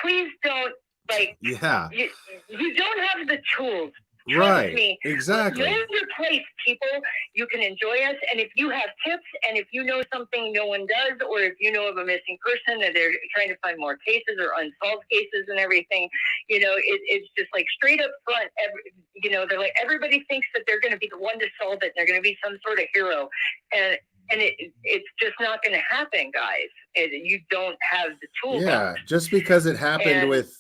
Please don't, like, you don't have the tools. Trust me. Exactly. Know your place, people. You can enjoy us. And if you have tips, and if you know something no one does, or if you know of a missing person and they're trying to find more cases or unsolved cases and everything, you know, it's just like straight up front. They're like, everybody thinks that they're going to be the one to solve it. They're going to be some sort of hero. And it's just not going to happen, guys. You don't have the tools. Yeah, just because it happened with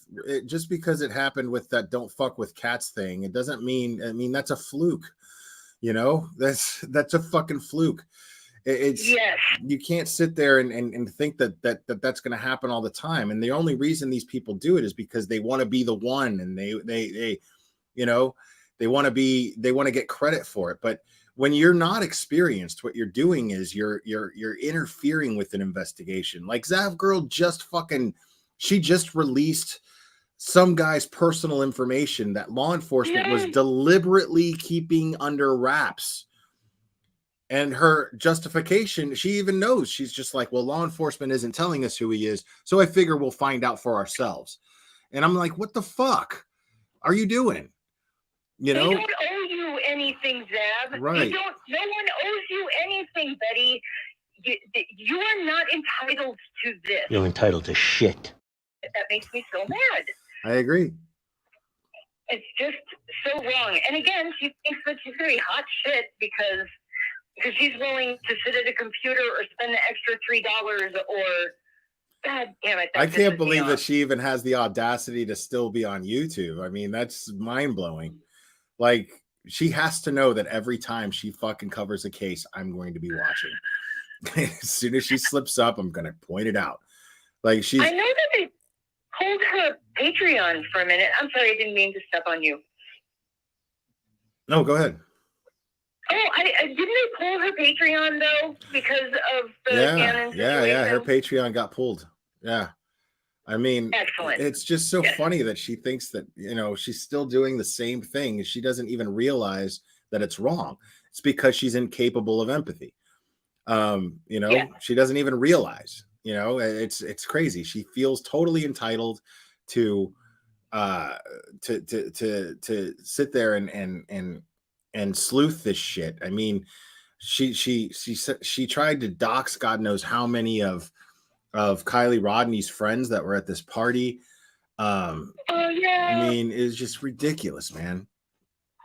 that "don't fuck with cats" thing, it doesn't mean. I mean, that's a fluke. You know, that's a fucking fluke. You can't sit there and think that's going to happen all the time. And the only reason these people do it is because they want to be the one, and they want to get credit for it. But when you're not experienced, what you're doing is you're interfering with an investigation. Like Zav Girl she just released some guy's personal information that law enforcement was deliberately keeping under wraps. And her justification, she even knows, she's just like, well, law enforcement isn't telling us who he is, so I figure we'll find out for ourselves. And I'm like, what the fuck are you doing? You know? They don't owe you anything, Zab. Right. No one owes you anything, Betty. You are not entitled to this. You're entitled to shit. That makes me so mad. I agree. It's just so wrong. And again, she thinks that she's going to be hot shit because she's willing to sit at a computer or spend the extra $3 or... God damn it. I can't believe that she even has the audacity to still be on YouTube. I mean, that's mind-blowing. Like, she has to know that every time she fucking covers a case, I'm going to be watching. As soon as she slips up, I'm going to point it out. Like, I know that they pulled her Patreon for a minute. I'm sorry, I didn't mean to step on you. No, go ahead. Oh, didn't they pull her Patreon, though, because of the Gannon situation? Yeah, her Patreon got pulled. Yeah. I mean, excellent. It's just so funny that she thinks that, you know, she's still doing the same thing. She doesn't even realize that it's wrong. It's because she's incapable of empathy. She doesn't even realize, you know, it's crazy. She feels totally entitled to sit there and sleuth this shit. I mean, she tried to dox God knows how many of Kylie Rodney's friends that were at this party. I mean, it's just ridiculous, man.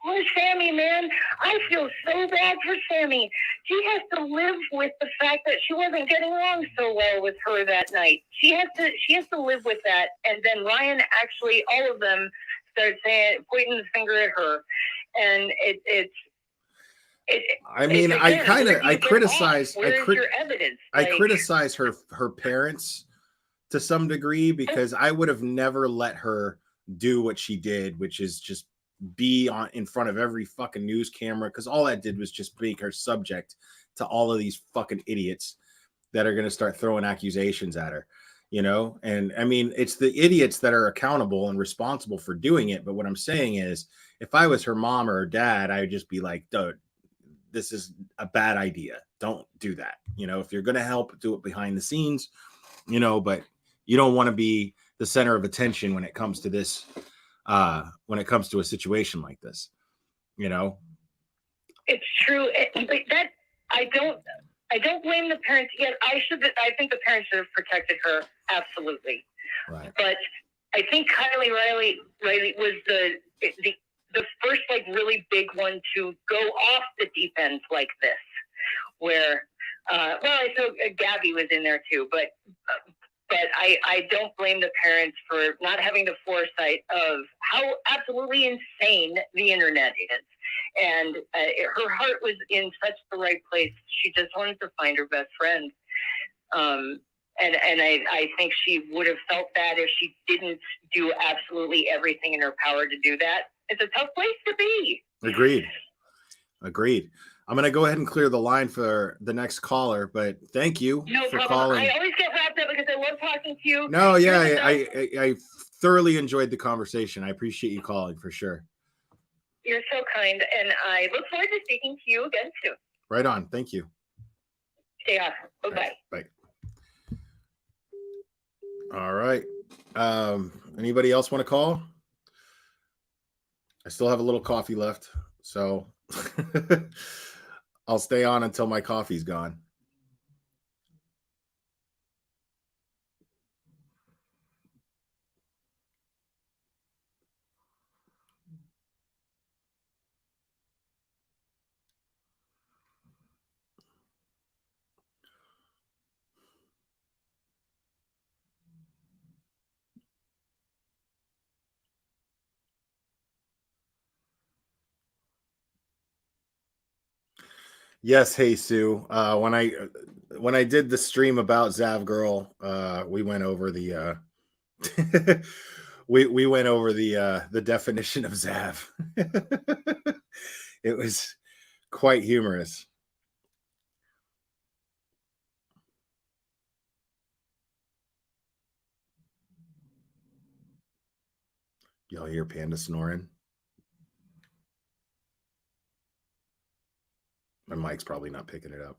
Well, Sammy, man. I feel so bad for Sammy. She has to live with the fact that she wasn't getting along so well with her that night. She has to live with that. And then Ryan actually, all of them started pointing the finger at her, and I criticize your evidence? I criticize her parents to some degree, because I would have never let her do what she did, which is just be in front of every fucking news camera, because all that did was just make her subject to all of these fucking idiots that are going to start throwing accusations at her, you know? And I mean, it's the idiots that are accountable and responsible for doing it. But what I'm saying is, if I was her mom or her dad, I would just be like, dude, this is a bad idea. Don't do that. You know, if you're going to help, do it behind the scenes, you know, but you don't want to be the center of attention when it comes to this, when it comes to a situation like this, you know? It's true. That I don't blame the parents. Yet I think the parents should have protected her. Absolutely. Right. But I think Kylie Riley was the first like really big one to go off the deep end like this, where I know Gabby was in there too, but I don't blame the parents for not having the foresight of how absolutely insane the internet is. And her heart was in such the right place. She just wanted to find her best friend. And I think she would have felt bad if she didn't do absolutely everything in her power to do that. It's a tough place to be. Agreed. I'm going to go ahead and clear the line for the next caller, but thank you for calling. I always get wrapped up because I love talking to you. No, yeah, I thoroughly enjoyed the conversation. I appreciate you calling for sure. You're so kind, and I look forward to speaking to you again soon. Right on. Thank you. Stay awesome. Bye-bye. Bye. All right. Anybody else want to call? I still have a little coffee left, so I'll stay on until my coffee's gone. Yes, hey Sue. When I did the stream about Zav Girl, we went over the we went over the definition of Zav. It was quite humorous. Y'all hear Panda snoring? My mic's probably not picking it up.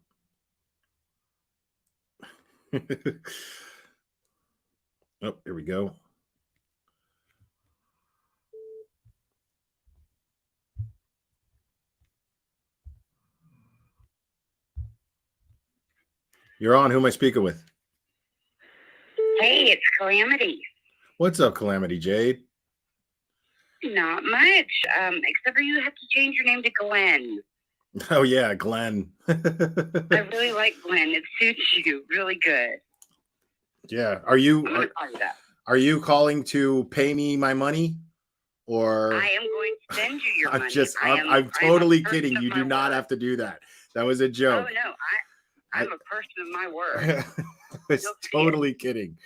Oh, here we go. You're on. Who am I speaking with? Hey, it's Calamity. What's up, Calamity Jade? Not much, except for you have to change your name to Glenn. Oh, yeah, Glenn. I really like Glenn. It suits you really good. Yeah. Are you calling to pay me my money? Or I am going to send you your money. I'm totally kidding. You do not have to do that. That was a joke. Oh, no. I'm a person of my word. I was totally kidding.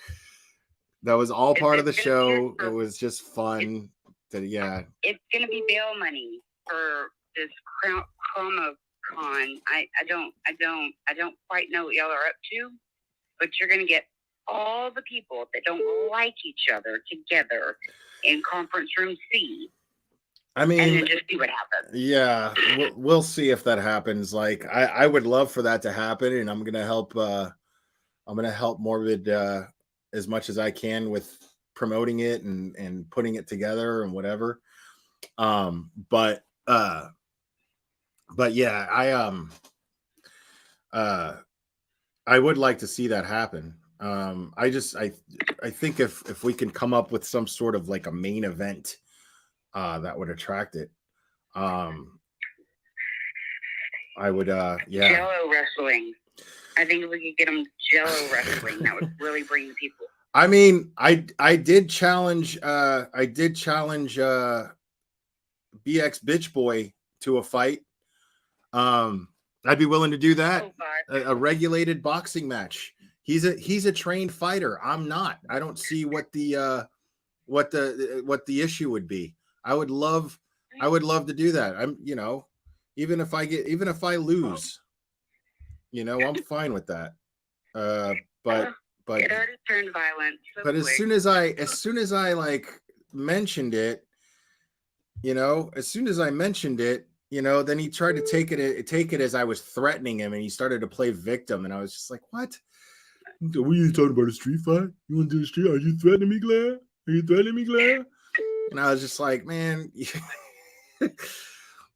That was all part of the show. It was just fun. It's going to be bail money for this ChromaCon. I don't quite know what y'all are up to, but you're going to get all the people that don't like each other together in conference room C. I mean, and then just see what happens. Yeah, we'll see if that happens. Like, I would love for that to happen, and I'm gonna help. I'm gonna help Morbid as much as I can with promoting it and putting it together and whatever. But yeah, I would like to see that happen. I think if we can come up with some sort of like a main event that would attract it. I would, yeah. Jello wrestling. I think if we could get them Jello wrestling, that would really bring people. I mean, I did challenge BX Bitch Boy to a fight. I'd be willing to do that. A regulated boxing match. He's a trained fighter. I'm not. I don't see what the issue would be. I would love to do that. I'm, even if I lose, I'm fine with that. But it already turned violent. So but quick. as soon as I like mentioned it, then he tried to take it as I was threatening him, and he started to play victim, and I was just like, what? What are you talking about, a street fight? You want to do a street? Are you threatening me, Claire? Are you threatening me, Claire? And I was just like, man.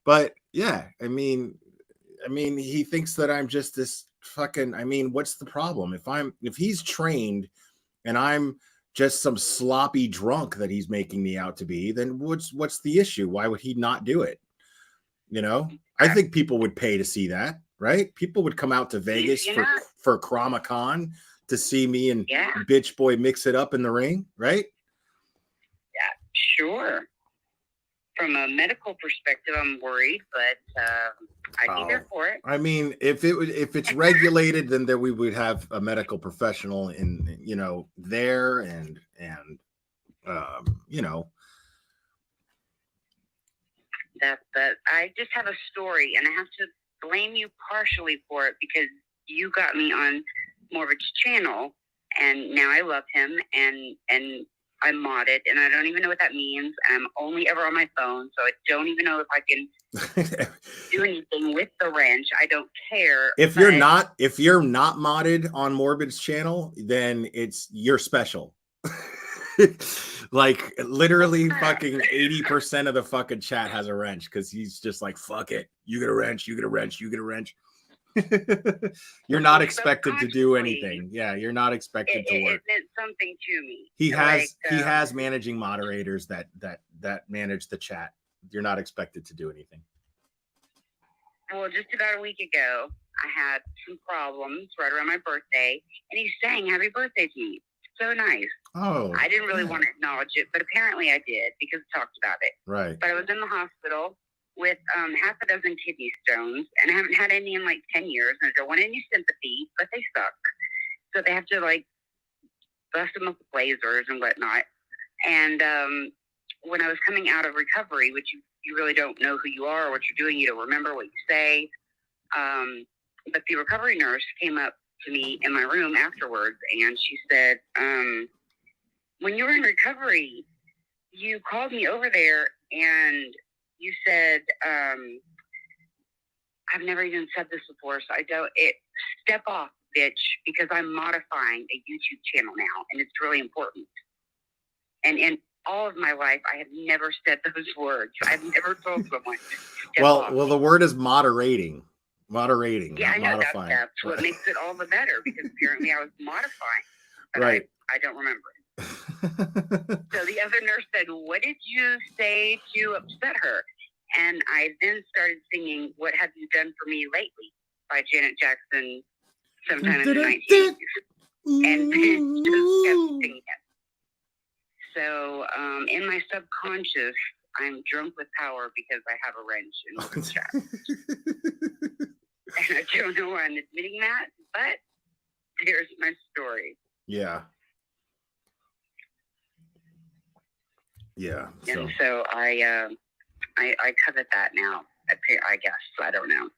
But yeah, I mean, he thinks that I'm just this fucking. I mean, what's the problem? If he's trained, and I'm just some sloppy drunk that he's making me out to be, then what's the issue? Why would he not do it? I think people would pay to see that, right? People would come out to Vegas for Chromacon to see me and Bitch Boy mix it up in the ring, right? Yeah, sure. From a medical perspective, I'm worried, but I'd be there for it. I mean, if it's regulated, then we would have a medical professional there and That I just have a story, and I have to blame you partially for it because you got me on Morbid's channel, and now I love him, and I'm modded, and I don't even know what that means. I'm only ever on my phone, so I don't even know if I can do anything with the wrench. I don't care. If you're not modded on Morbid's channel, then you're special. Like literally fucking 80% of the fucking chat has a wrench because he's just like, fuck it. You get a wrench, you get a wrench, you get a wrench. You're not expected to do anything. Yeah, you're not expected to work. It meant something to me. He has managing moderators that manage the chat. You're not expected to do anything. Well, just about a week ago, I had some problems right around my birthday, and he's saying happy birthday to me. So nice. Oh. I didn't really want to acknowledge it, but apparently I did because I talked about it. Right. But I was in the hospital with half a dozen kidney stones, and I haven't had any in like 10 years, and I don't want any sympathy, but they suck. So they have to like bust them up with lasers and whatnot. And when I was coming out of recovery, which you really don't know who you are or what you're doing, you don't remember what you say. But the recovery nurse came up to me in my room afterwards, and she said, when you were in recovery, you called me over there and you said, I've never even said this before, so step off, bitch, because I'm modifying a YouTube channel now, and it's really important. And in all of my life, I have never said those words. I've never told someone. Well, the word is moderating. Moderating. Yeah, I know. Modifying. That's what makes it all the better, because apparently I was modifying. But right. I don't remember it. So the other nurse said, what did you say to upset her? And I then started singing What Have You Done For Me Lately by Janet Jackson sometime in the 1980s. And then just kept singing it. So in my subconscious, I'm drunk with power because I have a wrench in the chat. And I don't know why I'm admitting that, but here's my story. Yeah. Yeah. And so I covet that now. I guess. I don't know.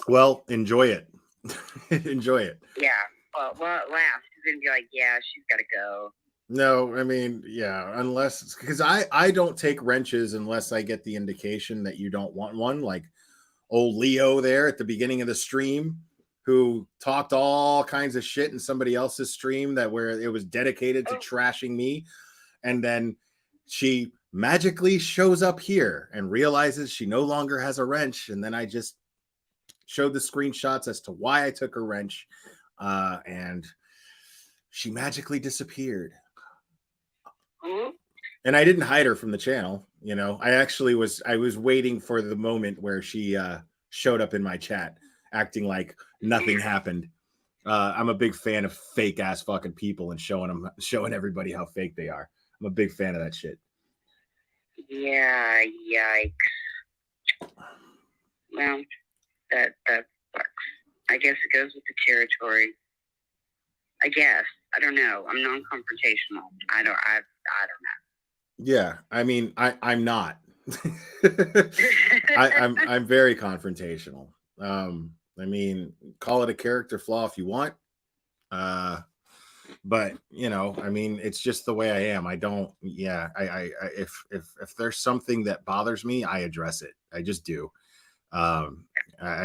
Well, enjoy it. Enjoy it. Yeah. Well, at last he's gonna be like, yeah, she's got to go. No, I mean, yeah, unless because I don't take wrenches unless I get the indication that you don't want one, like old Leo there at the beginning of the stream, who talked all kinds of shit in somebody else's stream where it was dedicated to trashing me, and then she magically shows up here and realizes she no longer has a wrench, and then I just showed the screenshots as to why I took her wrench, and she magically disappeared. And I didn't hide her from the channel. You know, I was waiting for the moment where she showed up in my chat acting like nothing happened. I'm a big fan of fake ass fucking people and showing everybody how fake they are. I'm a big fan of that shit. Yeah, yikes. Well, that sucks. I guess it goes with the territory. I guess. I don't know. I'm non-confrontational. I don't know. Yeah, I mean, I'm not. I'm very confrontational. I mean, call it a character flaw if you want. But you know, I mean, it's just the way I am. I don't. Yeah, if there's something that bothers me, I address it. I just do. I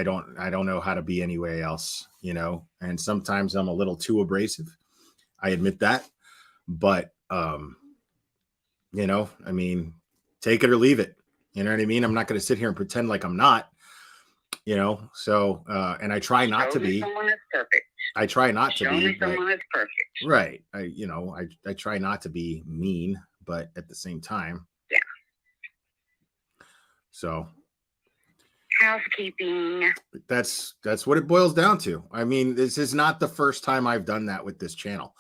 don't know how to be any way else. You know, and sometimes I'm a little too abrasive. I admit that, but you know, I mean, take it or leave it. You know what I mean? I'm not going to sit here and pretend like I'm not. You know, so and I try not to be. Someone is perfect. I try not to be. Someone is perfect. Right. I try not to be mean, but at the same time. Yeah. So. Housekeeping. That's what it boils down to. I mean, this is not the first time I've done that with this channel.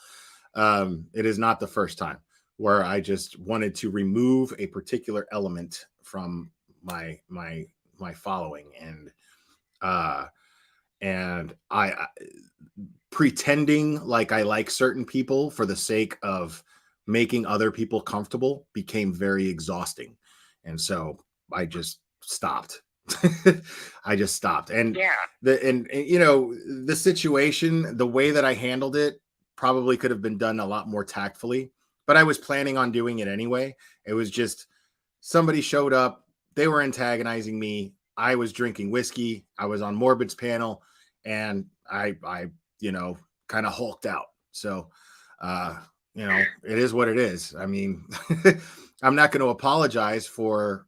It is not the first time where I just wanted to remove a particular element from my following, and I pretending like I like certain people for the sake of making other people comfortable became very exhausting, and so I just stopped. I just stopped, and and you know, the situation, the way that I handled it probably could have been done a lot more tactfully, but I was planning on doing it anyway. It was just somebody showed up, they were antagonizing me. I was drinking whiskey. I was on Morbid's panel, and I you know, kind of hulked out. So, you know, it is what it is. I mean, I'm not going to apologize for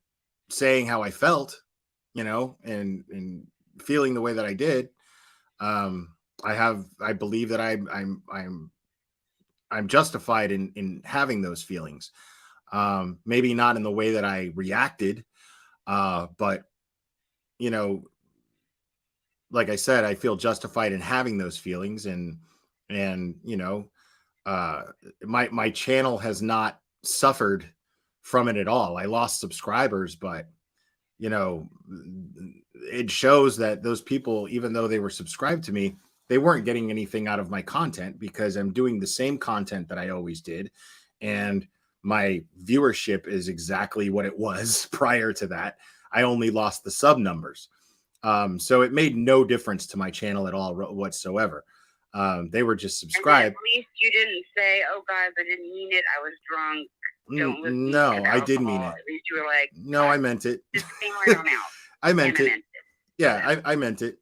saying how I felt, you know, and feeling the way that I did. I believe that I'm justified in having those feelings. Maybe not in the way that I reacted, but you know, like I said, I feel justified in having those feelings, and you know, my channel has not suffered from it at all. I lost subscribers, but you know, it shows that those people, even though they were subscribed to me, they weren't getting anything out of my content because I'm doing the same content that I always did, and my viewership is exactly what it was prior to that. I only lost the sub numbers. So it made no difference to my channel at all whatsoever. They were just subscribed. At least you didn't say, "Oh, guys, I didn't mean it. I was drunk." No, I did mean it. At least you were like, "No, I meant it." Just came right on out. I meant it. Yeah, I meant it.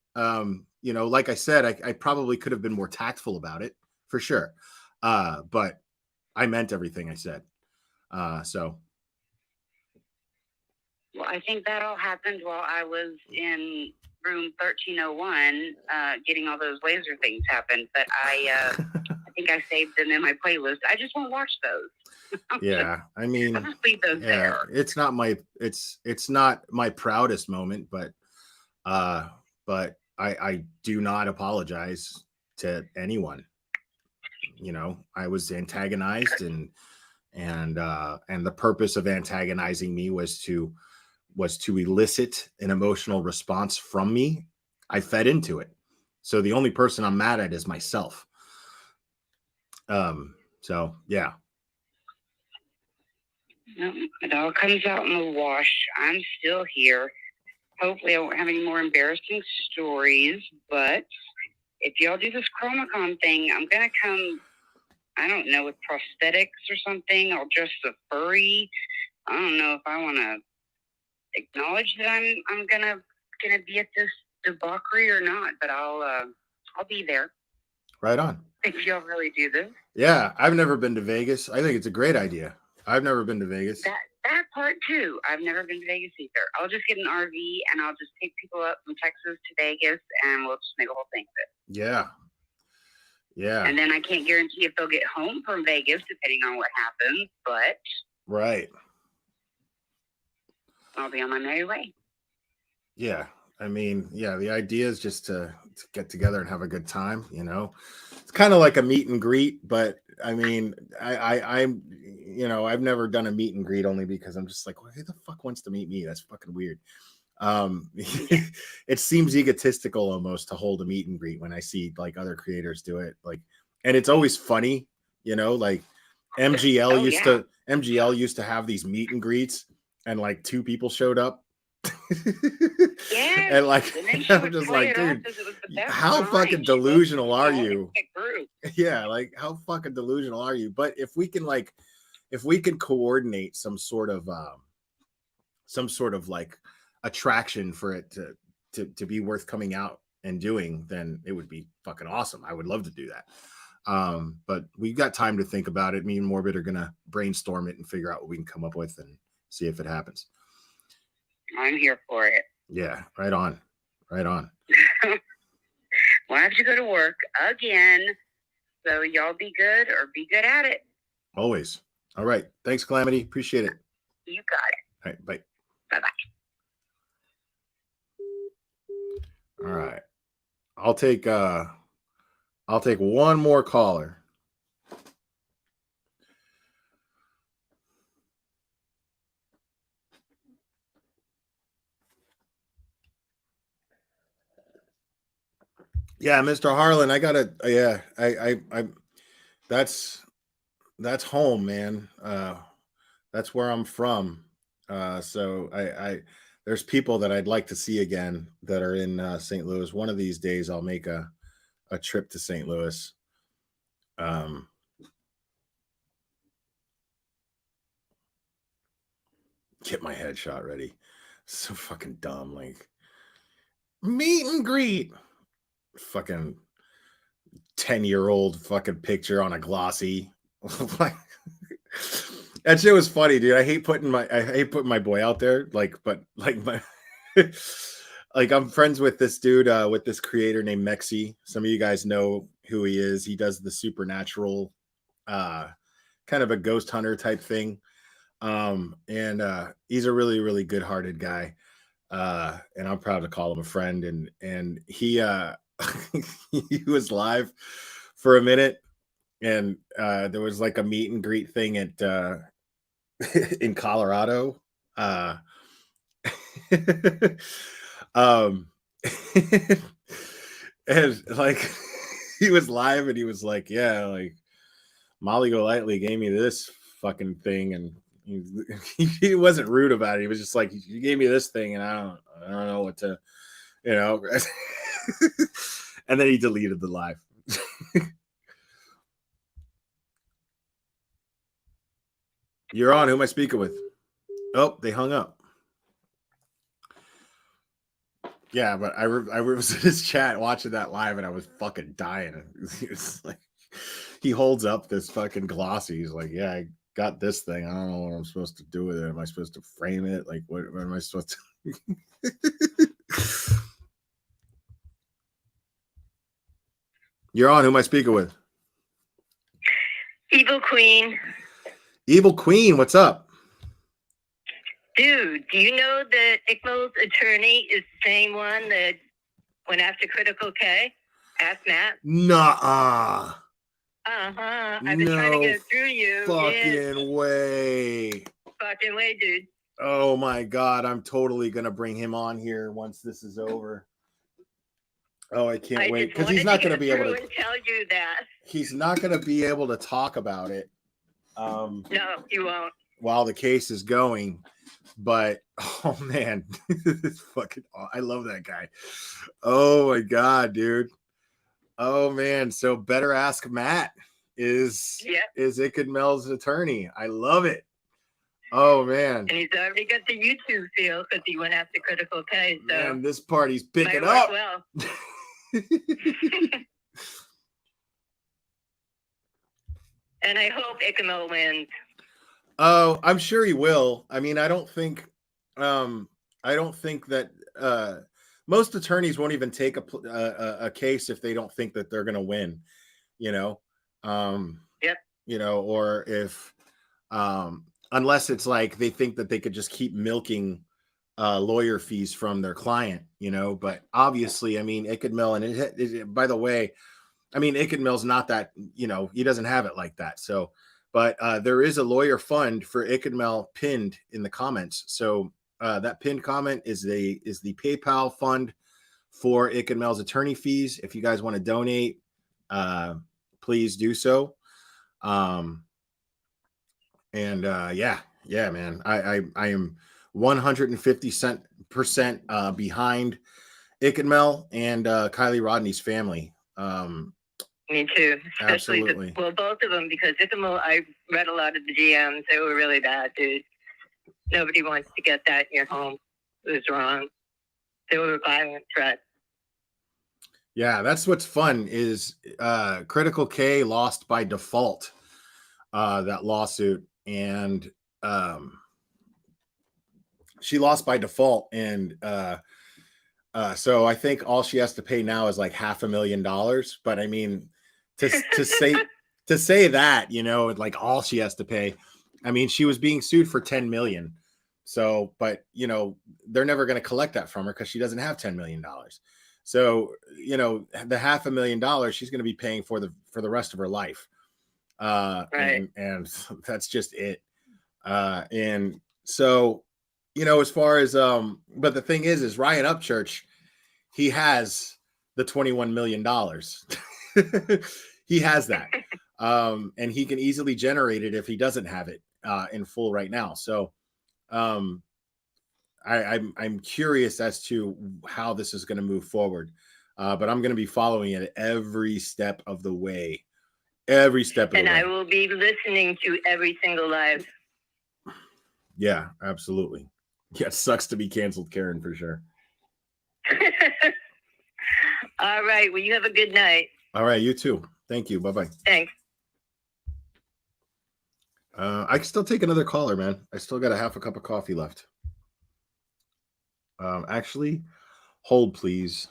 You know, like I said, I probably could have been more tactful about it for sure. But I meant everything I said. So. Well, I think that all happened while I was in room 1301 getting all those laser things happened. But I think I saved them in my playlist. I just won't watch those. Yeah, I mean, I'll just leave those there. It's not my proudest moment, but I do not apologize to anyone. You know, I was antagonized, and the purpose of antagonizing me was to elicit an emotional response from me. I fed into it. So the only person I'm mad at is myself. So yeah. It all comes out in the wash. I'm still here. Hopefully I won't have any more embarrassing stories, but if y'all do this ChromaCon thing, I'm going to come, I don't know, with prosthetics or something, or just a furry. I don't know if I want to acknowledge that I'm gonna be at this debauchery or not, but I'll be there. Right on. If y'all really do this. Yeah, I've never been to Vegas. I think it's a great idea. I've never been to Vegas. That part too. I've never been to Vegas either. I'll just get an RV and I'll just take people up from Texas to Vegas, and we'll just make a whole thing of it. Yeah. Yeah. And then I can't guarantee if they'll get home from Vegas, depending on what happens, but Right. I'll be on my merry way. Yeah. I mean, yeah, the idea is just to get together and have a good time, It's kind of like a meet and greet, but I mean, I'm, I've never done a meet and greet only because I'm just like, well, who the fuck wants to meet me? That's fucking weird. It seems egotistical almost to hold a meet and greet when I see like other creators do it. Like, and it's always funny, like MGL used to have these meet and greets, and like 2 people showed up. Yeah, and like I'm just like, dude, how fucking delusional are you? Yeah, like how fucking delusional are you? But if we can coordinate some sort of like attraction for it to be worth coming out and doing, then it would be fucking awesome. I would love to do that. But we've got time to think about it. Me and Morbid are gonna brainstorm it and figure out what we can come up with and see if it happens. I'm here for it. Yeah, right on. Well, I have to go to work again. So y'all be good or be good at it. Always. All right. Thanks, Calamity. Appreciate it. You got it. All right. Bye. Bye-bye. All right. I'll take one more caller. Yeah, Mr. Harlan, I gotta. I. That's home, man. That's where I'm from. So I there's people that I'd like to see again that are in St. Louis. One of these days, I'll make a trip to St. Louis. Get my headshot ready. So fucking dumb. Like meet and greet. Fucking 10-year-old fucking picture on a glossy. That shit was funny, dude. I hate putting my boy out there. Like, but like my like I'm friends with this dude, with this creator named Mexi. Some of you guys know who he is. He does the supernatural, kind of a ghost hunter type thing. And he's a really, really good-hearted guy. And I'm proud to call him a friend. And he he was live for a minute, and there was like a meet and greet thing at in Colorado. And like he was live and he was like, yeah, like Molly Golightly gave me this fucking thing, and he wasn't rude about it. He was just like, you gave me this thing and I don't know what to, and then he deleted the live. You're on. Who am I speaking with? Oh, they hung up. Yeah, but I was in his chat watching that live and I was fucking dying. He was like, he holds up this fucking glossy. He's like, yeah, I got this thing. I don't know what I'm supposed to do with it. Am I supposed to frame it? Like, what am I supposed to? You're on. Who am I speaking with? Evil Queen. Evil Queen, what's up? Dude, do you know that Ickedmel's attorney is the same one that went after Critical K? Ask Matt. Nuh-uh. Uh-huh. I've been trying to get it through you. Fucking way. Fucking way, dude. Oh my God. I'm totally going to bring him on here once this is over. Oh, I can't wait. Because he's not going to be able to tell you that. He's not going to be able to talk about it. No, he won't. While the case is going. But oh man, fucking, I love that guy. Oh my God, dude. Oh man, so Better Ask Matt is Ickedmel's attorney. I love it. Oh man, and he's already got the YouTube feel because he went after Critical K. So man, this party's picking up. Well. And I hope Ickedmel wins. Oh, I'm sure he will. I mean, I don't think that most attorneys won't even take a case if they don't think that they're going to win, Yep. Or if unless it's like they think that they could just keep milking lawyer fees from their client, you know. But obviously, I mean, Ickedmel, and by the way, I mean, Ickedmel's not that, you know, he doesn't have it like that. So, but there is a lawyer fund for Ickedmel pinned in the comments. So that pinned comment is the PayPal fund for Ickedmel's attorney fees. If you guys want to donate, please do so. Yeah, man, I am 150% behind Ickedmel and Kylie Rodney's family. Me too, especially absolutely. Both of them, because Ickedmel, I read a lot of the GMs. They were really bad, dude. Nobody wants to get that in your home. It was wrong. They were violent threats. Yeah, that's what's fun is Critical K lost by default that lawsuit, and she lost by default, and so I think all she has to pay now is like $500,000. But I mean, to say that, you know, like all she has to pay. I mean, she was being sued for $10 million. So, but you know, they're never going to collect that from her because she doesn't have $10 million. So, you know, the $500,000 she's going to be paying for the rest of her life. Right. And that's just it. And so, you know, as far as but the thing is Ryan Upchurch, he has the $21 million. He has that. And he can easily generate it if he doesn't have it in full right now. So I'm curious as to how this is going to move forward. But I'm going to be following it every step of the way. Every step of the way. And I will be listening to every single live. Yeah, absolutely. Yeah, it sucks to be canceled, Karen, for sure. All right. Well, you have a good night. All right, you too. Thank you. Bye-bye. Thanks. I can still take another caller, man. I still got a half a cup of coffee left. Actually, hold, please.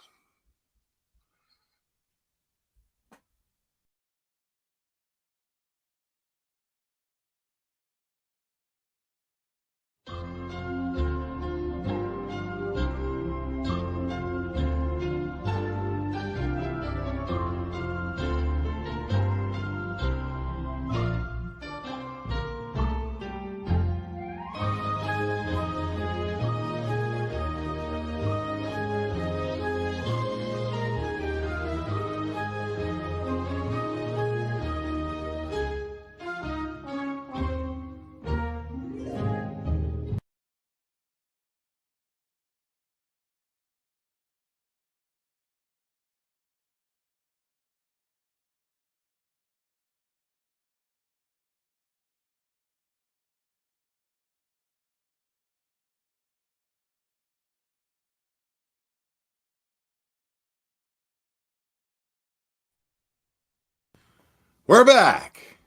We're back.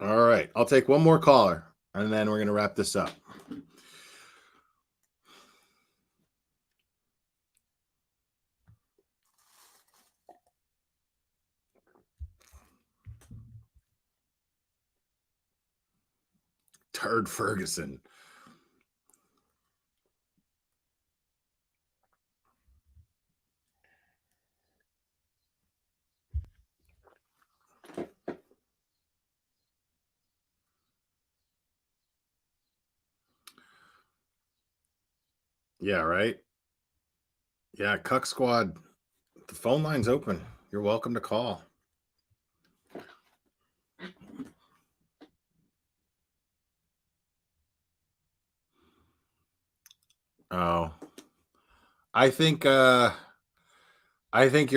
All right. I'll take one more caller, and then we're going to wrap this up. Turd Ferguson. Yeah, right. Yeah, Cuck Squad. The phone line's open. You're welcome to call. Oh, I think you're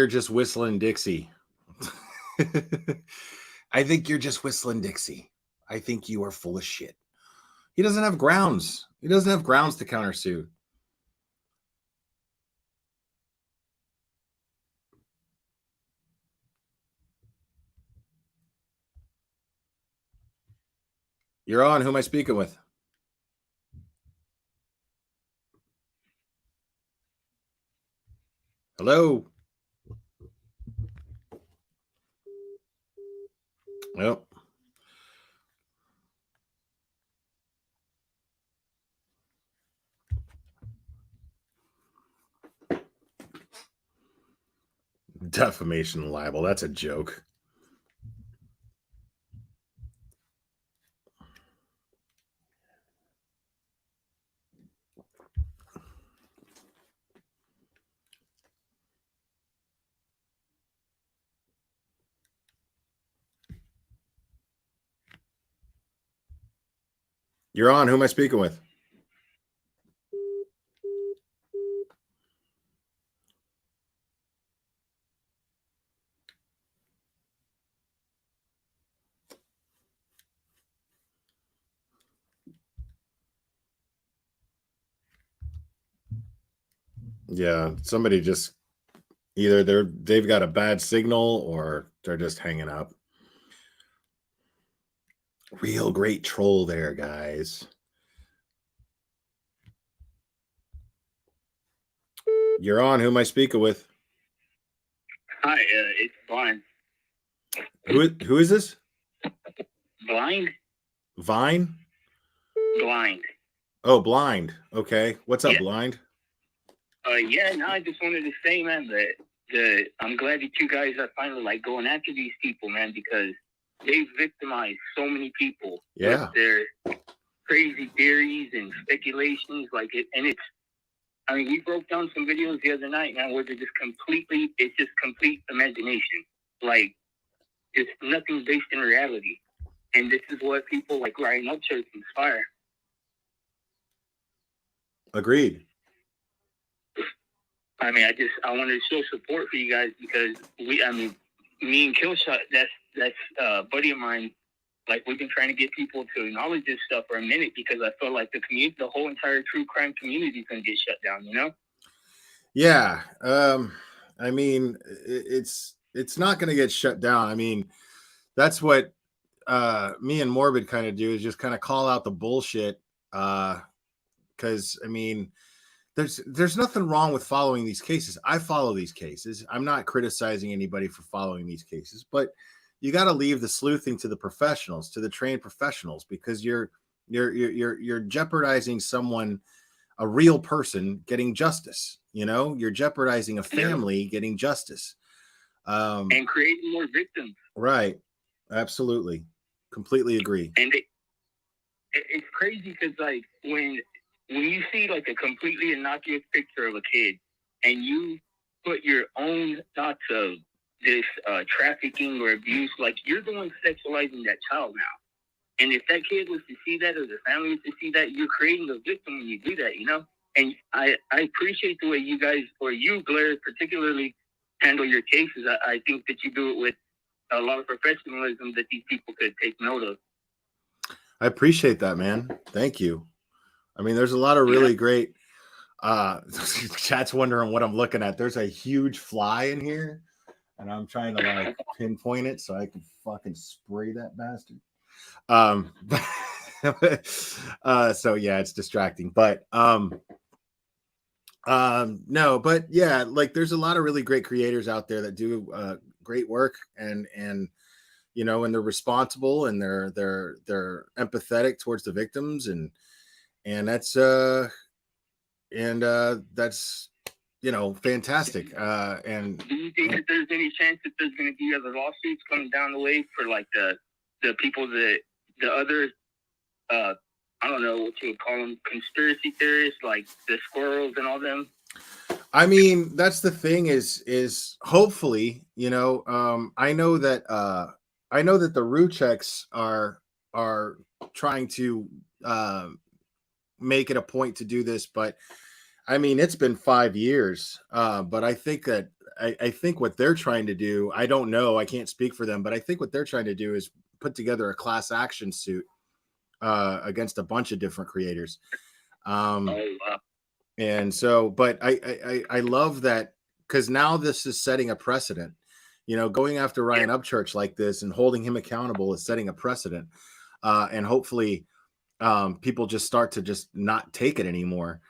just whistling Dixie. I think you're just whistling Dixie. I think you are full of shit. He doesn't have grounds. He doesn't have grounds to countersue. You're on. Who am I speaking with? Hello. Yep. Defamation and libel. That's a joke. You're on. Who am I speaking with? Yeah, somebody just either they've got a bad signal or they're just hanging up. Real great troll there, guys. You're on. Who am I speaking with? Hi, it's Blind. Who is this? Blind? Vine? Blind. Oh, Blind. Okay. What's up, Yeah. Blind? Yeah, no, I just wanted to say, man, that I'm glad that you guys are finally like going after these people, man, because they've victimized so many people Yeah. with their crazy theories and speculations, I mean, we broke down some videos the other night, man, where it's just complete imagination. Like, it's nothing based in reality. And this is what people like Ryan Upchurch inspire. Agreed. I mean, I wanted to show support for you guys because me and Killshot, that's a buddy of mine. Like, we've been trying to get people to acknowledge this stuff for a minute because I feel like the whole entire true crime community is going to get shut down, you know? Yeah. I mean, it's not going to get shut down. I mean, that's what me and Morbid kind of do, is just kind of call out the bullshit. Because I mean, there's nothing wrong with following these cases. I follow these cases. I'm not criticizing anybody for following these cases, but you got to leave the sleuthing to the professionals, to the trained professionals, because you're jeopardizing someone, a real person, getting justice. You know, you're jeopardizing a family getting justice, and creating more victims. Right. Absolutely. Completely agree. And it's crazy because like when you see like a completely innocuous picture of a kid and you put your own thoughts of this trafficking or abuse, like you're the one sexualizing that child now. And if that kid was to see that, or the family was to see that, you're creating a victim when you do that, you know? And I appreciate the way you guys, or you, Blair, particularly handle your cases. I think that you do it with a lot of professionalism that these people could take note of. I appreciate that, man. Thank you. I mean, there's a lot of really great chat's wondering what I'm looking at. There's a huge fly in here, and I'm trying to like pinpoint it so I can fucking spray that bastard. So yeah, it's distracting. But no, but yeah, like there's a lot of really great creators out there that do great work, and you know, and they're responsible, and they're empathetic towards the victims, and that's that's, you know, fantastic. And do you think that there's any chance that there's going to be other lawsuits coming down the way for like the people that the other I don't know what you would call them, conspiracy theorists, like the squirrels and all them? I mean, that's the thing is hopefully, you know, I know that the Rucheks are trying to make it a point to do this, but I mean, it's been 5 years. But I think that I think what they're trying to do, I don't know, I can't speak for them, but I think what they're trying to do is put together a class action suit against a bunch of different creators. And so, but I love that, because now this is setting a precedent. You know, going after Ryan Upchurch like this and holding him accountable is setting a precedent. And hopefully people just start to just not take it anymore.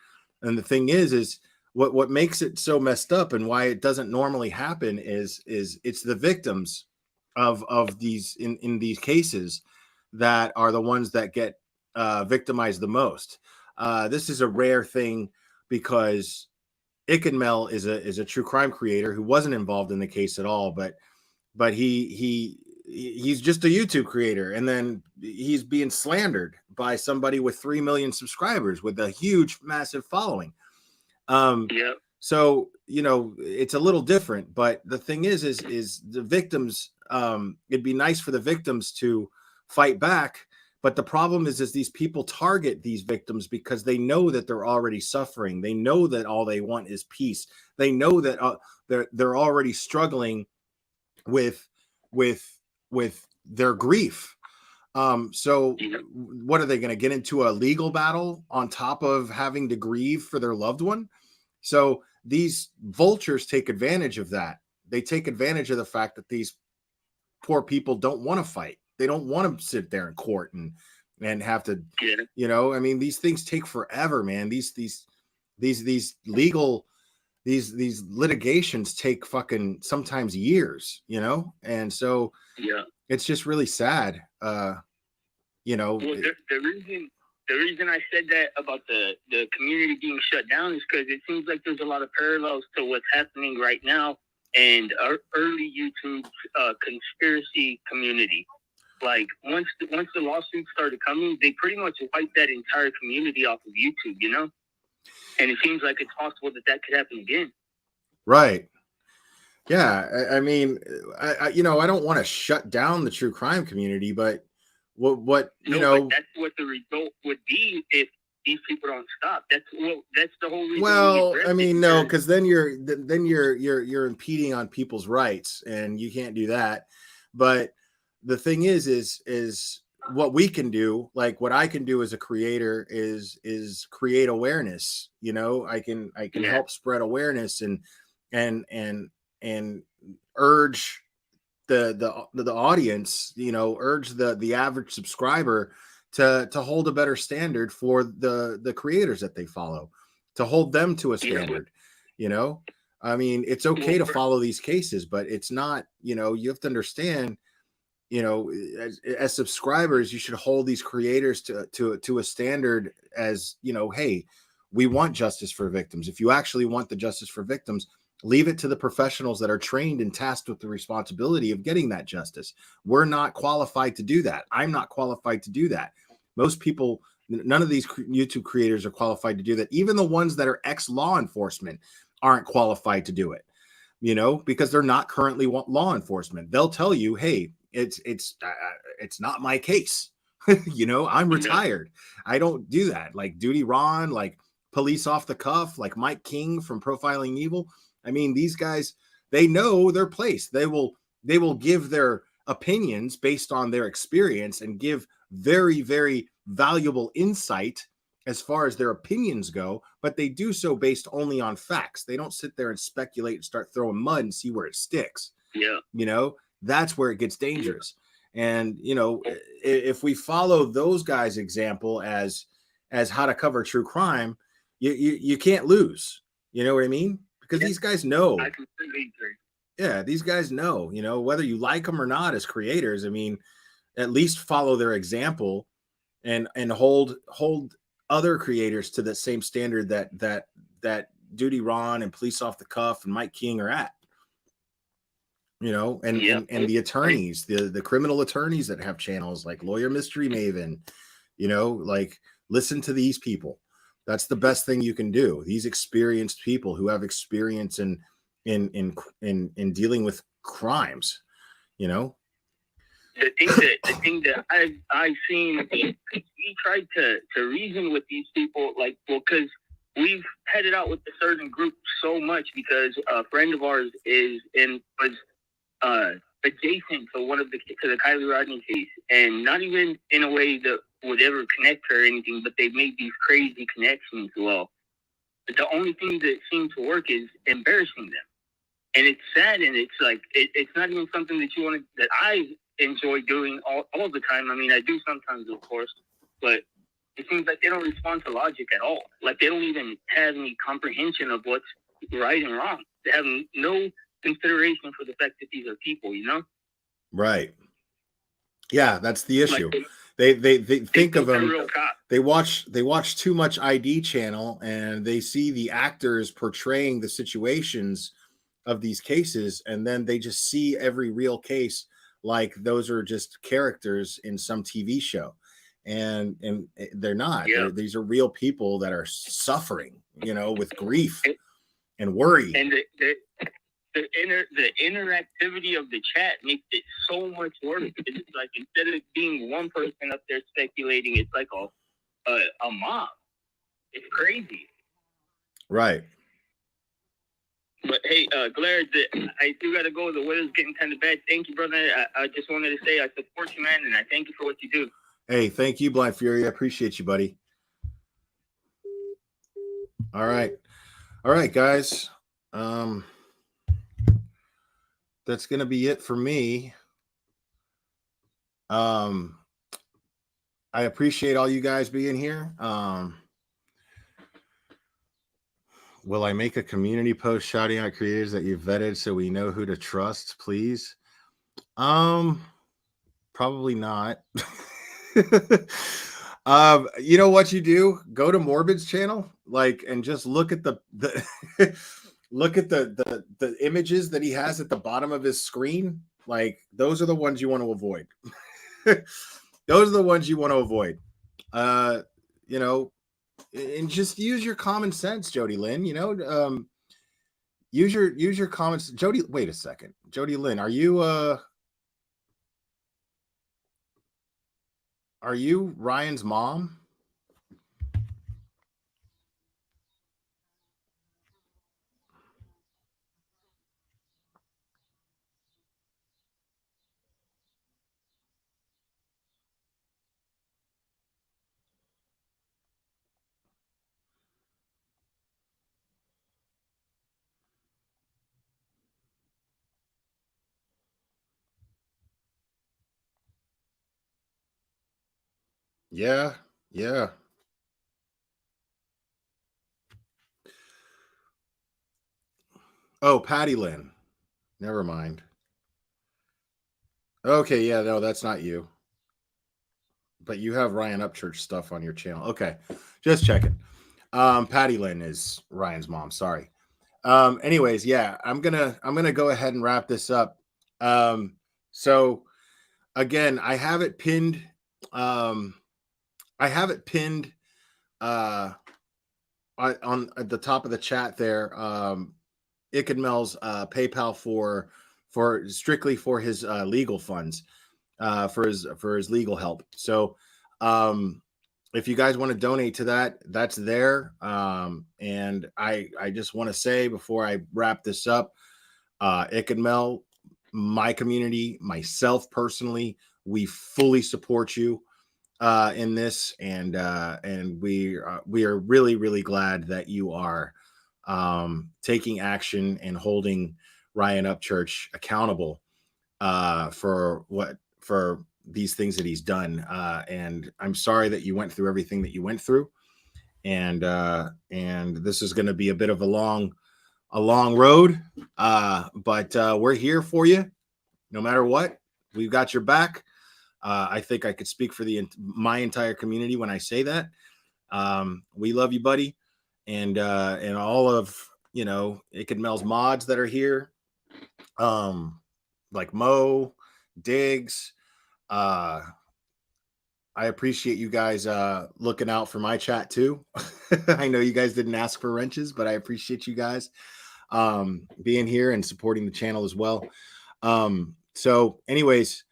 And the thing is what makes it so messed up and why it doesn't normally happen is it's the victims of these in these cases that are the ones that get victimized the most. This is a rare thing because Ickedmel is a true crime creator who wasn't involved in the case at all, but he's just a YouTube creator, and then he's being slandered by somebody with 3 million subscribers with a huge, massive following. So, you know, it's a little different, but the thing is the victims, it'd be nice for the victims to fight back. But the problem is these people target these victims because they know that they're already suffering. They know that all they want is peace. They know that they're already struggling with their grief. So what are they going to get into a legal battle on top of having to grieve for their loved one? So these vultures take advantage of that. They take advantage of the fact that these poor people don't want to fight. They don't want to sit there in court and have to, you know, I mean, these things take forever, man. These legal, these litigations take fucking sometimes years, you know? And so it's just really sad. You know, well, the reason I said that about the community being shut down is because it seems like there's a lot of parallels to what's happening right now and our early YouTube conspiracy community. Like once the lawsuits started coming, they pretty much wiped that entire community off of YouTube, you know? And it seems like it's possible that could happen again. Right. Yeah. I mean, I you know, I don't want to shut down the true crime community, but what you know, but that's what the result would be if these people don't stop. That's the whole reason. Well, I mean, no, because then you're impeding on people's rights, and you can't do that. But the thing is what we can do, like what I can do as a creator is create awareness. You know, I can help spread awareness and urge the audience, you know, urge the average subscriber to hold a better standard for the creators that they follow, to hold them to a standard. You know, I mean, it's okay to follow these cases, but it's not, you know, you have to understand, you know, as subscribers, you should hold these creators to a standard as, you know, hey, we want justice for victims. If you actually want the justice for victims, leave it to the professionals that are trained and tasked with the responsibility of getting that justice. We're not qualified to do that. I'm not qualified to do that. Most people, none of these YouTube creators are qualified to do that. Even the ones that are ex-law enforcement aren't qualified to do it, you know, because they're not currently law enforcement. They'll tell you, hey, it's not my case. You know, I'm retired. I don't do that. Like Duty Ron, like Police Off the Cuff, like Mike King from Profiling Evil. I mean, these guys, they know their place. They will give their opinions based on their experience and give very, very valuable insight as far as their opinions go, but they do so based only on facts. They don't sit there and speculate and start throwing mud and see where it sticks. Yeah. You know, that's where it gets dangerous. And, you know, if we follow those guys' example as how to cover true crime, you can't lose. You know what I mean? Because these guys know. I completely agree. Yeah, these guys know, you know, whether you like them or not as creators. I mean, at least follow their example and hold other creators to the same standard that Duty Ron and Police Off the Cuff and Mike King are at. You know, and the attorneys, the criminal attorneys that have channels like Lawyer Mystery Maven, you know, like listen to these people. That's the best thing you can do. These experienced people who have experience in dealing with crimes, you know. The thing that I've seen, we tried to reason with these people, like, well, because we've headed out with a certain group so much because a friend of ours was adjacent to the Kylie Rodney case, and not even in a way that would ever connect her or anything, but they made these crazy connections. Well, the only thing that seemed to work is embarrassing them, and it's sad, and it's like it's not even something that I enjoy doing all the time. I mean, I do sometimes, of course, but it seems like they don't respond to logic at all. Like they don't even have any comprehension of what's right and wrong. They have no consideration for the fact that these are people, you know? Right. Yeah, that's the issue. They think of them. They watch too much ID channel, and they see the actors portraying the situations of these cases, and then they just see every real case like those are just characters in some TV show, and they're not. These are real people that are suffering, with grief and worry. And the interactivity of the chat makes it so much worse. It's like instead of being one person up there speculating, it's like a mob. It's crazy. Right. But hey, Glare, I do gotta go. The weather's getting kind of bad. Thank you, brother. I just wanted to say I support you, man, and I thank you for what you do. Hey, thank you, Blind Fury. I appreciate you, buddy. All right, guys. That's gonna be it for me. I appreciate all you guys being here. Will I make a community post shouting out creators that you've vetted so we know who to trust, please? Probably not. You know what you do? Go to Morbid's channel, and just look at the look at the images that he has at the bottom of his screen. Those are the ones you want to avoid. Those are the ones you want to avoid. And just use your common sense, Jody Lynn. Use your comments. Jody, wait a second. Jody Lynn, are you Ryan's mom? Yeah. Oh, Patty Lynn. Never mind. Okay, yeah, no, that's not you. But you have Ryan Upchurch stuff on your channel. Okay, just checking. Patty Lynn is Ryan's mom. Sorry. Anyways, yeah, I'm gonna go ahead and wrap this up. So again, I have it pinned. On at the top of the chat there. Ickedmel's PayPal for strictly for his legal funds, for his legal help. So if you guys want to donate to that, that's there. And I just want to say before I wrap this up, Ickedmel, my community, myself personally, we fully support you in this, and we are really, really glad that you are taking action and holding Ryan Upchurch accountable for these things that he's done. And I'm sorry that you went through everything that you went through. And this is going to be a bit of a long road. But we're here for you no matter what. We've got your back. I think I could speak for my entire community when I say that. We love you, buddy. And all of, Ickedmel's mods that are here. Like Mo, Diggs. I appreciate you guys looking out for my chat too. I know you guys didn't ask for wrenches, but I appreciate you guys being here and supporting the channel as well. So anyways,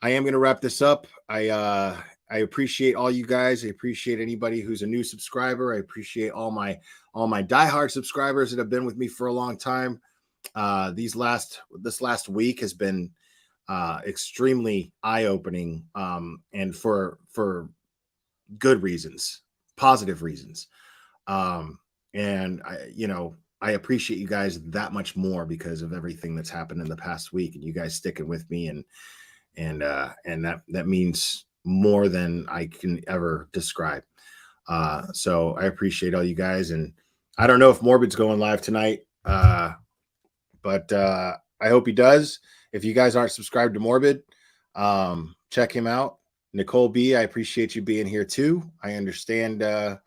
I am going to wrap this up. I appreciate all you guys. I appreciate anybody who's a new subscriber. I appreciate all my diehard subscribers that have been with me for a long time. This last week has been extremely eye-opening, and for good reasons, positive reasons. And I appreciate you guys that much more because of everything that's happened in the past week, and you guys sticking with me, and that means more than I can ever describe. So I appreciate all you guys, and I don't know if Morbid's going live tonight, but I hope he does. If you guys aren't subscribed to Morbid, check him out. Nicole B, I appreciate you being here too. I understand, but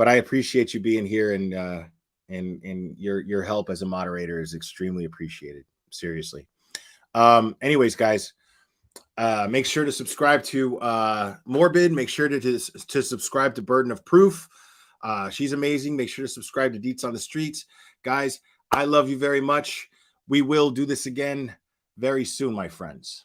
I appreciate you being here, and your help as a moderator is extremely appreciated. Seriously. Anyways, guys, make sure to subscribe to Morbid. Make sure to subscribe to Burden of Proof. She's amazing. Make sure to subscribe to Deets on the Streets. Guys, I love you very much. We will do this again very soon, my friends.